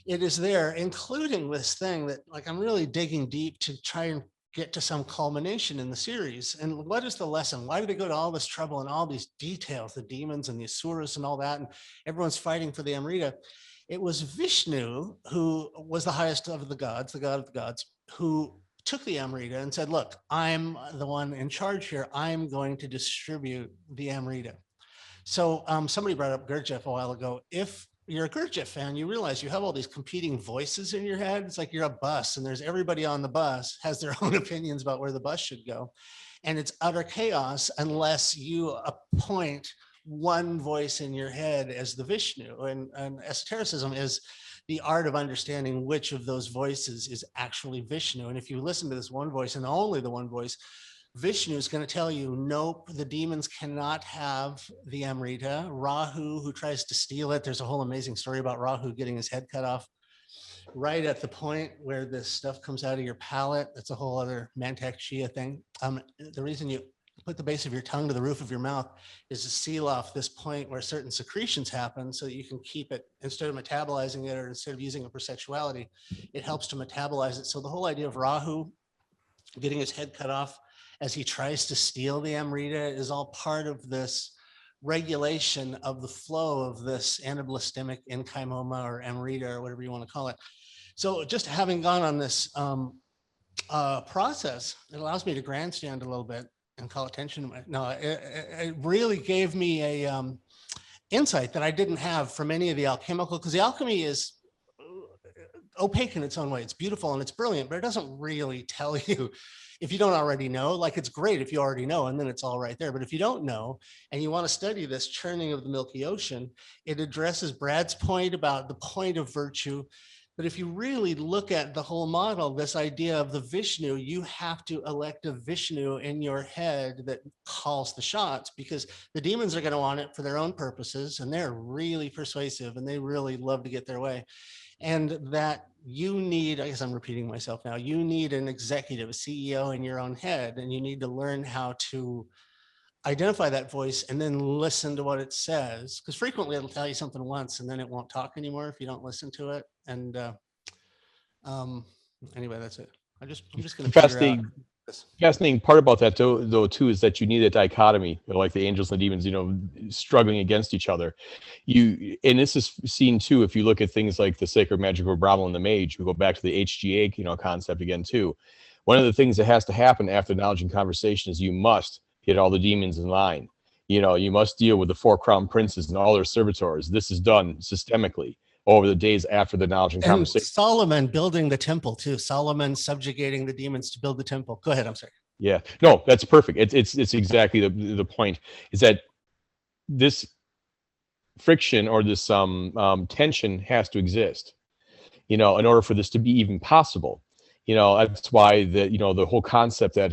it is there, including this thing that, like, I'm really digging deep to try and get to some culmination in the series. And what is the lesson? Why do they go to all this trouble and all these details, the demons and the Asuras and all that, and everyone's fighting for the Amrita? It was Vishnu, who was the highest of the gods, the god of the gods, who took the Amrita and said, look, I'm the one in charge here. I'm going to distribute the Amrita. So somebody brought up Gurjev a while ago. If you're a Gurjev fan, you realize you have all these competing voices in your head. It's like you're a bus, and there's everybody on the bus has their own opinions about where the bus should go. And it's utter chaos unless you appoint one voice in your head as the Vishnu. And esotericism is the art of understanding which of those voices is actually Vishnu. And if you listen to this one voice and only the one voice, Vishnu is going to tell you, nope, the demons cannot have the Amrita. Rahu, who tries to steal it, there's a whole amazing story about Rahu getting his head cut off right at the point where this stuff comes out of your palate. That's a whole other Mantak Shia thing. The reason you put the base of your tongue to the roof of your mouth is to seal off this point where certain secretions happen so that you can keep it, instead of metabolizing it or instead of using it for sexuality, it helps to metabolize it. So the whole idea of Rahu getting his head cut off as he tries to steal the Amrita is all part of this regulation of the flow of this anablastemic enchymoma or Amrita or whatever you want to call it. So just having gone on this process, it allows me to grandstand a little bit and call attention. No, it really gave me a insight that I didn't have from any of the alchemical, because the alchemy is opaque in its own way. It's beautiful and it's brilliant, but it doesn't really tell you if you don't already know. Like, it's great if you already know, and then it's all right there. But if you don't know and you want to study this churning of the Milky Ocean, it addresses Brad's point about the point of virtue. But if you really look at the whole model, this idea of the Vishnu, you have to elect a Vishnu in your head that calls the shots, because the demons are going to want it for their own purposes, and they're really persuasive and they really love to get their way. And that you need, I guess I'm repeating myself now, you need an executive, a CEO in your own head, and you need to learn how to identify that voice and then listen to what it says, because frequently it'll tell you something once and then it won't talk anymore if you don't listen to it. And anyway, that's it. I'm just going to figure out. Fascinating part about that though too is that you need a dichotomy, like the angels and the demons, struggling against each other. And this is seen too if you look at things like the sacred magic of Brahma and the mage. We go back to the HGA concept again too. One of the things that has to happen after knowledge and conversation is you must get all the demons in line. You must deal with the 4 crown princes and all their servitors. This is done systemically. over the days after the knowledge and And conversation. Solomon building the temple too. Solomon subjugating the demons to build the temple. Go ahead. I'm sorry. Yeah, no, that's perfect. It's exactly the point, is that this friction or this tension has to exist, in order for this to be even possible. That's why the whole concept that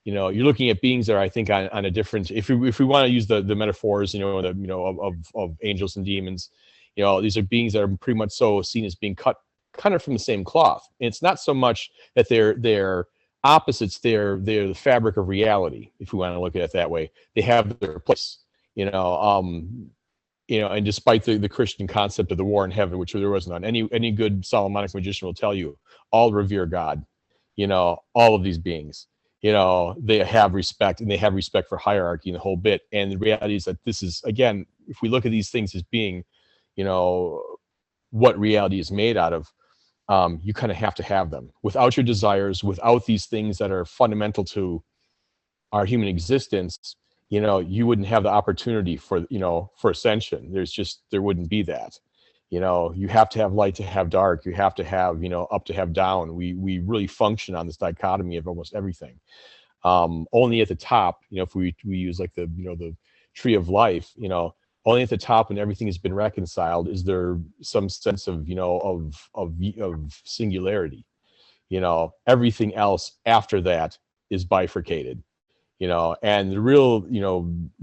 you're looking at beings that are, I think, on a different, if we want to use the metaphors, of angels and demons, these are beings that are pretty much so seen as being cut kind of from the same cloth. And it's not so much that they're opposites, they're the fabric of reality, if we want to look at it that way. They have their place, and despite the Christian concept of the war in heaven, which there was none, any good Solomonic magician will tell you, all revere God, all of these beings, they have respect, and they have respect for hierarchy and the whole bit. And the reality is that this is, again, if we look at these things as being, what reality is made out of, you kind of have to have them. Without your desires, without these things that are fundamental to our human existence, you wouldn't have the opportunity for ascension. There wouldn't be that. You have to have light to have dark. You have to have, up to have down. We really function on this dichotomy of almost everything. Only at the top, if we use like the tree of life, only at the top, when everything has been reconciled, is there some sense of, of singularity. Everything else after that is bifurcated. And the real,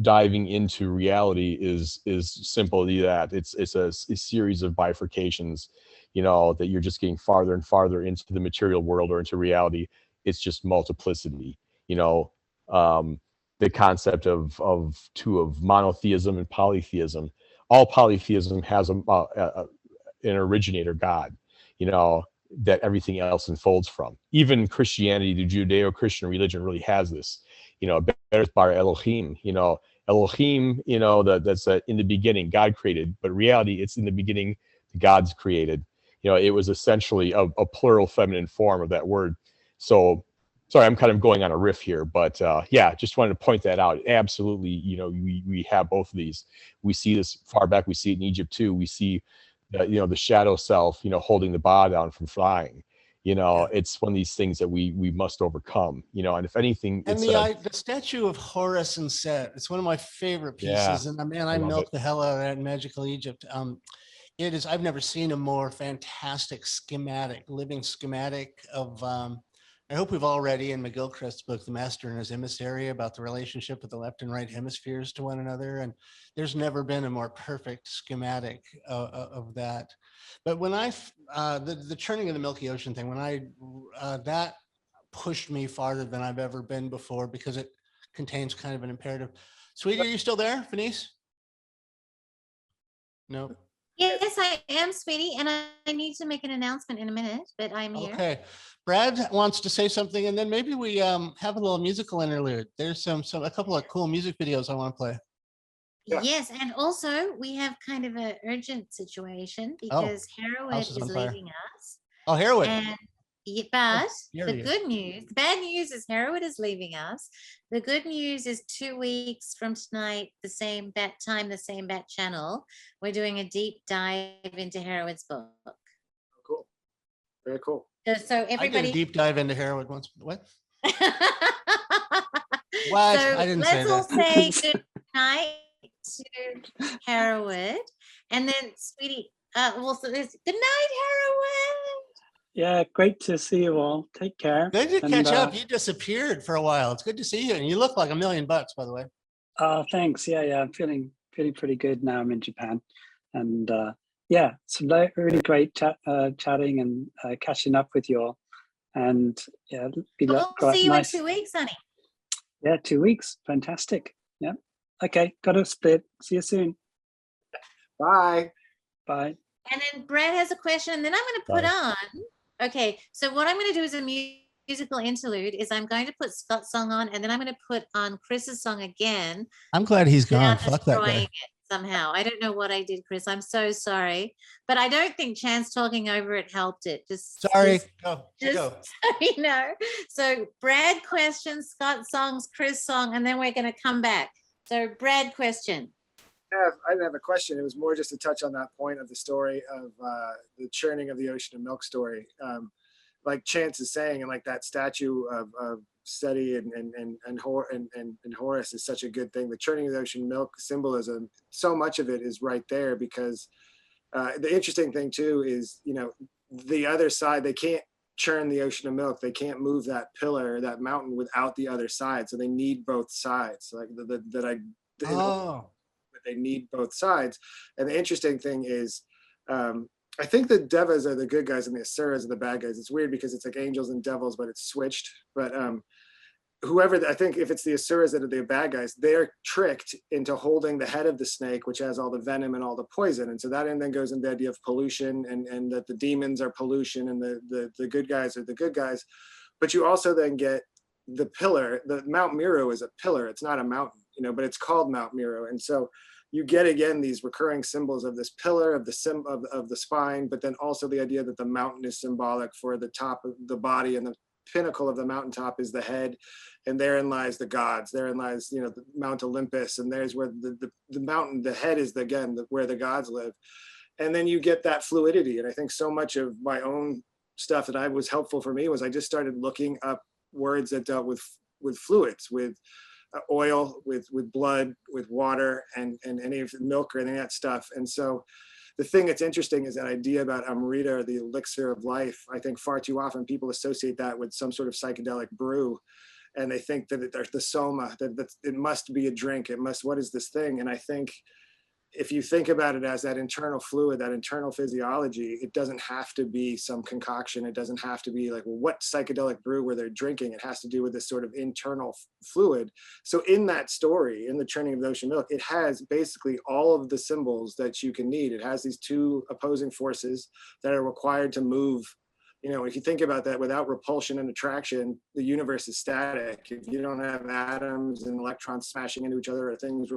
diving into reality is simply that it's a series of bifurcations, that you're just getting farther and farther into the material world or into reality. It's just multiplicity, the concept of monotheism and polytheism. All polytheism has an originator God, that everything else unfolds from. Even Christianity, the Judeo-Christian religion, really has this. Be'er bara Elohim, Elohim, that's in the beginning, God created, but reality, it's in the beginning, God's created. It was essentially a plural feminine form of that word. So, sorry, I'm kind of going on a riff here, but yeah, just wanted to point that out. Absolutely, we have both of these. We see this far back. We see it in Egypt too. We see, the shadow self, holding the ba down from flying. It's one of these things that we must overcome, and if anything, And it's the statue of Horus and Set, it's one of my favorite pieces. Yeah, And man, I I love milk it. the hell out of that in Magical Egypt. It is, I've never seen a more fantastic living schematic of, I hope we've all read Ian McGilchrist's book, The Master and His Emissary, about the relationship of the left and right hemispheres to one another. And there's never been a more perfect schematic of that. But when the churning of the Milky Ocean thing, that pushed me farther than I've ever been before, because it contains kind of an imperative. Sweetie, are you still there, Venice? No. Yes, I am, sweetie, and I need to make an announcement in a minute, but I'm here. Okay. Brad wants to say something, and then maybe we have a little musical interlude. There's a couple of cool music videos I want to play. Yeah. Yes, and also we have kind of an urgent situation because Herowith house is is on fire. leaving us. Oh, Herowith. And but here the he is. good news, the bad news is Herowith is leaving us. The good news is 2 weeks from tonight, the same bat time, the same bat channel, we're doing a deep dive into Herowith's book. Cool. Very cool. So I everybody, did a deep dive into Herowith once. What? So I didn't say let's all that. say good night to Herowith, and then, sweetie, so there's good night, Herowith. Yeah, great to see you all. Take care. Good to And, catch up. You disappeared for a while. It's good to see you, and you look like $1 million, by the way. Thanks. Yeah, I'm feeling pretty good now. I'm in Japan, and yeah, it's really great chatting and catching up with you all. And yeah, We'll see you nice. in 2 weeks, honey. Yeah, 2 weeks. Fantastic. Yeah. Okay, got to split. See you soon. Bye. Bye. And then Brad has a question, and then I'm going to put on. Okay, so what I'm going to do as a musical interlude is I'm going to put Skodts Song on, and then I'm going to put on Kris's song again. I'm glad he's gone. Without Fuck that destroying guy. it somehow. I don't know what I did, Kris. I'm so sorry, but I don't think Chance talking over it helped it. Sorry. Go. Go. So Brad questions, Skodts songs, Kris song, and then we're going to come back. So Brad question. I didn't have a question. It was more just to touch on that point of the story of the churning of the ocean of milk story. Like Chance is saying, and like that statue of Seti and Horus is such a good thing. The churning of the ocean milk symbolism, so much of it is right there, because the interesting thing too is, you know, the other side, they can't churn the ocean of milk. They can't move that pillar, that mountain, without the other side. So they need both sides. Like they need both sides. And the interesting thing is, I think the devas are the good guys and the asuras are the bad guys. It's weird because it's like angels and devils, but it's switched. But I think if it's the asuras that are the bad guys, they're tricked into holding the head of the snake, which has all the venom and all the poison. And so that then goes into the idea of pollution, and that the demons are pollution and the good guys are the good guys. But you also then get the pillar. The Mount Meru is a pillar. It's not a mountain, you know, but it's called Mount Meru. And so you get again these recurring symbols of this pillar, of the spine, but then also the idea that the mountain is symbolic for the top of the body, and the pinnacle of the mountaintop is the head, and therein lies the gods. Therein lies, you know, the Mount Olympus, and there's where the mountain, the head is where the gods live. And then you get that fluidity. And I think so much of my own stuff that was helpful for me was I just started looking up words that dealt with fluids, with oil, with blood, with water, and any of the milk or any of that stuff. And so the thing that's interesting is that idea about Amrita, or the elixir of life. I think far too often people associate that with some sort of psychedelic brew, and they think that there's the soma, that it must be a drink. What is this thing? And I think if you think about it as that internal fluid, that internal physiology, it doesn't have to be some concoction. It doesn't have to be like, well, what psychedelic brew were they drinking? It has to do with this sort of internal fluid. So in that story, in the churning of the ocean milk, it has basically all of the symbols that you can need. It has these two opposing forces that are required to move. You know, if you think about that, without repulsion and attraction, the universe is static. If you don't have atoms and electrons smashing into each other, or things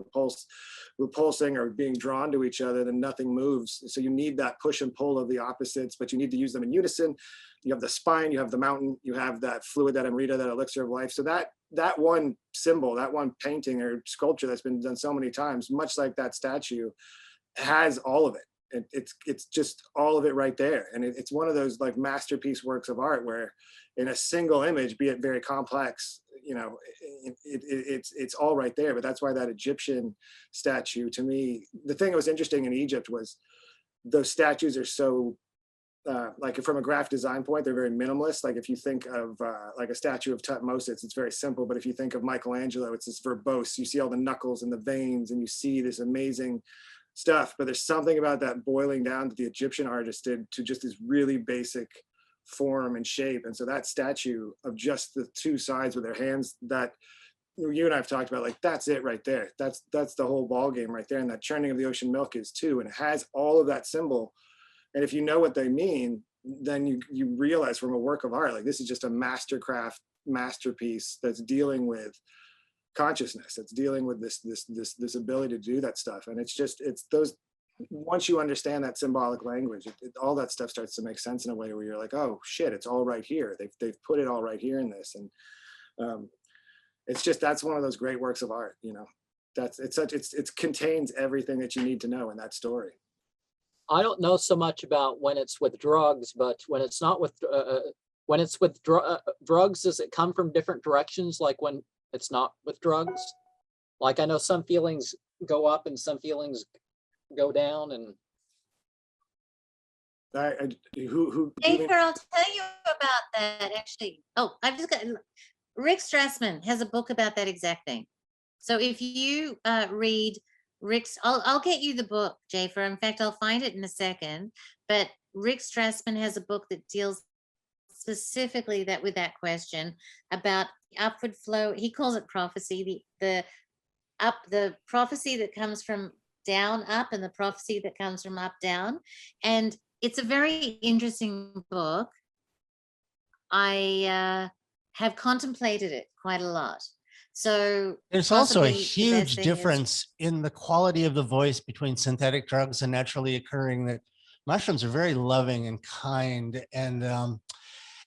repulsing or being drawn to each other, then nothing moves. So you need that push and pull of the opposites, but you need to use them in unison. You have the spine, you have the mountain, you have that fluid, that Amrita, that elixir of life. So that one symbol, that one painting or sculpture that's been done so many times, much like that statue, has all of it. It's just all of it right there. And it's one of those like masterpiece works of art where in a single image, be it very complex, you know, it's all right there. But that's why that Egyptian statue, to me, the thing that was interesting in Egypt was those statues are so like from a graphic design point, they're very minimalist. Like if you think of like a statue of Tutmosis, it's very simple. But if you think of Michelangelo, it's this verbose. You see all the knuckles and the veins, and you see this amazing stuff. But there's something about that boiling down that the Egyptian artist did to just this really basic form and shape. And so that statue of just the two sides with their hands, that you and I have talked about, like that's it right there. That's the whole ball game right there. And that churning of the ocean milk is too. And it has all of that symbol. And if you know what they mean, then you realize from a work of art, like this is just a masterpiece that's dealing with consciousness. It's dealing with this ability to do that stuff. And it's those, once you understand that symbolic language, all that stuff starts to make sense in a way where you're like, oh shit, it's all right here. They've put it all right here in this. And it's just, that's one of those great works of art, you know. It contains everything that you need to know in that story. I don't know so much about when it's with drugs, but when it's not with, when it's with drugs, does it come from different directions? Like when it's not with drugs? Like I know some feelings go up and some feelings go down, and Jaefar, I'll tell you about that actually. Oh, I've just got Rick Strassman has a book about that exact thing. So if you read Rick's, I'll get you the book, Jaefar. In fact, I'll find it in a second. But Rick Strassman has a book that deals specifically with that question about upward flow. He calls it prophecy, the prophecy that comes from down up and the prophecy that comes from up down. And it's a very interesting book. I have contemplated it quite a lot. So there's also a huge difference in the quality of the voice between synthetic drugs and naturally occurring, that mushrooms are very loving and kind. And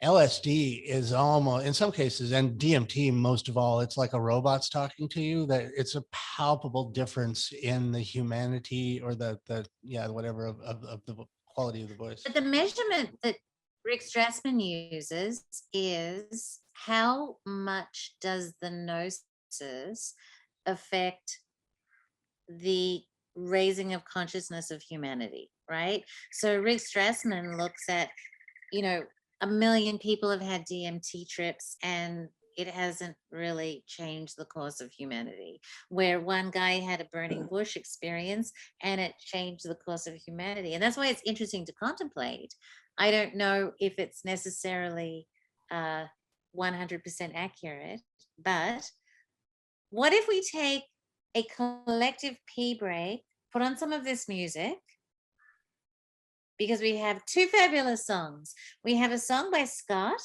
LSD is almost, in some cases, and DMT most of all, it's like a robot's talking to you. That it's a palpable difference in the humanity or the whatever of the quality of the voice. But the measurement that Rick Strassman uses is how much does the gnosis affect the raising of consciousness of humanity, right? So Rick Strassman looks at, 1 million people have had DMT trips and it hasn't really changed the course of humanity. Where one guy had a burning bush experience and it changed the course of humanity. And that's why it's interesting to contemplate. I don't know if it's necessarily 100% accurate, but what if we take a collective pee break, put on some of this music, because we have two fabulous songs. We have a song by Skott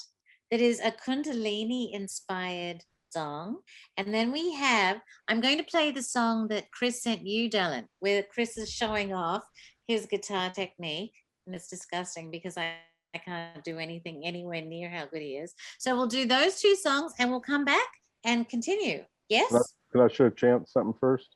that is a Kundalini inspired song. And then we have, I'm going to play the song that Kris sent you, Dylan, where Kris is showing off his guitar technique. And it's disgusting because I can't do anything anywhere near how good he is. So we'll do those two songs and we'll come back and continue. Yes? Can I show Chance something first?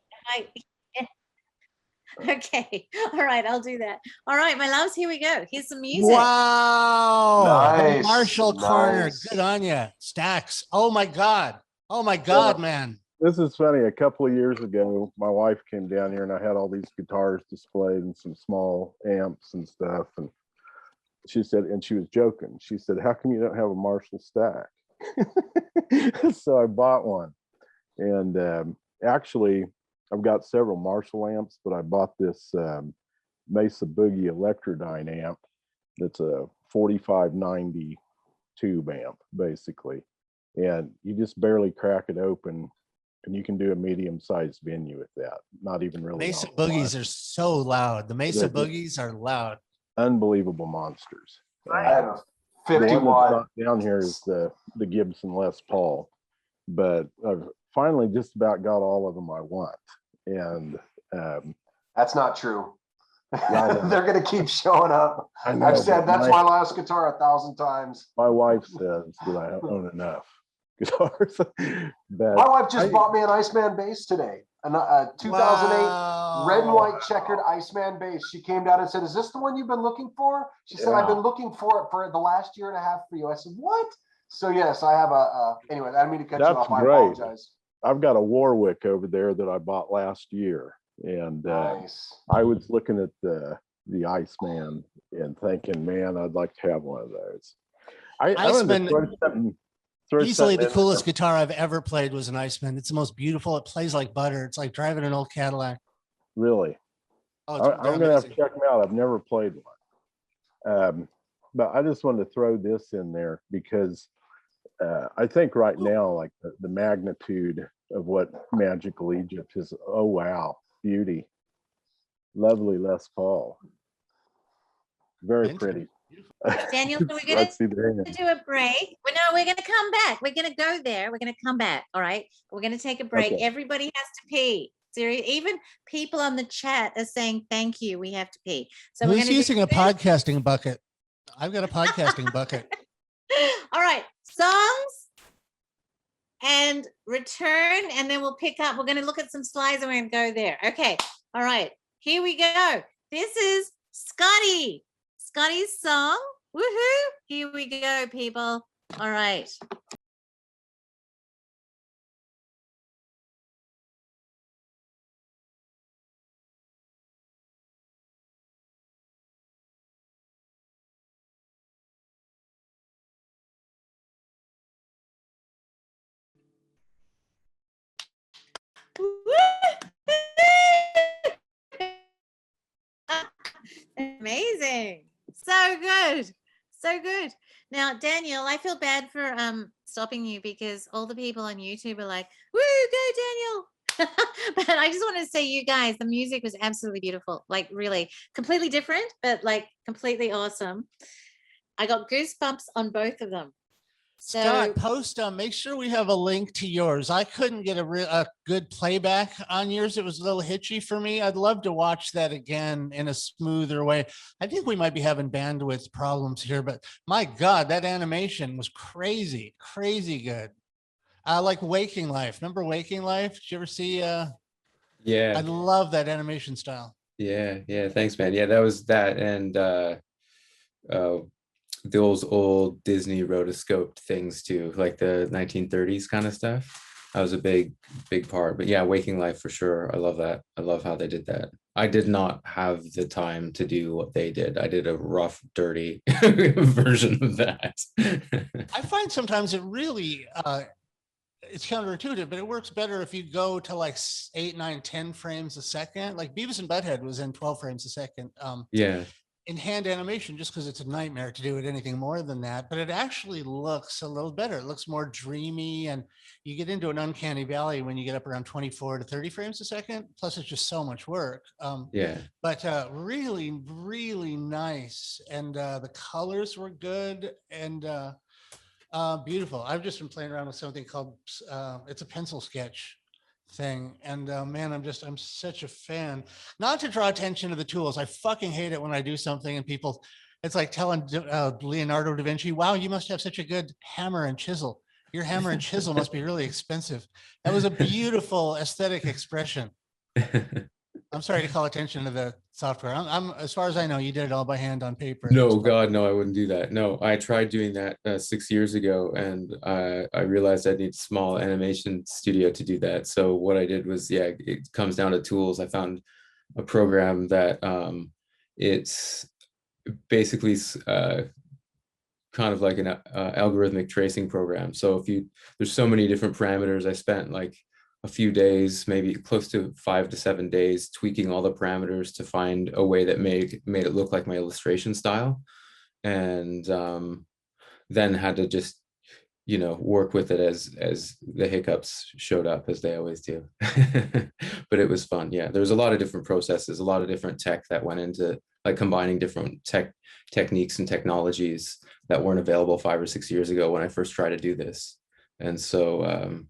Okay. All right. I'll do that. All right, my loves. Here we go. Here's some music. Wow. Nice, Marshall Corner. nice. Good on you. Stacks. Oh my God. Oh my God, man. This is funny. A couple of years ago, my wife came down here and I had all these guitars displayed and some small amps and stuff. And she said, and she was joking. She said, "How come you don't have a Marshall stack?" So I bought one. And actually, I've got several Marshall amps, but I bought this Mesa Boogie Electrodyne amp that's a 4590 tube amp, basically. And you just barely crack it open, and you can do a medium-sized venue with that. Not even really. Mesa Boogies are so loud. The Mesa Boogies are loud. Unbelievable monsters. I have a The 50 one that's watt. not down here is the Gibson Les Paul, but I've finally just about got all of them I want. And That's not true. Yeah, They're going to keep showing up. I know, I've said but that's my last guitar 1,000 times. my wife says that I own enough guitars. But My wife just bought me an Iceman bass today, a 2008 red and white checkered Iceman bass. She came down and said, "Is this the one you've been looking for?" She said, "I've been looking for it for the last year and a half for you." I said, "What?" So yes, I have anyway, I didn't mean to cut you That's off. I great. apologize. I've got a Warwick over there that I bought last year. And Nice. I was looking at the Iceman and thinking, man, I'd like to have one of those. I Iceman, throw easily the something in coolest guitar I've ever played was an Iceman. It's the most beautiful. It plays like butter. It's like driving an old Cadillac. Really? Oh, I'm going to have to check them out. I've never played one. But I just wanted to throw this in there because I think right now, like the magnitude of what Magical Egypt is, oh, wow, beauty. Lovely Les Paul. Very pretty. Daniel, so we're going to do a break. Well, no, we're going to come back. We're going to go there. We're going to come back. All right. We're going to take a break. Okay. Everybody has to pee. Seriously, even people on the chat are saying, "Thank you. We have to pee." So who's using a podcasting bucket? I've got a podcasting bucket. All right. Songs and return. And then we'll pick up. We're going to look at some slides and we're going to go there. Okay. All right. Here we go. This is Skotts Song. Woohoo! Here we go, people. All right. Amazing. So good. So good. Now, Daniel, I feel bad for stopping you because all the people on YouTube are like, "Woo, go Daniel." But I just want to say, you guys, the music was absolutely beautiful. Like really completely different, but like completely awesome. I got goosebumps on both of them. Scott, post make sure we have a link to yours. I couldn't get a good playback on yours. It was a little hitchy for me. I'd love to watch that again in a smoother way. I think we might be having bandwidth problems here, but my God, that animation was crazy, crazy good. Like Waking Life. Remember Waking Life? Did you ever see? Yeah. I love that animation style. Yeah. Thanks, man. Yeah, that was that. And those old Disney rotoscoped things too, like the 1930s kind of stuff. That was a big part. But yeah, Waking Life for sure. I love that. I love how they did that. I did not have the time to do what they did. I did a rough, dirty version of that. I find sometimes it really, it's counterintuitive, but it works better if you go to like 8, 9, 10 frames a second. Like Beavis and Butthead was in 12 frames a second. Yeah. In hand animation, just because it's a nightmare to do it anything more than that, but it actually looks a little better. It looks more dreamy, and you get into an uncanny valley when you get up around 24 to 30 frames a second. Plus, it's just so much work. Yeah. But really, really nice, and the colors were good and beautiful. I've just been playing around with something called it's a pencil sketch thing, and man, I'm such a fan. Not to draw attention to the tools, I fucking hate it when I do something and people, it's like telling Leonardo da Vinci, wow, you must have such a good hammer and chisel. Your hammer and chisel must be really expensive. That was a beautiful aesthetic expression. I'm sorry to call attention to the software. I'm as far as I know, you did it all by hand on paper. No, God, no, I wouldn't do that. No, I tried doing that 6 years ago, and I realized I need a small animation studio to do that. So what I did was, yeah, it comes down to tools. I found a program that it's basically kind of like an algorithmic tracing program. So there's so many different parameters. I spent like a few days, maybe close to 5 to 7 days, tweaking all the parameters to find a way that made it look like my illustration style, and then had to just, work with it as the hiccups showed up, as they always do. But it was fun. Yeah, there was a lot of different processes, a lot of different tech that went into like combining different techniques and technologies that weren't available 5 or 6 years ago when I first tried to do this. And so,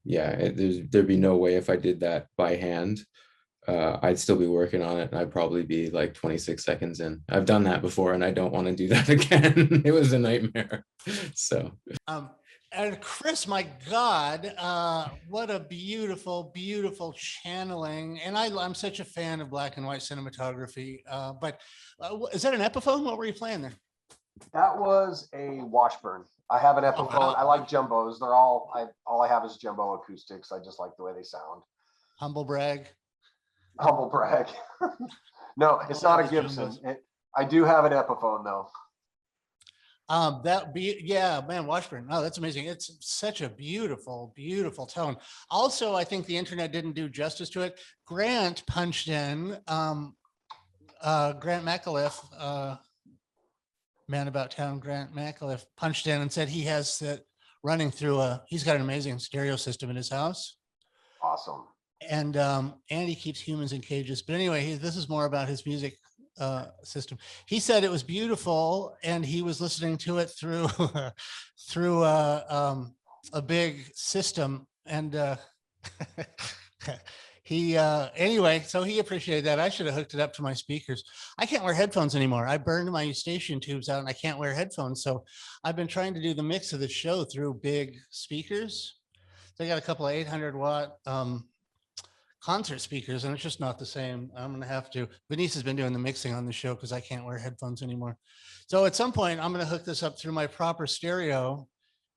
there'd be no way if I did that by hand, I'd still be working on it. And I'd probably be like 26 seconds in. I've done that before, and I don't want to do that again. It was a nightmare. So, and Kris, my God, what a beautiful, beautiful channeling. And I'm such a fan of black and white cinematography. But is that an Epiphone? What were you playing there? That was a Washburn. I have an Epiphone. wow. I like jumbos. They're all I have is jumbo acoustics. I just like the way they sound. Humble brag. Humble brag. No, it's not a Gibson. I do have an Epiphone though. Man, Washburn. Oh, that's amazing. It's such a beautiful, beautiful tone. Also, I think the internet didn't do justice to it. Grant punched in, Grant McAuliffe, Man About Town, Grant McAuliffe punched in and said he has it running through he's got an amazing stereo system in his house. Awesome. And he keeps humans in cages. But anyway, this is more about his music system. He said it was beautiful, and he was listening to it through through a big system. And anyway, so he appreciated that. I should have hooked it up to my speakers. I can't wear headphones anymore. I burned my eustachian tubes out, and I can't wear headphones. So I've been trying to do the mix of the show through big speakers. So I got a couple of 800-watt concert speakers, and it's just not the same. I'm going to have to. Denise has been doing the mixing on the show because I can't wear headphones anymore. So at some point, I'm going to hook this up through my proper stereo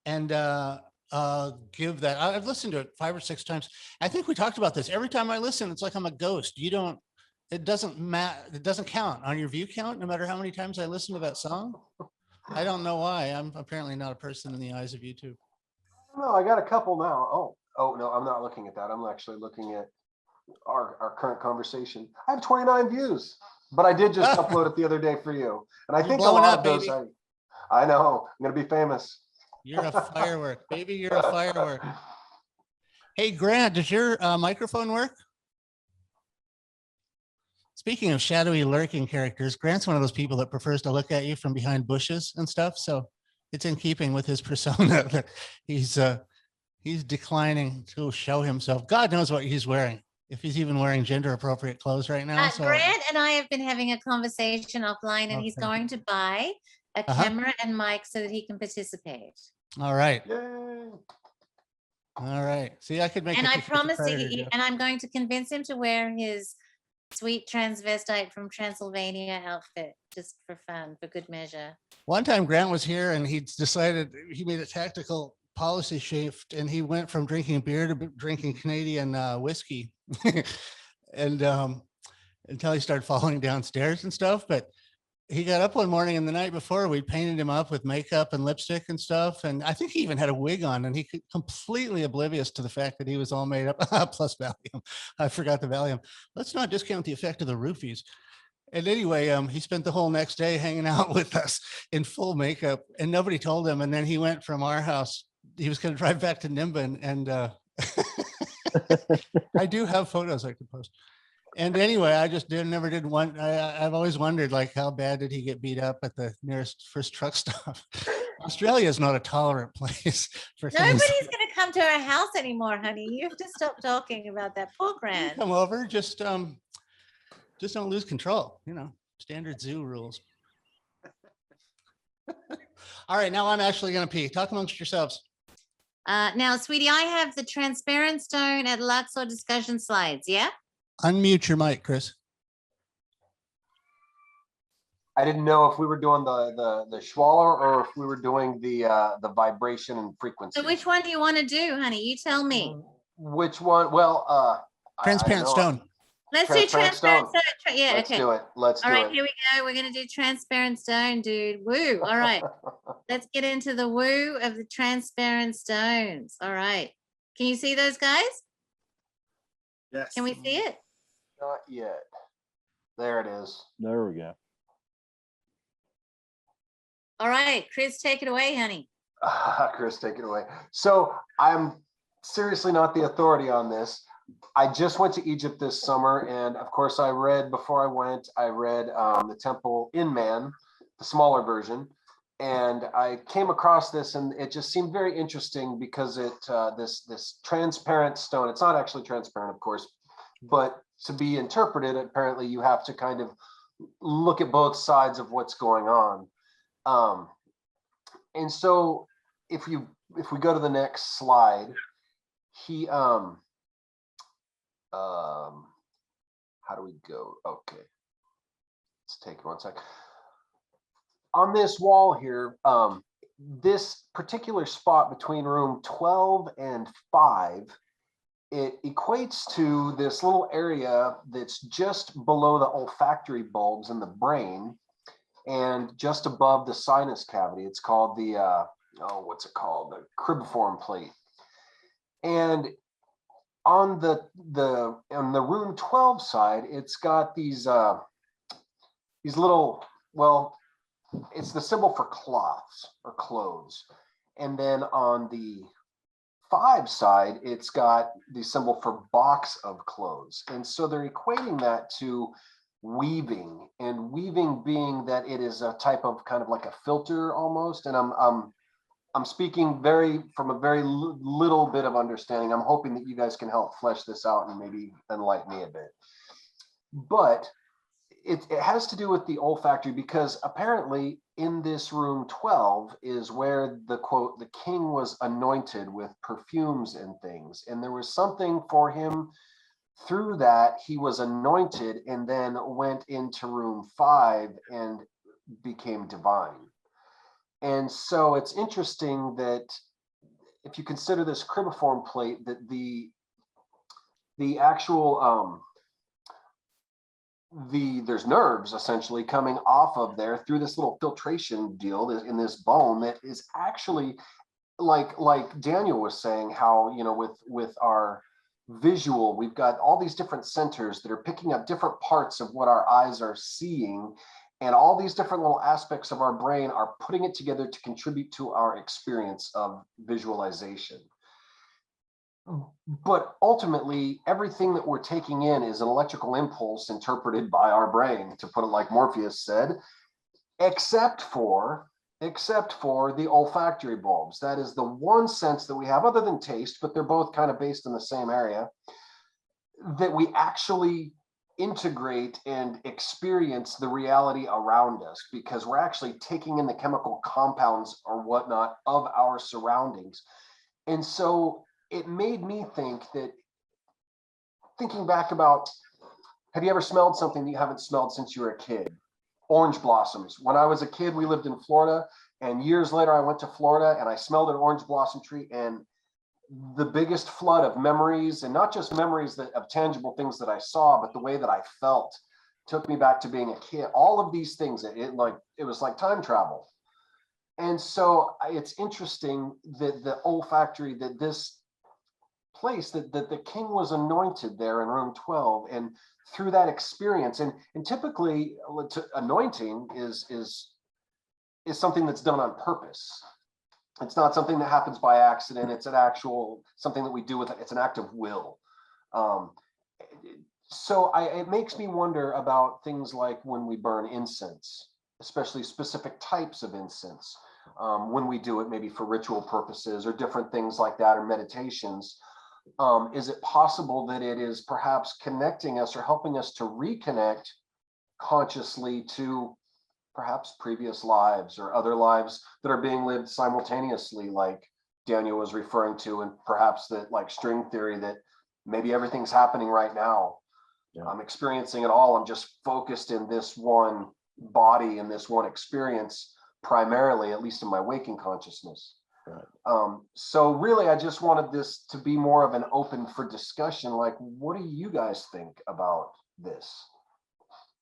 and give that. I've listened to it 5 or 6 times. I think we talked about this. Every time I listen, it's like I'm a ghost. It doesn't matter. It doesn't count on your view count, no matter how many times I listen to that song. I don't know why. I'm apparently not a person in the eyes of YouTube. No, I got a couple now. Oh no, I'm not looking at that. I'm actually looking at our current conversation. I have 29 views, but I did just upload it the other day for you. And I think a lot of those, I know, I'm going to be famous. You're a firework, baby. You're a firework. Hey, Grant, does your microphone work? Speaking of shadowy lurking characters, Grant's one of those people that prefers to look at you from behind bushes and stuff. So it's in keeping with his persona that he's declining to show himself. God knows what he's wearing, if he's even wearing gender appropriate clothes right now. So Grant and I have been having a conversation offline, and he's Okay. going to buy a camera and mic so that he can participate. all right. Yay. All right. See, I could make And a I picture promise predator, you, Jeff. and I'm going to convince him to wear his sweet transvestite from Transylvania outfit just for fun, for good measure. One time Grant was here and he decided he made a tactical policy shift and he went from drinking beer to drinking Canadian whiskey and until he started falling downstairs and stuff. But he got up one morning and the night before we painted him up with makeup and lipstick and stuff. And I think he even had a wig on and he could completely oblivious to the fact that he was all made up plus Valium. I forgot the Valium. Let's not discount the effect of the roofies. And anyway, he spent the whole next day hanging out with us in full makeup and nobody told him. And then he went from our house. He was going to drive back to Nimbin and I do have photos I could post. And anyway, I just never did one. I've always wondered, like, how bad did he get beat up at the nearest first truck stop? Australia is not a tolerant place for things. Nobody's going to come to our house anymore, honey. You have to stop talking about that. Poor Grant. Come over, just don't lose control. Standard zoo rules. All right, now I'm actually going to pee. Talk amongst yourselves. Now, sweetie, I have the transparent stone at Luxor discussion slides. Yeah. Unmute your mic, Kris. I didn't know if we were doing the Schwaller or if we were doing the vibration and frequency. So which one do you want to do, honey? You tell me. Which one? Well, Transparent stone. Let's do transparent stone. Yeah, Let's okay. do it. Let's do it. All right, here we go. We're going to do transparent stone, dude. Woo. All right. Let's get into the woo of the transparent stones. All right. Can you see those guys? Yes. Can we see it? Not yet. There it is. There we go. All right, Kris, take it away, honey. Kris, take it away. So I'm seriously not the authority on this. I just went to Egypt this summer, and of course I read the temple in Man, the smaller version, and I came across this, and it just seemed very interesting because this transparent stone. It's not actually transparent, of course, but to be interpreted, apparently you have to kind of look at both sides of what's going on. And so if we go to the next slide, he how do we go? Okay, let's take it one sec. On this wall here, this particular spot between room 12 and 5, it equates to this little area that's just below the olfactory bulbs in the brain and just above the sinus cavity. It's called the what's it called? The cribriform plate. And on the room 12 side, it's got these little, well, it's the symbol for cloths or clothes. And then on the 5 side, it's got the symbol for box of clothes. And so they're equating that to weaving, and weaving being that it is a type of kind of like a filter almost. And I'm speaking from a very little bit of understanding. I'm hoping that you guys can help flesh this out and maybe enlighten me a bit. But it has to do with the olfactory, because apparently in this room 12 is where the quote, the king was anointed with perfumes and things. And there was something for him through that. He was anointed and then went into room 5 and became divine. And so it's interesting that if you consider this cribriform plate, that the actual there's nerves essentially coming off of there through this little filtration deal in this bone that is actually like Daniel was saying, how, you know, with our visual, we've got all these different centers that are picking up different parts of what our eyes are seeing, and all these different little aspects of our brain are putting it together to contribute to our experience of visualization. But ultimately, everything that we're taking in is an electrical impulse interpreted by our brain, to put it like Morpheus said, except for, except for the olfactory bulbs. That is the one sense that we have, other than taste, but they're both kind of based in the same area, that we actually integrate and experience the reality around us, because we're actually taking in the chemical compounds or whatnot of our surroundings. And so it made me think that, thinking back about, have you ever smelled something that you haven't smelled since you were a kid? Orange blossoms. When I was a kid, we lived in Florida, and years later I went to Florida and I smelled an orange blossom tree, and the biggest flood of memories, and not just memories of tangible things that I saw, but the way that I felt took me back to being a kid. All of these things, it was like time travel. And so it's interesting that the olfactory, that this place, that the king was anointed there in room 12, and through that experience, and typically anointing is something that's done on purpose. It's not something that happens by accident. It's an actual something that we do with it. It's an act of will. So it makes me wonder about things like when we burn incense, especially specific types of incense, when we do it maybe for ritual purposes or different things like that, or meditations. Is it possible that it is perhaps connecting us or helping us to reconnect consciously to perhaps previous lives or other lives that are being lived simultaneously, like Daniel was referring to, and perhaps that, like string theory, that maybe everything's happening right now. Yeah. I'm experiencing it all. I'm just focused in this one body and this one experience, primarily, at least in my waking consciousness. Right. So really, I just wanted this to be more of an open for discussion. Like, what do you guys think about this?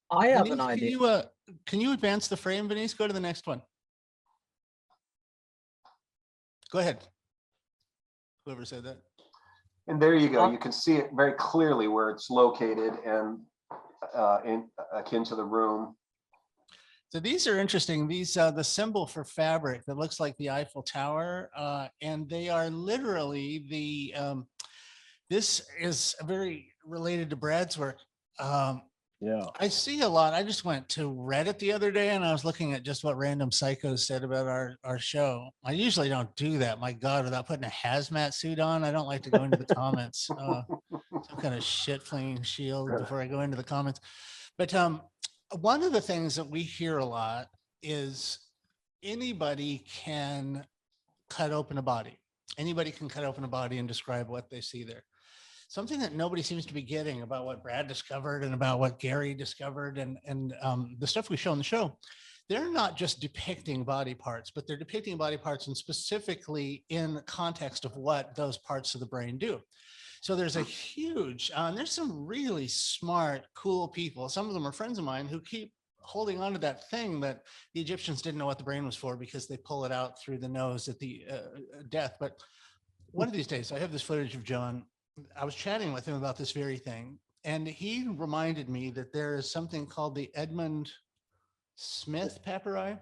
I have an idea. Can you advance the frame, Venice? Go to the next one. Go ahead. Whoever said that. And there you go. You can see it very clearly where it's located, and akin to the room. So these are interesting. These the symbol for fabric that looks like the Eiffel Tower, and they are literally the. This is very related to Brad's work. Yeah, I see a lot. I just went to Reddit the other day and I was looking at just what random psychos said about our show. I usually don't do that. My God, without putting a hazmat suit on, I don't like to go into the comments. Some kind of shit flinging shield before I go into the comments. But one of the things that we hear a lot is anybody can cut open a body. Anybody can cut open a body and describe what they see there. Something that nobody seems to be getting about what Brad discovered and about what Gary discovered and the stuff we show on the show, they're not just depicting body parts, but they're depicting body parts and specifically in the context of what those parts of the brain do. So there's a huge, there's some really smart, cool people. Some of them are friends of mine who keep holding on to that thing that the Egyptians didn't know what the brain was for because they pull it out through the nose at the death. But one of these days, I have this footage of John. I was chatting with him about this very thing, and he reminded me that there is something called the Edmund Smith papyri,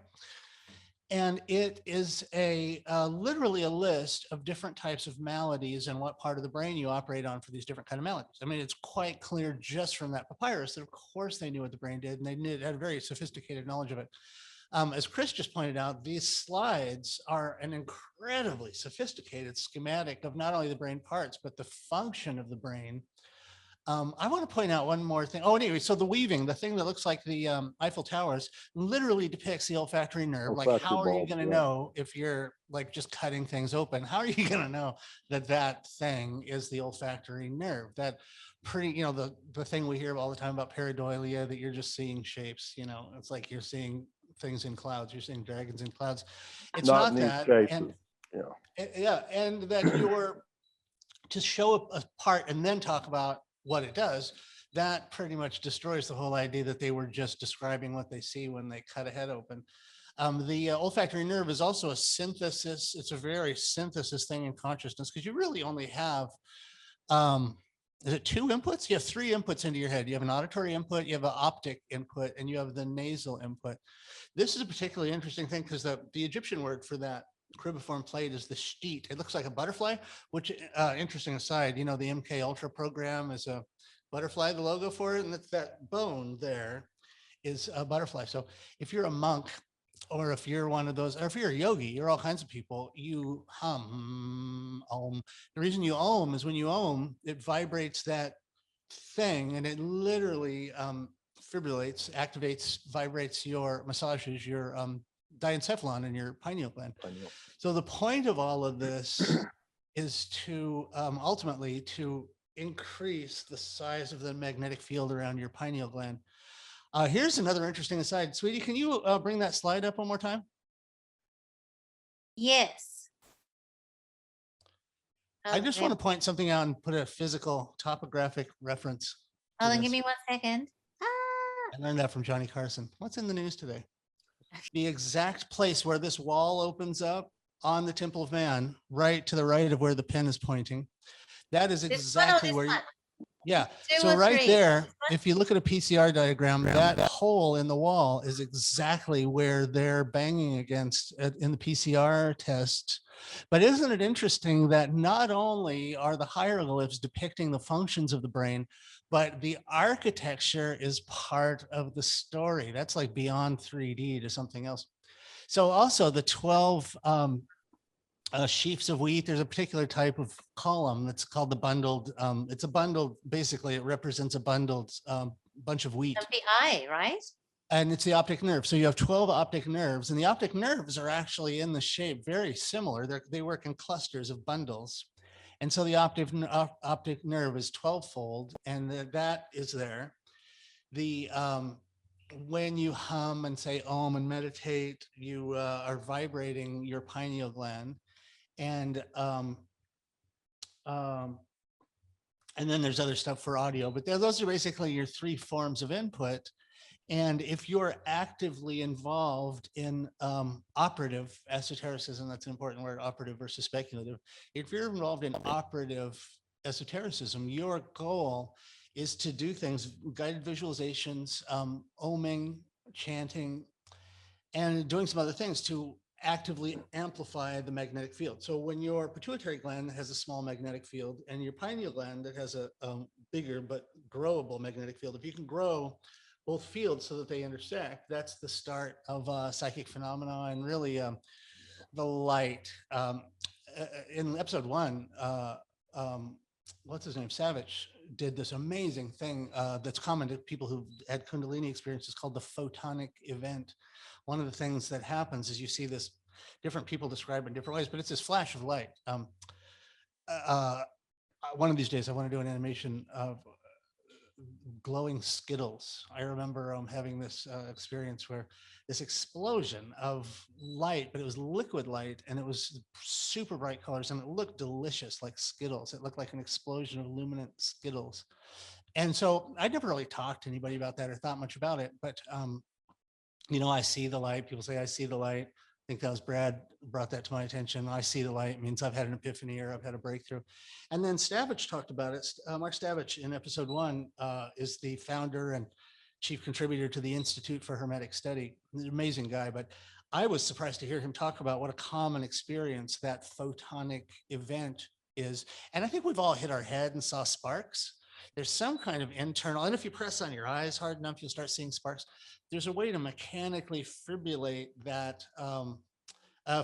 and it is literally a list of different types of maladies and what part of the brain you operate on for these different kind of maladies. I mean, it's quite clear just from that papyrus that, of course, they knew what the brain did, and they had a very sophisticated knowledge of it. As Kris just pointed out, these slides are an incredibly sophisticated schematic of not only the brain parts, but the function of the brain. I want to point out one more thing. Oh, anyway, so the weaving, the thing that looks like the Eiffel Towers, literally depicts the olfactory nerve. Like, how are you going to know if you're like just cutting things open? How are you going to know that that thing is the olfactory nerve? That pretty, you know, the thing we hear all the time about pareidolia, that you're just seeing shapes, you know, it's like you're seeing things in clouds, you're seeing dragons in clouds. It's not that. And, yeah, and that you're to show a part and then talk about what it does, that pretty much destroys the whole idea that they were just describing what they see when they cut a head open. The olfactory nerve is also a synthesis. It's a very synthesis thing in consciousness, because you really only have, is it 2 inputs? You have 3 inputs into your head. You have an auditory input, you have an optic input, and you have the nasal input. This is a particularly interesting thing because the Egyptian word for that cribiform plate is the shteet. It looks like a butterfly, which, interesting aside, you know, the MK Ultra program is a butterfly, the logo for it, and that bone there is a butterfly. So if you're a monk or if you're one of those, or if you're a yogi, you're all kinds of people, you hum, om. The reason you om is when you om, it vibrates that thing, and it literally fibrillates, activates, vibrates your, massages your diencephalon in your pineal gland. So the point of all of this is to ultimately to increase the size of the magnetic field around your pineal gland. Here's another interesting aside. Sweetie, can you bring that slide up one more time? Yes. I just want to point something out and put a physical topographic reference. Hold on, give me 1 second. I learned that from Johnny Carson. What's in the news today? The exact place where this wall opens up on the Temple of Man, right to the right of where the pen is pointing. That is exactly where you, yeah. So right there, if you look at a PCR diagram, that hole in the wall is exactly where they're banging against in the PCR test. But isn't it interesting that not only are the hieroglyphs depicting the functions of the brain, but the architecture is part of the story. That's like beyond 3D to something else. So also the 12 sheaves of wheat, there's a particular type of column that's called the bundled. It's a bundled, basically it represents a bundled bunch of wheat. Of the eye, right? And it's the optic nerve. So you have 12 optic nerves, and the optic nerves are actually in the shape very similar. They work in clusters of bundles. And so the optic nerve is 12-fold, and that is there. The when you hum and say om and meditate, you are vibrating your pineal gland. And then there's other stuff for audio, but those are basically your 3 forms of input. And if you're actively involved in operative esotericism, that's an important word, operative versus speculative. If you're involved in operative esotericism, your goal is to do things, guided visualizations, oming, chanting, and doing some other things to actively amplify the magnetic field. So when your pituitary gland has a small magnetic field and your pineal gland that has a bigger but growable magnetic field, if you can grow both fields so that they intersect, that's the start of psychic phenomena and really the light. In episode 1, what's his name? Savage did this amazing thing that's common to people who've had Kundalini experiences called the photonic event. One of the things that happens is you see this different people describe it in different ways, but it's this flash of light. One of these days I want to do an animation of glowing Skittles. I remember having this experience where this explosion of light, but it was liquid light and it was super bright colors and it looked delicious like Skittles. It looked like an explosion of luminant Skittles. And so I never really talked to anybody about that or thought much about it, but you know, I see the light. People say, I see the light. I think that was Brad brought that to my attention. I see the light means I've had an epiphany or I've had a breakthrough. And then Stavich talked about it. Mark Stavich in episode 1 is the founder and chief contributor to the Institute for Hermetic Study. He's an amazing guy, but I was surprised to hear him talk about what a common experience that photonic event is. And I think we've all hit our head and saw sparks. There's some kind of internal, and if you press on your eyes hard enough, you'll start seeing sparks. There's a way to mechanically fibrillate that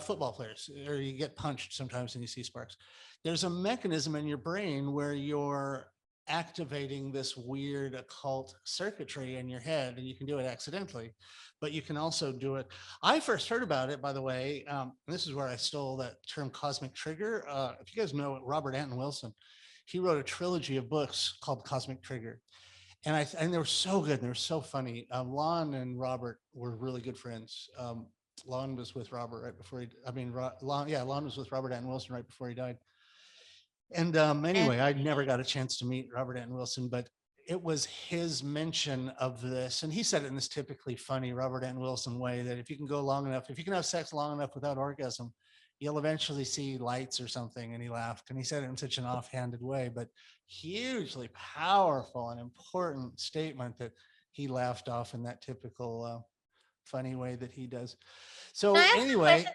football players, or you get punched sometimes and you see sparks. There's a mechanism in your brain where you're activating this weird occult circuitry in your head, and you can do it accidentally, but you can also do it. I first heard about it, by the way, and this is where I stole that term cosmic trigger. If you guys know Robert Anton Wilson, he wrote a trilogy of books called Cosmic Trigger. And they were so good. And they were so funny. Lon and Robert were really good friends. Lon was with Robert right before Lon was with Robert Anton Wilson right before he died. And anyway, I never got a chance to meet Robert Anton Wilson, but it was his mention of this. And he said it in this typically funny Robert Anton Wilson way that if you can go long enough, if you can have sex long enough without orgasm, you'll eventually see lights or something. And he laughed, and he said it in such an offhanded way, but hugely powerful and important statement that he laughed off in that typical funny way that he does. So anyway,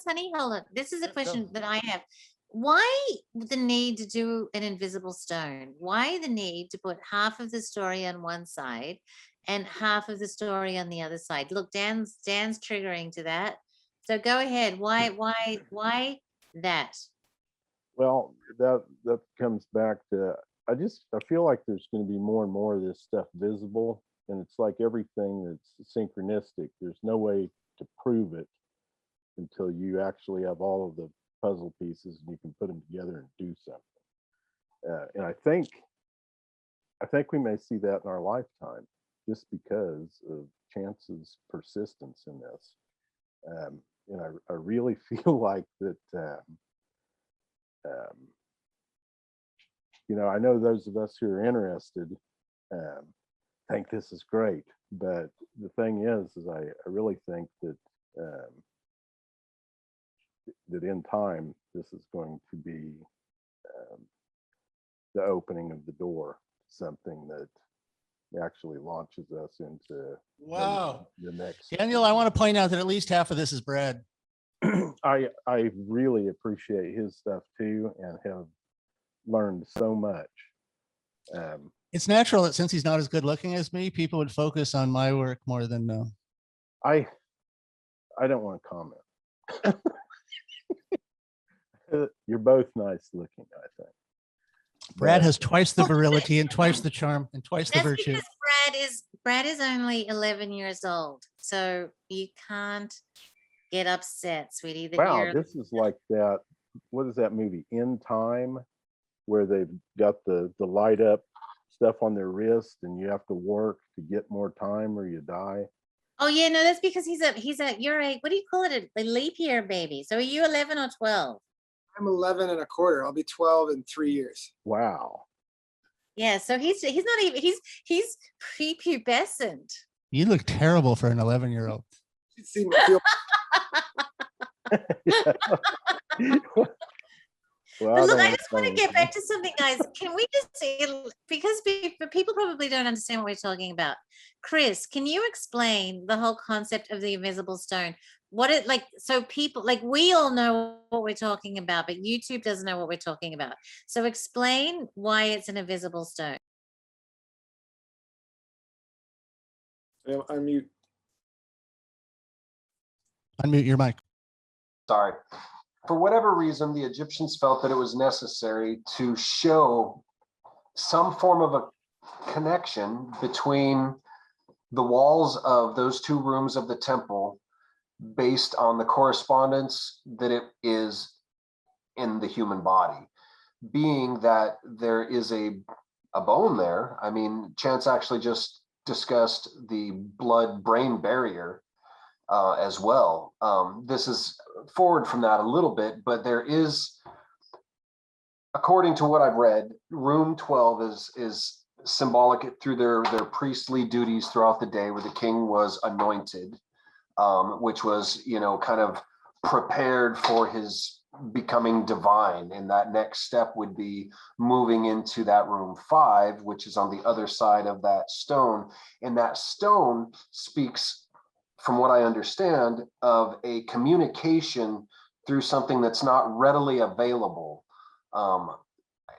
honey, hold on. This is a question that I have. Why the need to do an invisible stone? Why the need to put half of the story on one side and half of the story on the other side. Look, Dan's triggering to that. So go ahead. Why that? Well, that comes back to, I feel like there's going to be more and more of this stuff visible, and it's like everything that's synchronistic. There's no way to prove it until you actually have all of the puzzle pieces and you can put them together and do something. And I think we may see that in our lifetime, just because of Chance's persistence in this. And I really feel like that. I know those of us who are interested think this is great, but the thing is I really think that that in time this is going to be the opening of the door to something that actually launches us into the next. Daniel, I want to point out that at least half of this is Brad. I really appreciate his stuff too, and have learned so much. It's natural that since he's not as good looking as me, people would focus on my work more than I don't want to comment. You're both nice looking, I think. Brad has twice the virility and twice the charm and twice the virtue. Because Brad is only 11 years old, so you can't get upset, sweetie. Wow, this is like that. What is that movie, In Time, where they've got the light up stuff on their wrist, and you have to work to get more time or you die. Oh yeah, no, that's because you're a, what do you call it, a leap year baby. So are you 11 or 12? I'm 11 and a quarter. I'll be 12 in 3 years. Wow. Yeah, so he's not even, he's prepubescent. You look terrible for an 11-year-old. You see me feel. Well, But look, I just want to get back to something, guys. Can we just say, because people probably don't understand what we're talking about. Kris, can you explain the whole concept of the invisible stone? What it like, so people, like, we all know what we're talking about, but YouTube doesn't know what we're talking about. So explain why it's an invisible stone. Unmute. Unmute your mic. Sorry. For whatever reason, the Egyptians felt that it was necessary to show some form of a connection between the walls of those two rooms of the temple based on the correspondence that it is in the human body. Being that there is a bone there, I mean, Chance actually just discussed the blood-brain barrier as well. This is forward from that a little bit, but there is, according to what I've read, room 12 is symbolic through their priestly duties throughout the day, where the king was anointed, which was, kind of prepared for his becoming divine. And that next step would be moving into that room 5, which is on the other side of that stone. And that stone speaks, from what I understand, of a communication through something that's not readily available.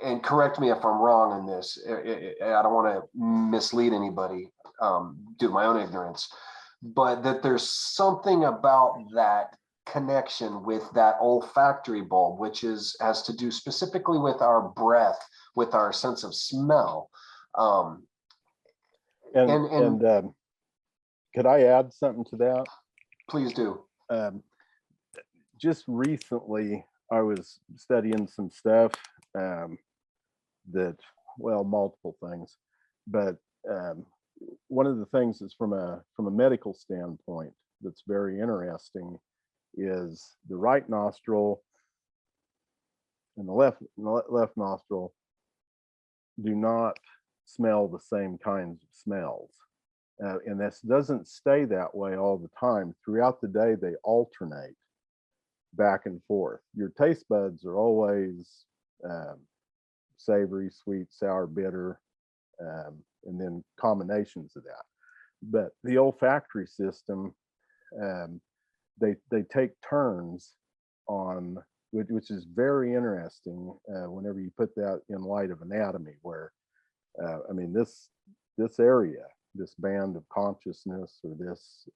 And correct me if I'm wrong in this. I don't want to mislead anybody due to my own ignorance, but that there's something about that connection with that olfactory bulb, which has to do specifically with our breath, with our sense of smell. Could I add something to that? Please do. Just recently, I was studying some stuff that, well, multiple things, but one of the things is from a medical standpoint that's very interesting is the right nostril and the left nostril do not smell the same kinds of smells. And this doesn't stay that way all the time. Throughout the day, they alternate back and forth. Your taste buds are always savory, sweet, sour, bitter, and then combinations of that. But the olfactory system, they take turns on, which is very interesting whenever you put that in light of anatomy, where I mean, this area this band of consciousness, or this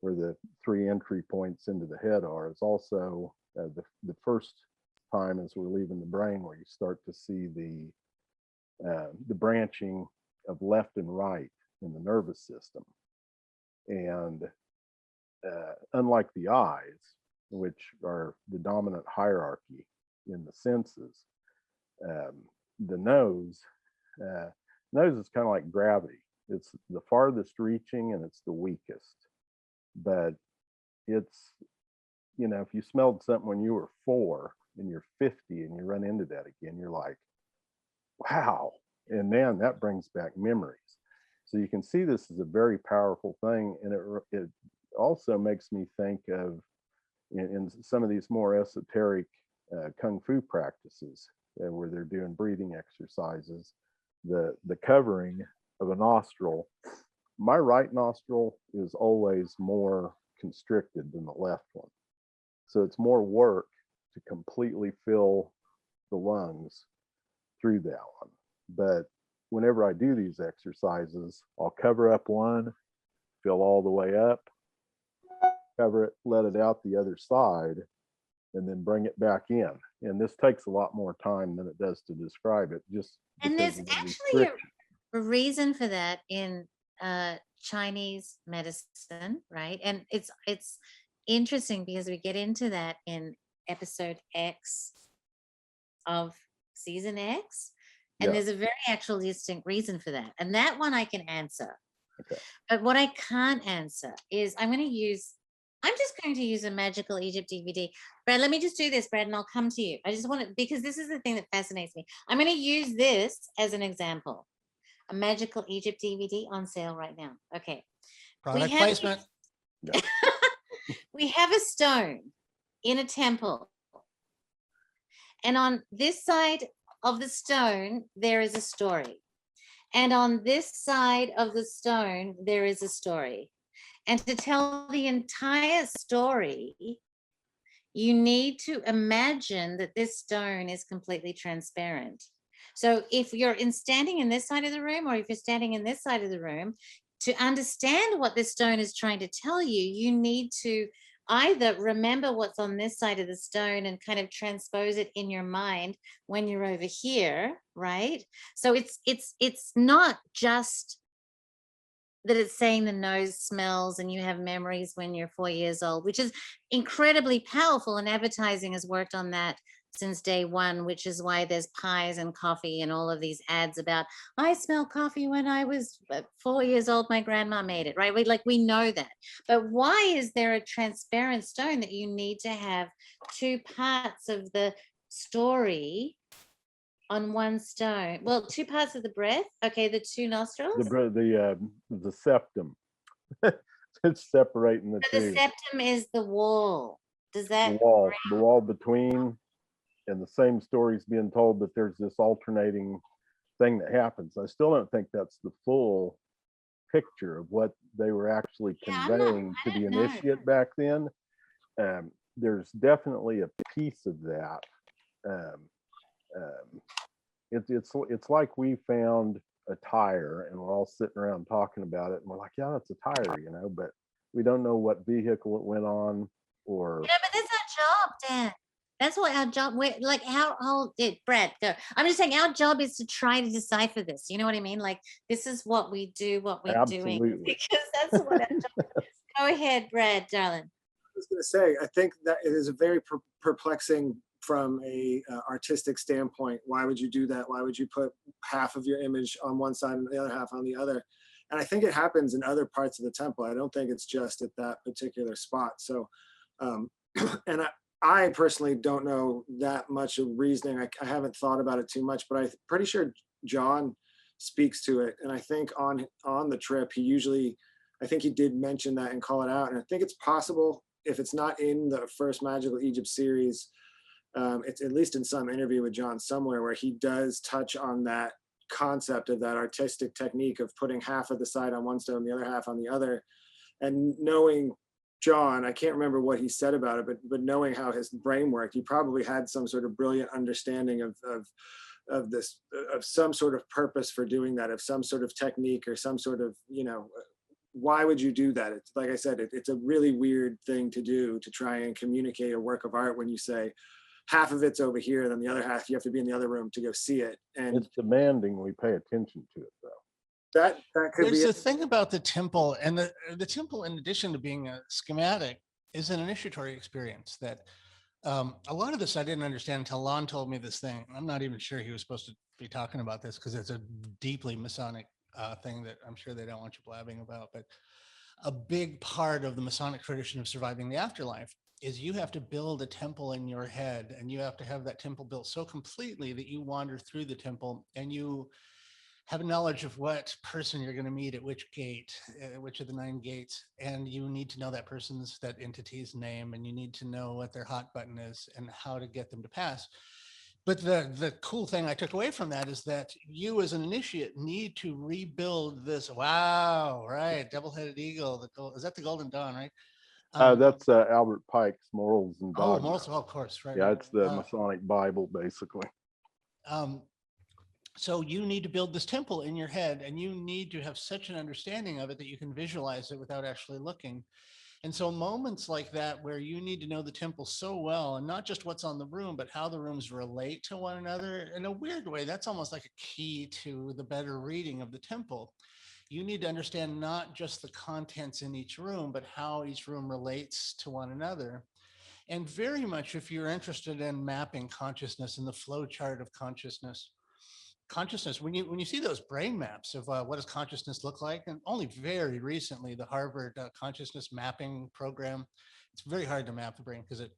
where the 3 entry points into the head are, is also the first time as we're leaving the brain, where you start to see the branching of left and right in the nervous system. And unlike the eyes, which are the dominant hierarchy in the senses, the nose is kind of like gravity. It's the farthest reaching and it's the weakest. But it's, you know, if you smelled something when you were 4 and you're 50 and you run into that again, you're like, wow. And man, that brings back memories. So you can see this is a very powerful thing. And it also makes me think of, in some of these more esoteric kung fu practices, where they're doing breathing exercises, the covering of a nostril. My right nostril is always more constricted than the left one. So it's more work to completely fill the lungs through that one. But whenever I do these exercises, I'll cover up one, fill all the way up, cover it, let it out the other side, and then bring it back in. And this takes a lot more time than it does to describe it. And there's actually a reason for that in Chinese medicine, right? And it's interesting because we get into that in episode X of season X, and there's a very actual distinct reason for that. And that one I can answer. Okay. But what I can't answer is I'm just going to use a Magical Egypt DVD. Brad, let me just do this, Brad, and I'll come to you. I just want to, because this is the thing that fascinates me. I'm going to use this as an example. A Magical Egypt DVD on sale right now. Okay. Product placement. We have a stone in a temple. And on this side of the stone, there is a story. And on this side of the stone, there is a story. And to tell the entire story, you need to imagine that this stone is completely transparent. So if you're standing in this side of the room, or if you're standing in this side of the room, to understand what this stone is trying to tell you, you need to either remember what's on this side of the stone and kind of transpose it in your mind when you're over here, right? So it's not just that it's saying the nose smells and you have memories when you're 4 years old, which is incredibly powerful, and advertising has worked on that since day one, which is why there's pies and coffee and all of these ads about, I smell coffee when I was 4 years old, my grandma made it, right? We know that. But why is there a transparent stone that you need to have 2 parts of the story on one stone? Well, 2 parts of the breath. Okay, the 2 nostrils. The septum. It's separating the So 2. the septum is the wall. Does that the wall between, and the same story's being told, that there's this alternating thing that happens. I still don't think that's the full picture of what they were actually conveying to the initiate back then. There's definitely a piece of that. It's like we found a tire and we're all sitting around talking about it, and we're like, yeah, that's a tire, you know, but we don't know what vehicle it went on, or but that's our job, Dan. That's what our job. We're like, how did Brad go? I'm just saying our job is to try to decipher this. You know what I mean? Like, this is what we do, what we're doing, because that's what our job is. Go ahead, Brad, darling. I was going to say, I think that it is a very perplexing from a artistic standpoint. Why would you do that? Why would you put half of your image on one side and the other half on the other? And I think it happens in other parts of the temple. I don't think it's just at that particular spot. So, and I personally don't know that much of reasoning. I haven't thought about it too much, but I'm pretty sure John speaks to it. And I think on the trip, I think he did mention that and call it out. And I think it's possible, if it's not in the first Magical Egypt series, it's at least in some interview with John somewhere, where he does touch on that concept of that artistic technique of putting half of the side on one stone, the other half on the other. And knowing John, I can't remember what he said about it, but knowing how his brain worked, he probably had some sort of brilliant understanding of this, of some sort of purpose for doing that, of some sort of technique or some sort of, why would you do that? It's like I said, it's a really weird thing to do, to try and communicate a work of art when you say half of it's over here, and then the other half you have to be in the other room to go see it. And it's demanding we pay attention to it, though. That could There's be the thing about the temple, and the temple, in addition to being a schematic, is an initiatory experience that a lot of this I didn't understand until Lon told me this thing. I'm not even sure he was supposed to be talking about this because it's a deeply Masonic thing that I'm sure they don't want you blabbing about. But a big part of the Masonic tradition of surviving the afterlife is you have to build a temple in your head, and you have to have that temple built so completely that you wander through the temple and you have a knowledge of what person you're going to meet at which gate, which of the 9 gates, and you need to know that entity's name, and you need to know what their hot button is and how to get them to pass. But the cool thing I took away from that is that you as an initiate need to rebuild this. Wow, right. Double-headed eagle. Is that the Golden Dawn, right? That's Albert Pike's Morals and Dogma. Oh, Morals, of course, right. Yeah, it's the Masonic Bible, basically. So you need to build this temple in your head, and you need to have such an understanding of it that you can visualize it without actually looking. And so moments like that, where you need to know the temple so well, and not just what's on the room, but how the rooms relate to one another in a weird way, that's almost like a key to the better reading of the temple. You need to understand not just the contents in each room, but how each room relates to one another. And very much, if you're interested in mapping consciousness and the flow chart of consciousness, when you see those brain maps of what does consciousness look like, and only very recently the Harvard consciousness mapping program, it's very hard to map the brain because it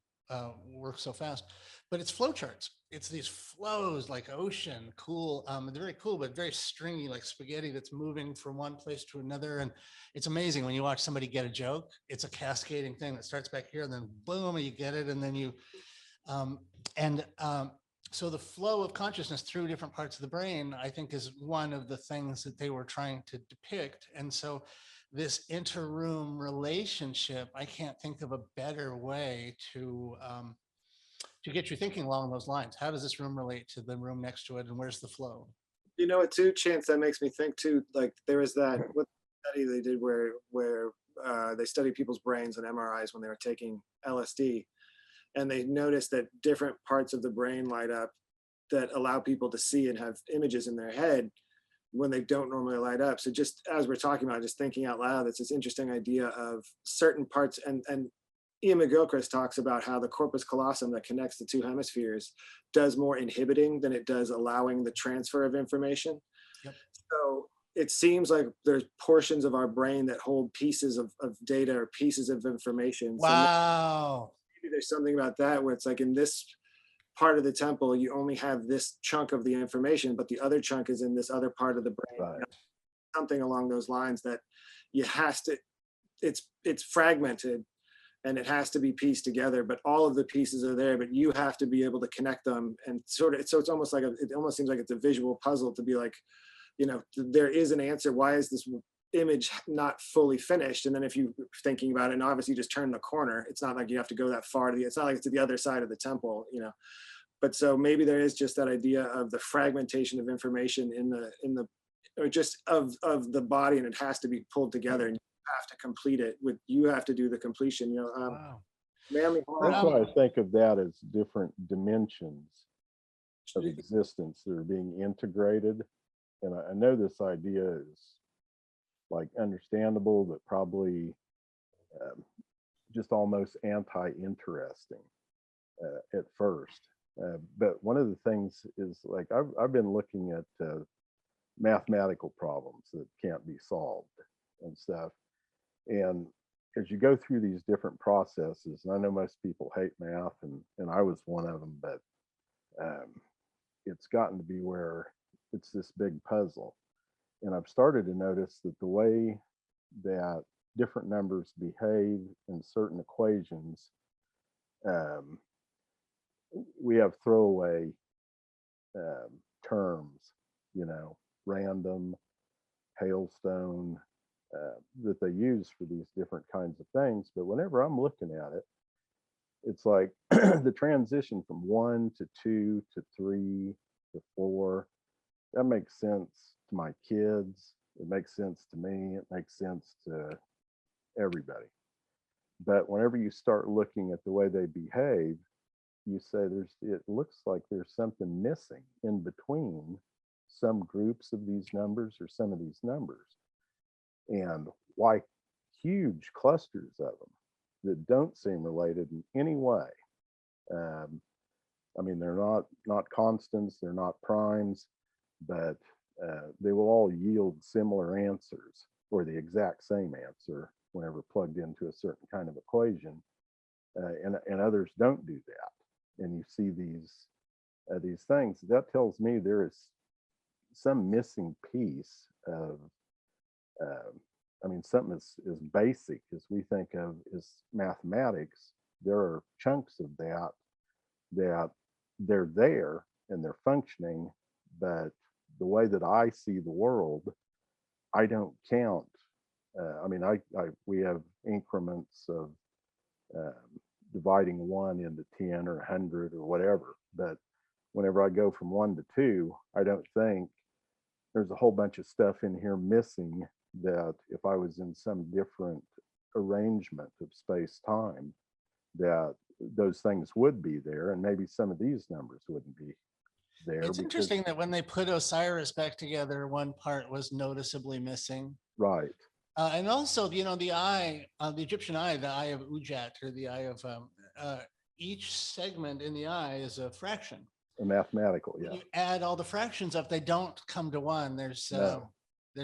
works so fast, but it's flow charts. It's these flows like ocean, cool. They're very cool, but very stringy, like spaghetti that's moving from one place to another. And it's amazing when you watch somebody get a joke. It's a cascading thing that starts back here, and then boom, you get it, and then you so the flow of consciousness through different parts of the brain, I think, is one of the things that they were trying to depict. And so this interroom relationship, I can't think of a better way to get you thinking along those lines. How does this room relate to the room next to it, and where's the flow? You know what, too, Chance, that makes me think too, like there was that what study they did where they studied people's brains and MRIs when they were taking LSD. And they noticed that different parts of the brain light up that allow people to see and have images in their head when they don't normally light up. So just as we're talking about, just thinking out loud, it's this interesting idea of certain parts. And Ian McGilchrist talks about how the corpus callosum that connects the 2 hemispheres does more inhibiting than it does allowing the transfer of information. Yep. So it seems like there's portions of our brain that hold pieces of data or pieces of information. Wow. So maybe there's something about that where it's like in this part of the temple, you only have this chunk of the information, but the other chunk is in this other part of the brain. Right. Something along those lines that you has to, it's fragmented and it has to be pieced together, but all of the pieces are there, but you have to be able to connect them and so it's almost like it almost seems like it's a visual puzzle to be like, there is an answer. Why is this image not fully finished? And then if you're thinking about it, and obviously you just turn the corner, it's not like you have to go that far it's not like it's to the other side of the temple, but so maybe there is just that idea of the fragmentation of information in the or just of the body, and it has to be pulled together, and you have to complete it you have to do the completion. Wow. Manly That's why I think of that as different dimensions of existence that are being integrated. And I know this idea is like understandable, but probably just almost anti-interesting at first. But one of the things is like I've been looking at mathematical problems that can't be solved and stuff. And as you go through these different processes, and I know most people hate math, and I was one of them, but it's gotten to be where it's this big puzzle. And I've started to notice that the way that different numbers behave in certain equations, we have throwaway terms, random, hailstone, that they use for these different kinds of things. But whenever I'm looking at it, it's like the transition from 1 to 2 to 3 the floor. That makes sense to my kids. It makes sense to me. It makes sense to everybody. But whenever you start looking at the way they behave, you say it looks like there's something missing in between some groups of these numbers or some of these numbers. And why huge clusters of them that don't seem related in any way. I mean, they're not constants, they're not primes, but they will all yield similar answers or the exact same answer whenever plugged into a certain kind of equation, and others don't do that. And you see these things. That tells me there is some missing piece of, I mean, something as basic as we think of as mathematics. There are chunks of that they're there and they're functioning, but the way that I see the world, I don't count. I mean, we have increments of dividing 1 into 10 or 100 or whatever, but whenever I go from 1 to 2, I don't think there's a whole bunch of stuff in here missing that if I was in some different arrangement of space-time, that those things would be there, and maybe some of these numbers wouldn't be there. It's interesting that when they put Osiris back together, one part was noticeably missing. Right. And also, you know, the eye, the Egyptian eye, the eye of Ujat, or the eye of each segment in the eye is a fraction. A mathematical, yeah. When you add all the fractions up, they don't come to one. There's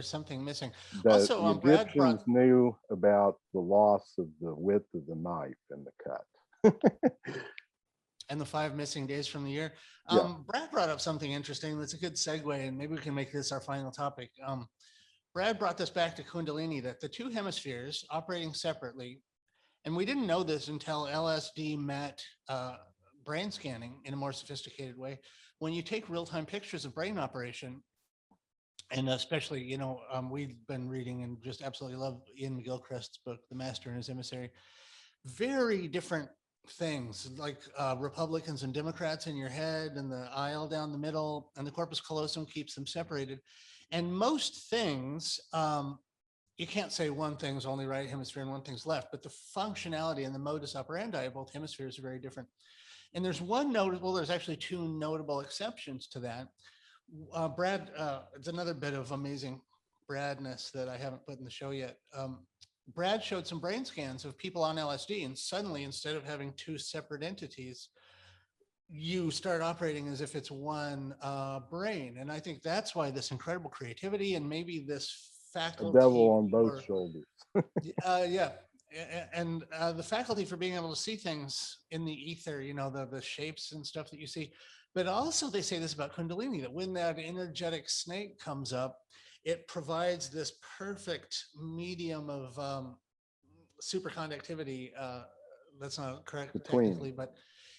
something missing. Also, the Egyptians knew about the loss of the width of the knife and the cut. And the 5 missing days from the year. Yeah. Brad brought up something interesting. That's a good segue, and maybe we can make this our final topic. Brad brought this back to Kundalini, that the 2 hemispheres operating separately, and we didn't know this until LSD met brain scanning in a more sophisticated way. When you take real-time pictures of brain operation, and especially, you know, we've been reading and just absolutely love Ian McGilchrist's book, The Master and His Emissary. Very different things, like Republicans and Democrats in your head, and the aisle down the middle, and the corpus callosum keeps them separated. And most things, you can't say one thing's only right hemisphere and one thing's left, but the functionality and the modus operandi of both hemispheres are very different. And there's there's actually 2 notable exceptions to that. Brad, it's another bit of amazing Bradness that I haven't put in the show yet. Brad showed some brain scans of people on LSD, and suddenly, instead of having 2 separate entities, you start operating as if it's one brain. And I think that's why this incredible creativity, and maybe this faculty, a devil on both shoulders. Yeah. And the faculty for being able to see things in the ether, you know, the shapes and stuff that you see. But also they say this about Kundalini, that when that energetic snake comes up, it provides this perfect medium of superconductivity. That's not correct technically, but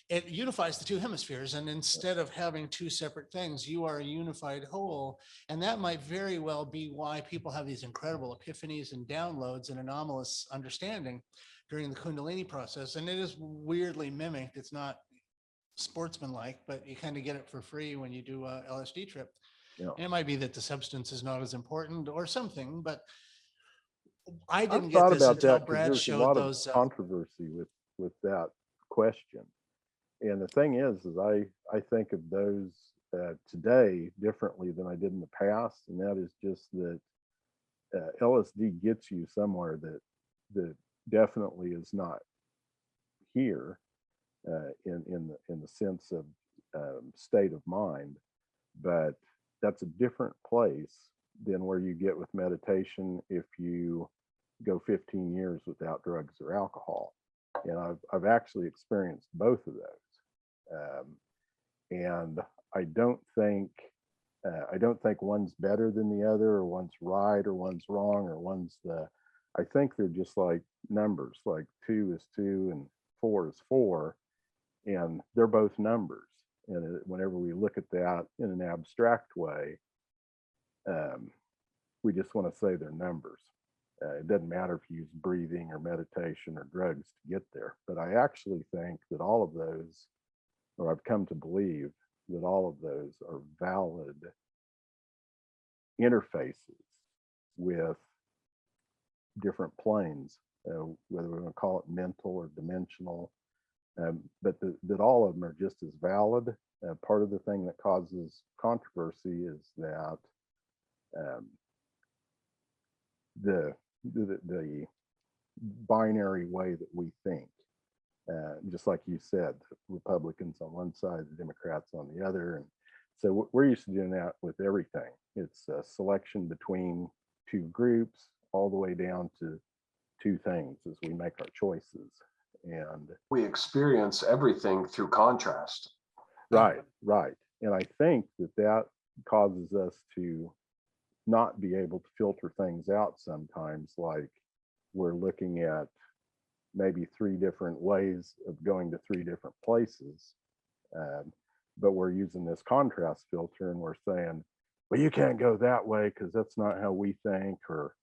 it unifies the 2 hemispheres. And instead of having 2 separate things, you are a unified whole. And that might very well be why people have these incredible epiphanies and downloads and anomalous understanding during the Kundalini process. And it is weirdly mimicked. It's not sportsmanlike, but you kind of get it for free when you do a LSD trip. Yeah. And it might be that the substance is not as important or something, but I didn't I've get thought this about until that, Brad there's showed a lot those. of controversy with that question. And the thing is I think of those today differently than I did in the past, and that is just that LSD gets you somewhere that definitely is not here in the sense of state of mind, but that's a different place than where you get with meditation if you go 15 years without drugs or alcohol. And I've actually experienced both of those, and I don't think one's better than the other, or one's right or one's wrong, or I think they're just like numbers, like 2 is 2 and 4 is 4, and they're both numbers. And whenever we look at that in an abstract way, we just want to say they're numbers. It doesn't matter if you use breathing or meditation or drugs to get there. But I actually think that all of those, or I've come to believe that all of those are valid interfaces with different planes, whether we're going to call it mental or dimensional, but that all of them are just as valid. Part of the thing that causes controversy is that the binary way that we think, just like you said, Republicans on one side, the Democrats on the other, and so we're used to doing that with everything. It's a selection between two groups, all the way down to two things as we make our choices. And we experience everything through contrast. Right. And I think that causes us to not be able to filter things out sometimes, like we're looking at maybe 3 different ways of going to 3 different places, but we're using this contrast filter and we're saying, well, you can't go that way because that's not how we think, or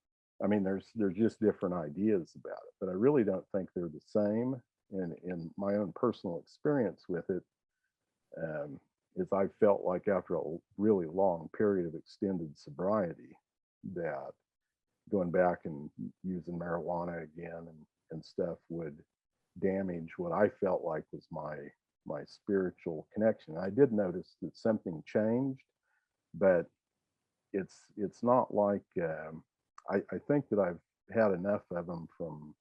I mean, there's just different ideas about it, but I really don't think they're the same. And in my own personal experience with it, is I felt like after a really long period of extended sobriety, that going back and using marijuana again and stuff would damage what I felt like was my spiritual connection. I did notice that something changed, but it's not like I think that I've had enough of them from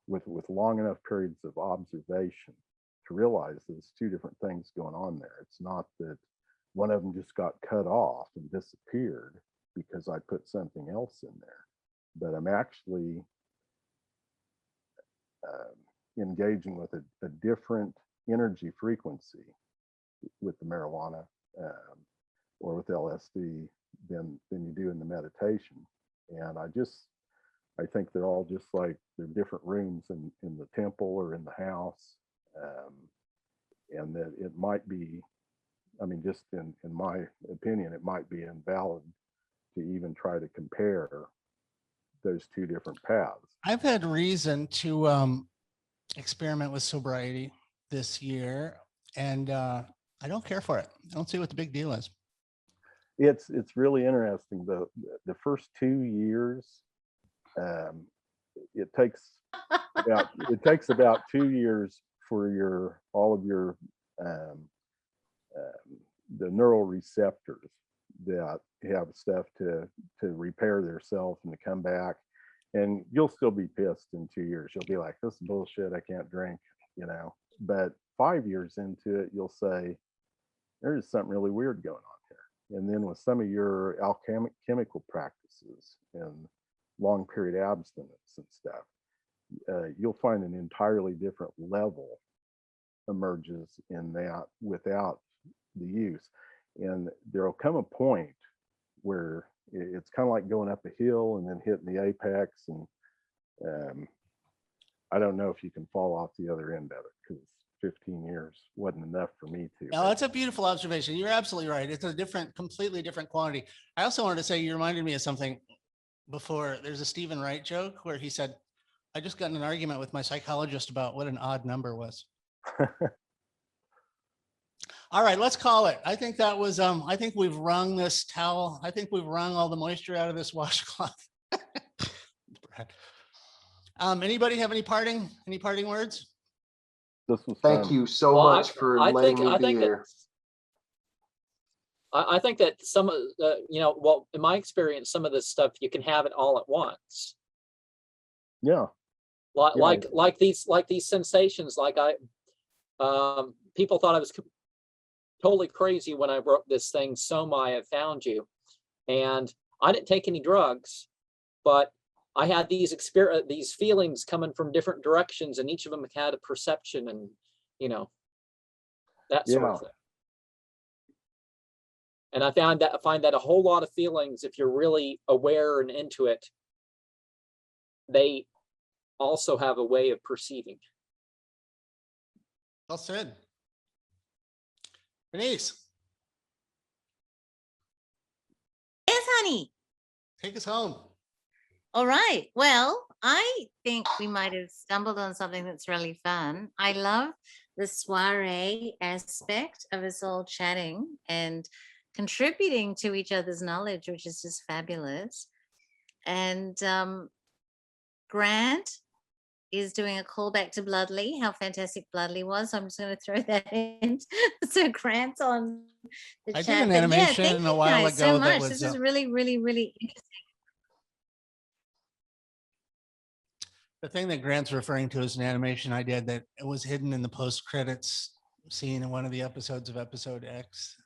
with long enough periods of observation to realize there's 2 different things going on there. It's not that one of them just got cut off and disappeared because I put something else in there, but I'm actually engaging with a different energy frequency with the marijuana or with LSD than you do in the meditation. And I think they're all just like they're different rooms in the temple or in the house, and that it might be, I mean, just in my opinion, it might be invalid to even try to compare those 2 different paths. I've had reason to experiment with sobriety this year, and I don't care for it. I don't see what the big deal is. It's really interesting. The first 2 years, it takes about 2 years for all of your the neural receptors that have stuff to repair themselves and to come back. And you'll still be pissed in 2 years. You'll be like, this is bullshit, I can't drink, but 5 years into it, you'll say, there's something really weird going on here. And then with some of your alchemical practices and long period abstinence and stuff, you'll find an entirely different level emerges in that without the use. And there'll come a point where it's kind of like going up a hill and then hitting the apex, and I don't know if you can fall off the other end of it, because 15 years wasn't enough for me to. No, that's a beautiful observation. You're absolutely right. It's a completely different quantity. I also wanted to say, you reminded me of something before. There's a Stephen Wright joke where he said, I just got in an argument with my psychologist about what an odd number was. All right, let's call it. I think that was, I think we've wrung this towel. I think we've wrung all the moisture out of this washcloth. Anybody have any parting words? Thank you so much for letting me be here. I think that some of well, in my experience, some of this stuff you can have it all at once. Yeah. Like these sensations. Like people thought I was totally crazy when I wrote this thing, Soma, I Have Found You, and I didn't take any drugs, but I had these feelings coming from different directions, and each of them had a perception, and that sort of thing. And I find that a whole lot of feelings, if you're really aware and into it, they also have a way of perceiving. Well said. Denise. Yes, honey. Take us home. All right. Well, I think we might have stumbled on something that's really fun. I love the soiree aspect of us all chatting and contributing to each other's knowledge, which is just fabulous. And Grant is doing a callback to Bloodley, how fantastic Bloodley was. So I'm just going to throw that in. So Grant's on the chat. I did an But animation thank a you while guys ago so that much. was, This is really, really, really interesting. the thing that Grant's referring to is an animation I did that was hidden in the post-credits scene in one of the episodes of Episode X.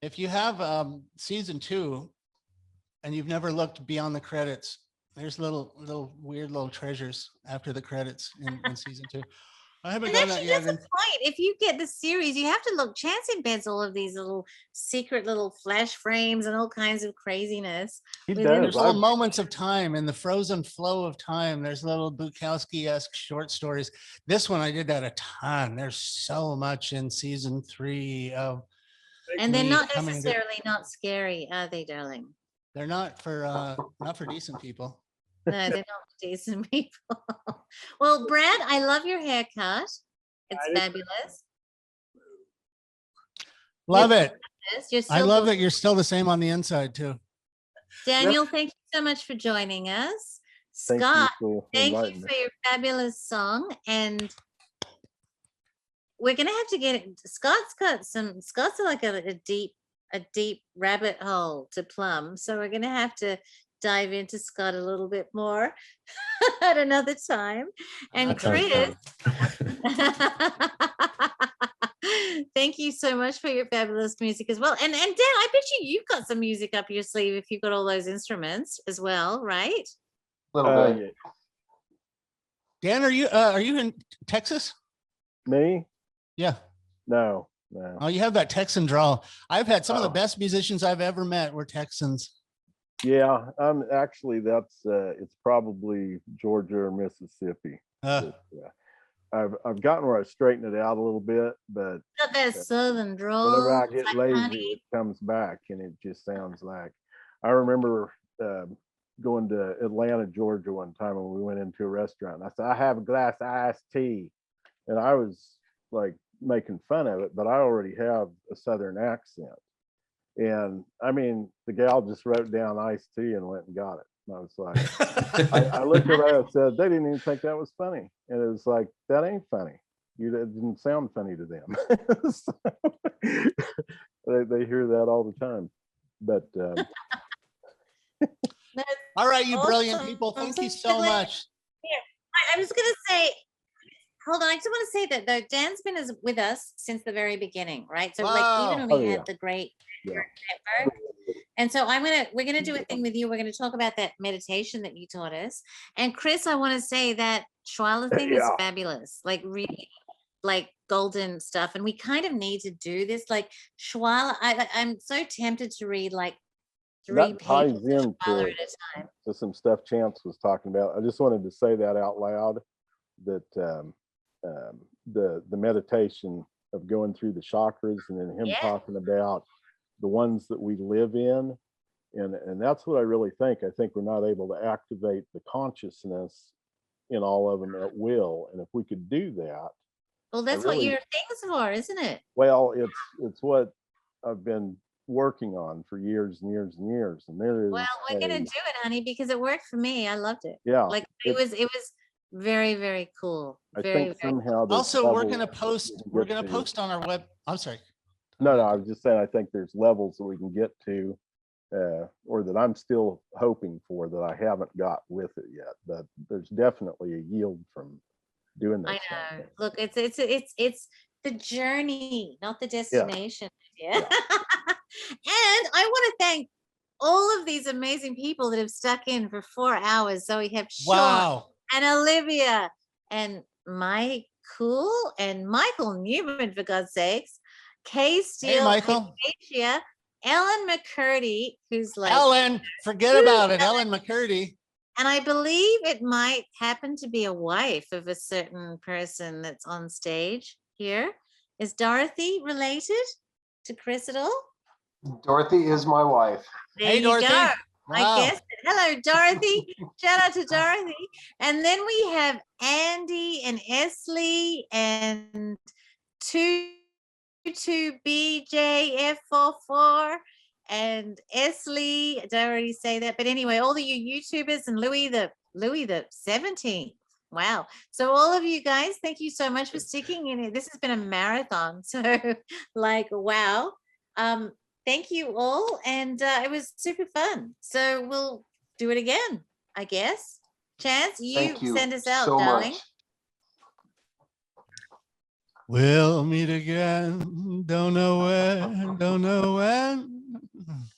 If you have season 2 and you've never looked beyond the credits, there's little weird little treasures after the credits in season 2. I haven't And done actually, that yet. that's a point. If you get the series, you have to look. Chance embeds all of these little secret little flash frames and all kinds of craziness. He within does. There's little moments of time in the frozen flow of time. There's little Bukowski-esque short stories. This one, I did that a ton. There's so much in season 3 of. And they're me not coming to- necessarily not scary, are they, darling? They're not for decent people. No, they're not decent people. Well, Brad, I love your haircut. It's fabulous. Love it. You're I still love gorgeous. that you're still the same on the inside too. Daniel, thank you so much for joining us. Thank you Scott, for thank you inviting me. for your fabulous song. And we're gonna have to get it. Scott's like a deep rabbit hole to plumb. So we're gonna have to dive into Scott a little bit more at another time. And That sounds Kris, thank you so much for your fabulous music as well. And Dan, I bet you've got some music up your sleeve if you've got all those instruments as well, right? Little bit. Yeah. Dan, are you in Texas? Me? Yeah. No. Oh, you have that Texan drawl. I've had some of the Oh. best musicians I've ever met were Texans. Yeah, actually that's it's probably Georgia or Mississippi. But, I've gotten where I straighten it out a little bit, but Got that southern drawl. whenever I It's get like lazy, honey. it comes back, and it just sounds like. I remember going to Atlanta, Georgia one time, when we went into a restaurant. And I said, "I have a glass of iced tea," and I was like making fun of it, but I already have a southern accent. And I mean, the gal just wrote down iced tea and went and got it. And I was like, I looked at her and said, they didn't even think that was funny. And it was like, that ain't funny. It didn't sound funny to them. So, they hear that all the time. But All right, you brilliant Awesome. people. Thank you so much. I was going to say, hold on. I just want to say that though, Dan's been with us since the very beginning, right? So like even when we had the great network. And so we're gonna do a thing with you. We're gonna talk about that meditation that you taught us. And Kris, I want to say that Schwaller thing is fabulous, like really like golden stuff. And we kind of need to do this. Like Schwaller, I'm so tempted to read like 3 that ties pages of Schwaller into at a time. to some stuff Chance was talking about. I just wanted to say that out loud, that the meditation of going through the chakras, and then him talking about the ones that we live in, and that's what I really think. I think we're not able to activate the consciousness in all of them at will, and if we could do that, Well, that's what your thing's for, isn't it? well, it's what I've been working on for years and years and years, and there is. Well, we're gonna do it, honey, because it worked for me. I loved it. Yeah, like it was very, very cool. I Very, think very somehow. Also, we're gonna post on our web. I'm sorry. No, I was just saying, I think there's levels that we can get to, or that I'm still hoping for, that I haven't got with it yet. But there's definitely a yield from doing this. I know. Look, it's the journey, not the destination. Yeah. And I want to thank all of these amazing people that have stuck in for 4 hours. So we have Sean and Olivia and Mike Cool and Michael Newman, for God's sakes. Kay Steele, hey, Michael. Asia, Ellen McCurdy, who's like Ellen, forget about it, Ellen McCurdy. And I believe it might happen to be a wife of a certain person that's on stage here. Is Dorothy related to Kris at all? Dorothy is my wife. There hey, you Dorothy. go. Wow. I guessed it. Hello, Dorothy. Shout out to Dorothy. And then we have Andy and Esley and 22BJF44 and Esley. Did I already say that? But anyway, all of you YouTubers and Louis the 17th. Wow. So all of you guys, thank you so much for sticking in it. This has been a marathon. So like, wow. Thank you all. And it was super fun. So we'll do it again, I guess. Chance, you send us out, so darling. much. We'll meet again. Don't know where, don't know when.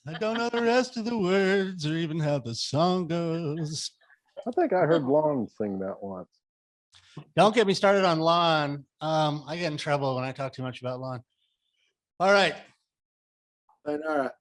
I don't know the rest of the words or even how the song goes. I think I heard Lon sing that once. Don't get me started on Lon. I get in trouble when I talk too much about Lon. All right. Sayonara.